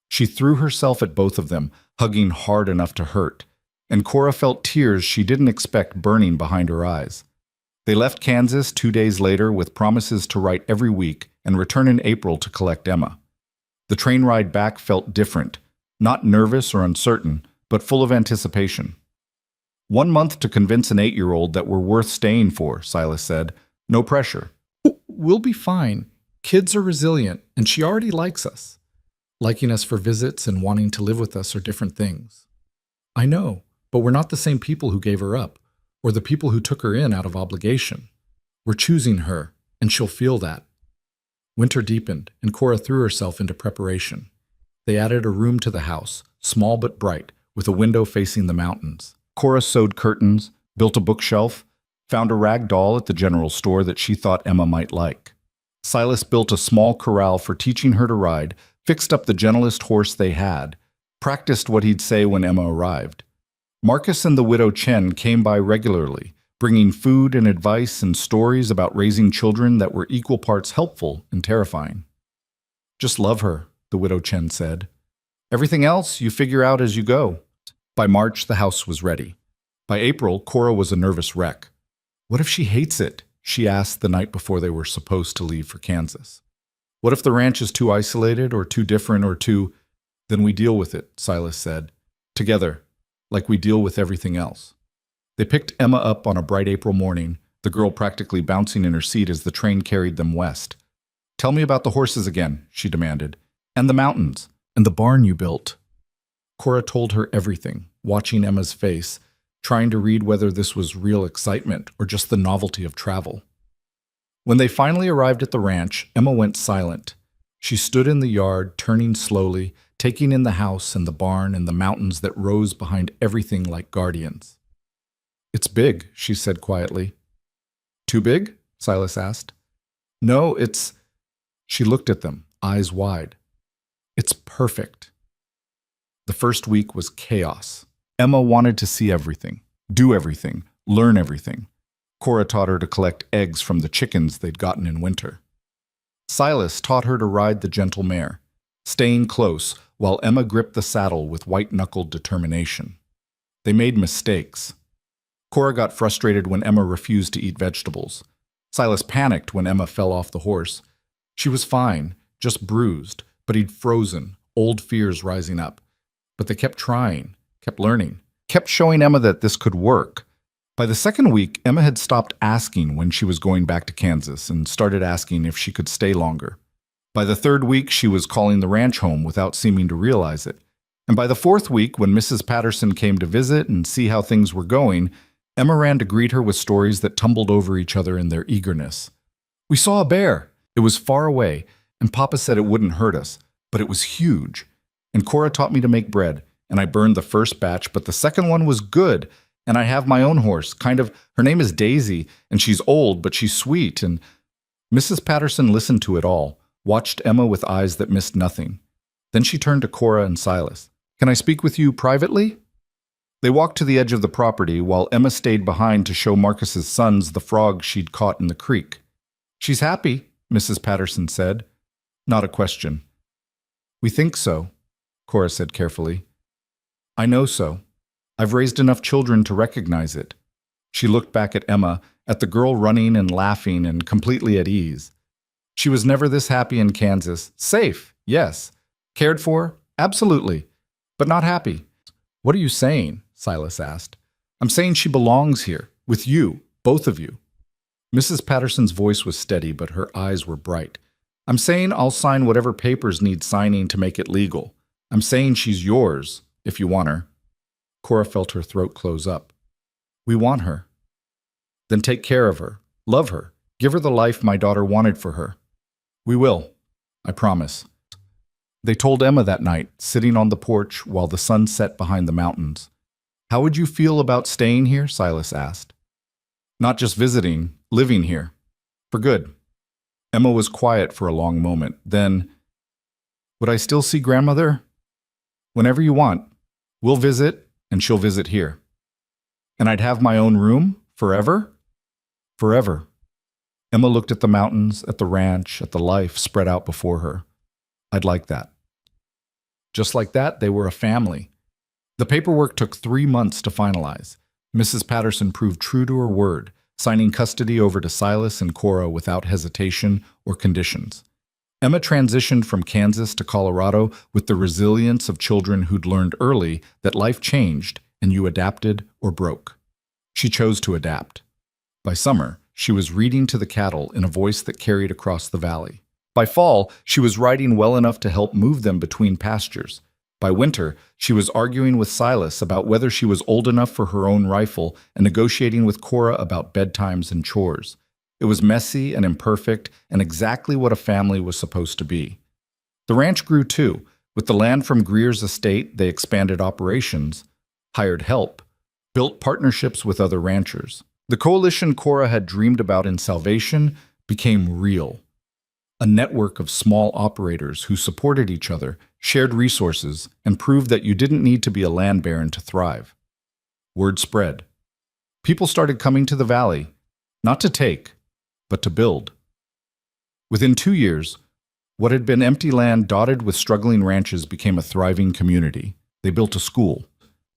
She threw herself at both of them, hugging hard enough to hurt, and Cora felt tears she didn't expect burning behind her eyes. They left Kansas 2 days later with promises to write every week and return in April to collect Emma. The train ride back felt different, not nervous or uncertain, but full of anticipation. 1 month to convince an 8-year-old that we're worth staying for, Silas said. No pressure. We'll be fine. Kids are resilient, and she already likes us. Liking us for visits and wanting to live with us are different things. I know, but we're not the same people who gave her up, or the people who took her in out of obligation. We're choosing her, and she'll feel that. Winter deepened, and Cora threw herself into preparation. They added a room to the house, small but bright, with a window facing the mountains. Cora sewed curtains, built a bookshelf, found a rag doll at the general store that she thought Emma might like. Silas built a small corral for teaching her to ride, fixed up the gentlest horse they had, practiced what he'd say when Emma arrived. Marcus and the widow Chen came by regularly, bringing food and advice and stories about raising children that were equal parts helpful and terrifying. Just love her, the widow Chen said. Everything else you figure out as you go. By March, the house was ready. By April, Cora was a nervous wreck. What if she hates it? She asked the night before they were supposed to leave for Kansas. What if the ranch is too isolated or too different or too... Then we deal with it, Silas said. Together, like we deal with everything else. They picked Emma up on a bright April morning, the girl practically bouncing in her seat as the train carried them west. Tell me about the horses again, she demanded. And the mountains, and the barn you built. Cora told her everything, watching Emma's face, trying to read whether this was real excitement or just the novelty of travel. When they finally arrived at the ranch, Emma went silent. She stood in the yard, turning slowly, taking in the house and the barn and the mountains that rose behind everything like guardians. It's big, she said quietly. Too big? Silas asked. No, it's... She looked at them, eyes wide. It's perfect. The first week was chaos. Emma wanted to see everything, do everything, learn everything. Cora taught her to collect eggs from the chickens they'd gotten in winter. Silas taught her to ride the gentle mare, staying close while Emma gripped the saddle with white-knuckled determination. They made mistakes. Cora got frustrated when Emma refused to eat vegetables. Silas panicked when Emma fell off the horse. She was fine, just bruised, but he'd frozen, old fears rising up. But they kept trying, kept learning, kept showing Emma that this could work. By the second week, Emma had stopped asking when she was going back to Kansas and started asking if she could stay longer. By the third week, she was calling the ranch home without seeming to realize it. And by the fourth week, when Mrs. Patterson came to visit and see how things were going, Emma ran to greet her with stories that tumbled over each other in their eagerness. "We saw a bear. It was far away, and Papa said it wouldn't hurt us, but it was huge. And Cora taught me to make bread, and I burned the first batch, but the second one was good. And I have my own horse, her name is Daisy, and she's old, but she's sweet." And Mrs. Patterson listened to it all, watched Emma with eyes that missed nothing. Then she turned to Cora and Silas. "Can I speak with you privately?" They walked to the edge of the property while Emma stayed behind to show Marcus's sons the frog she'd caught in the creek. "She's happy," Mrs. Patterson said. Not a question. "We think so," Cora said carefully. "I know so. I've raised enough children to recognize it." She looked back at Emma, at the girl running and laughing and completely at ease. She was never this happy in Kansas. Safe, yes. Cared for, absolutely. But not happy. "What are you saying?" Silas asked. "I'm saying she belongs here, with you, both of you." Mrs. Patterson's voice was steady, but her eyes were bright. "I'm saying I'll sign whatever papers need signing to make it legal. I'm saying she's yours, if you want her." Cora felt her throat close up. "We want her." "Then take care of her, love her, give her the life my daughter wanted for her." "We will, I promise." They told Emma that night, sitting on the porch while the sun set behind the mountains. "How would you feel about staying here?" Silas asked. "Not just visiting, living here. For good." Emma was quiet for a long moment. Then, "Would I still see grandmother?" "Whenever you want. We'll visit, and she'll visit here." "And I'd have my own room? Forever?" "Forever." Emma looked at the mountains, at the ranch, at the life spread out before her. "I'd like that." Just like that, they were a family. The paperwork took 3 months to finalize. Mrs. Patterson proved true to her word, signing custody over to Silas and Cora without hesitation or conditions. Emma transitioned from Kansas to Colorado with the resilience of children who'd learned early that life changed and you adapted or broke. She chose to adapt. By summer, she was reading to the cattle in a voice that carried across the valley. By fall, she was riding well enough to help move them between pastures. By winter, she was arguing with Silas about whether she was old enough for her own rifle and negotiating with Cora about bedtimes and chores. It was messy and imperfect and exactly what a family was supposed to be. The ranch grew too. With the land from Greer's estate, they expanded operations, hired help, built partnerships with other ranchers. The coalition Cora had dreamed about in Salvation became real. A network of small operators who supported each other, shared resources, and proved that you didn't need to be a land baron to thrive. Word spread. People started coming to the valley, not to take, but to build. Within 2 years, what had been empty land dotted with struggling ranches became a thriving community. They built a school.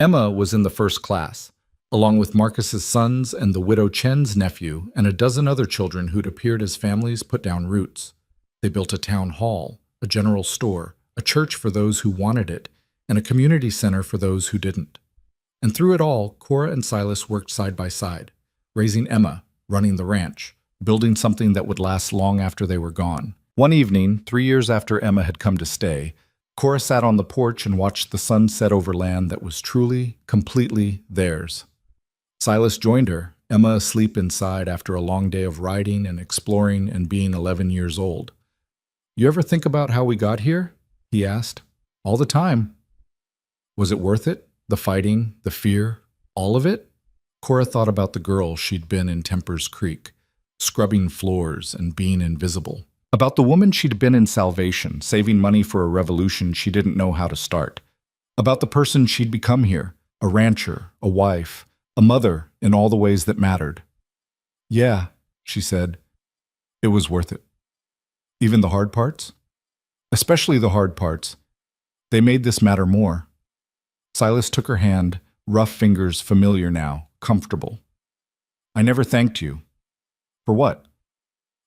Emma was in the first class, along with Marcus's sons and the widow Chen's nephew and a dozen other children who'd appeared as families put down roots. They built a town hall, a general store, a church for those who wanted it, and a community center for those who didn't. And through it all, Cora and Silas worked side by side, raising Emma, running the ranch, building something that would last long after they were gone. One evening, 3 years after Emma had come to stay, Cora sat on the porch and watched the sun set over land that was truly, completely theirs. Silas joined her, Emma asleep inside after a long day of riding and exploring and being 11 years old. "You ever think about how we got here?" he asked. "All the time." "Was it worth it? The fighting, the fear, all of it?" Cora thought about the girl she'd been in Temper's Creek, scrubbing floors and being invisible. About the woman she'd been in Salvation, saving money for a revolution she didn't know how to start. About the person she'd become here, a rancher, a wife, a mother in all the ways that mattered. "Yeah," she said, "it was worth it." "Even the hard parts?" "Especially the hard parts. They made this matter more." Silas took her hand, rough fingers familiar now, comfortable. "I never thanked you." "For what?"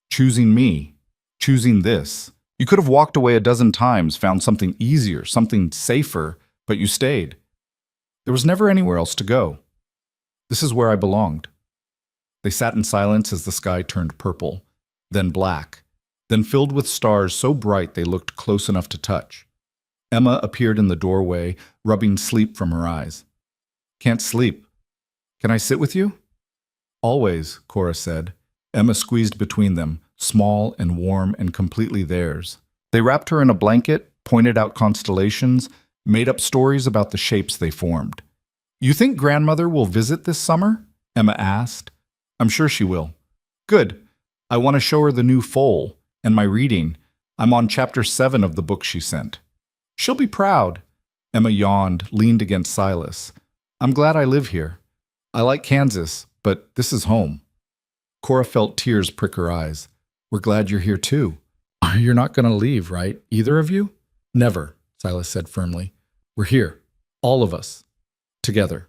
choosing me, choosing this. You could have walked away a dozen times, found something easier, something safer, but you stayed. There was never anywhere else to go. This is where I belonged. They sat in silence as the sky turned purple, then black, then filled with stars so bright they looked close enough to touch. Emma appeared in the doorway, rubbing sleep from her eyes. Can't sleep. Can I sit with you? Always, Cora said. Emma squeezed between them, small and warm and completely theirs. They wrapped her in a blanket, pointed out constellations, made up stories about the shapes they formed. You think grandmother will visit this summer? Emma asked. I'm sure she will. Good. I want to show her the new foal and my reading. I'm on chapter 7 of the book she sent. She'll be proud. Emma yawned, leaned against Silas. I'm glad I live here. I like Kansas, but this is home. Cora felt tears prick her eyes. We're glad you're here too. You're not going to leave, right? Either of you? Never, Silas said firmly. We're here. All of us. Together.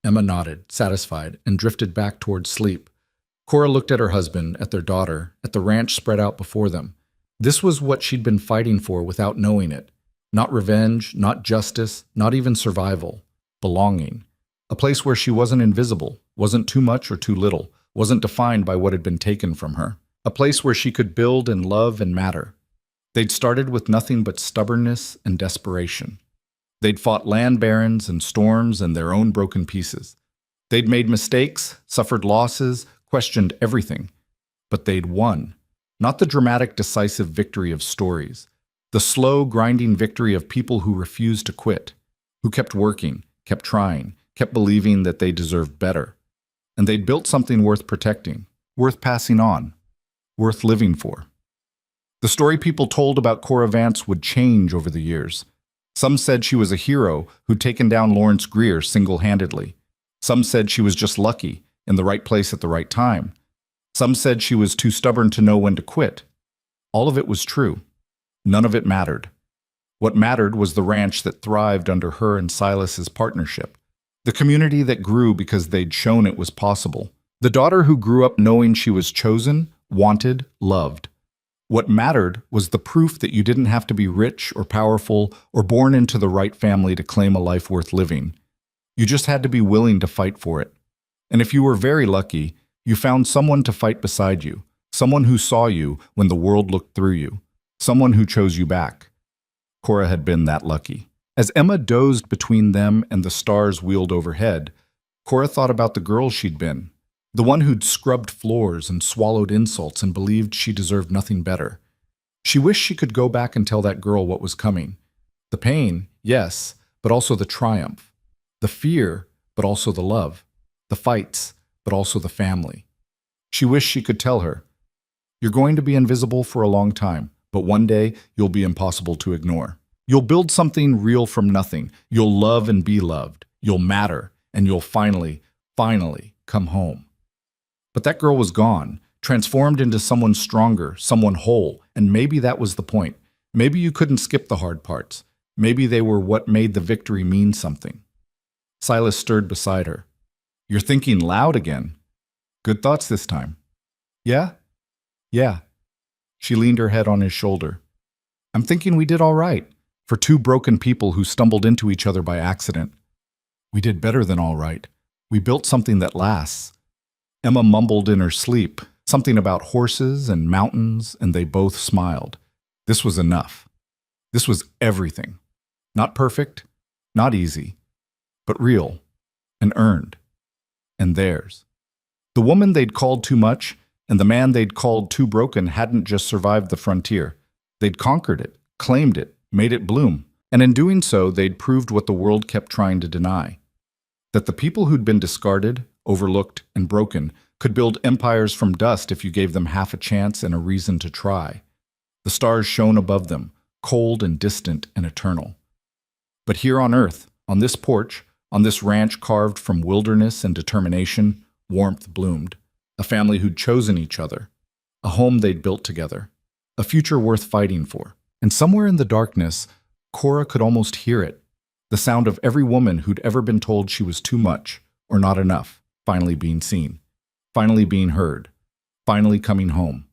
Emma nodded, satisfied, and drifted back toward sleep. Cora looked at her husband, at their daughter, at the ranch spread out before them. This was what she'd been fighting for without knowing it. Not revenge, not justice, not even survival. Belonging. A place where she wasn't invisible, wasn't too much or too little, wasn't defined by what had been taken from her. A place where she could build and love and matter. They'd started with nothing but stubbornness and desperation. They'd fought land barons and storms and their own broken pieces. They'd made mistakes, suffered losses, questioned everything. But they'd won. Not the dramatic, decisive victory of stories. The slow, grinding victory of people who refused to quit, who kept working, kept trying, kept believing that they deserved better. And they'd built something worth protecting, worth passing on, worth living for. The story people told about Cora Vance would change over the years. Some said she was a hero who'd taken down Lawrence Greer single-handedly. Some said she was just lucky, in the right place at the right time. Some said she was too stubborn to know when to quit. All of it was true. None of it mattered. What mattered was the ranch that thrived under her and Silas's partnership. The community that grew because they'd shown it was possible. The daughter who grew up knowing she was chosen, wanted, loved. What mattered was the proof that you didn't have to be rich or powerful or born into the right family to claim a life worth living. You just had to be willing to fight for it. And if you were very lucky, you found someone to fight beside you, someone who saw you when the world looked through you, someone who chose you back. Cora had been that lucky. As Emma dozed between them and the stars wheeled overhead, Cora thought about the girl she'd been. The one who'd scrubbed floors and swallowed insults and believed she deserved nothing better. She wished she could go back and tell that girl what was coming. The pain, yes, but also the triumph. The fear, but also the love. The fights, but also the family. She wished she could tell her, you're going to be invisible for a long time, but one day you'll be impossible to ignore. You'll build something real from nothing. You'll love and be loved. You'll matter, and you'll finally come home. But that girl was gone, transformed into someone stronger, someone whole, and maybe that was the point. Maybe you couldn't skip the hard parts. Maybe they were what made the victory mean something. Silas stirred beside her. You're thinking loud again. Good thoughts this time. Yeah? Yeah. She leaned her head on his shoulder. I'm thinking we did all right, for two broken people who stumbled into each other by accident. We did better than all right. We built something that lasts. Emma mumbled in her sleep, something about horses and mountains, and they both smiled. This was enough. This was everything. Not perfect, not easy, but real, and earned, and theirs. The woman they'd called too much, and the man they'd called too broken hadn't just survived the frontier. They'd conquered it, claimed it, made it bloom, and in doing so, they'd proved what the world kept trying to deny. That the people who'd been discarded, overlooked, and broken could build empires from dust if you gave them half a chance and a reason to try. The stars shone above them, cold and distant and eternal. But here on Earth, on this porch, on this ranch carved from wilderness and determination, warmth bloomed. A family who'd chosen each other. A home they'd built together. A future worth fighting for. And somewhere in the darkness, Cora could almost hear it. The sound of every woman who'd ever been told she was too much or not enough, finally being seen. Finally being heard. Finally coming home.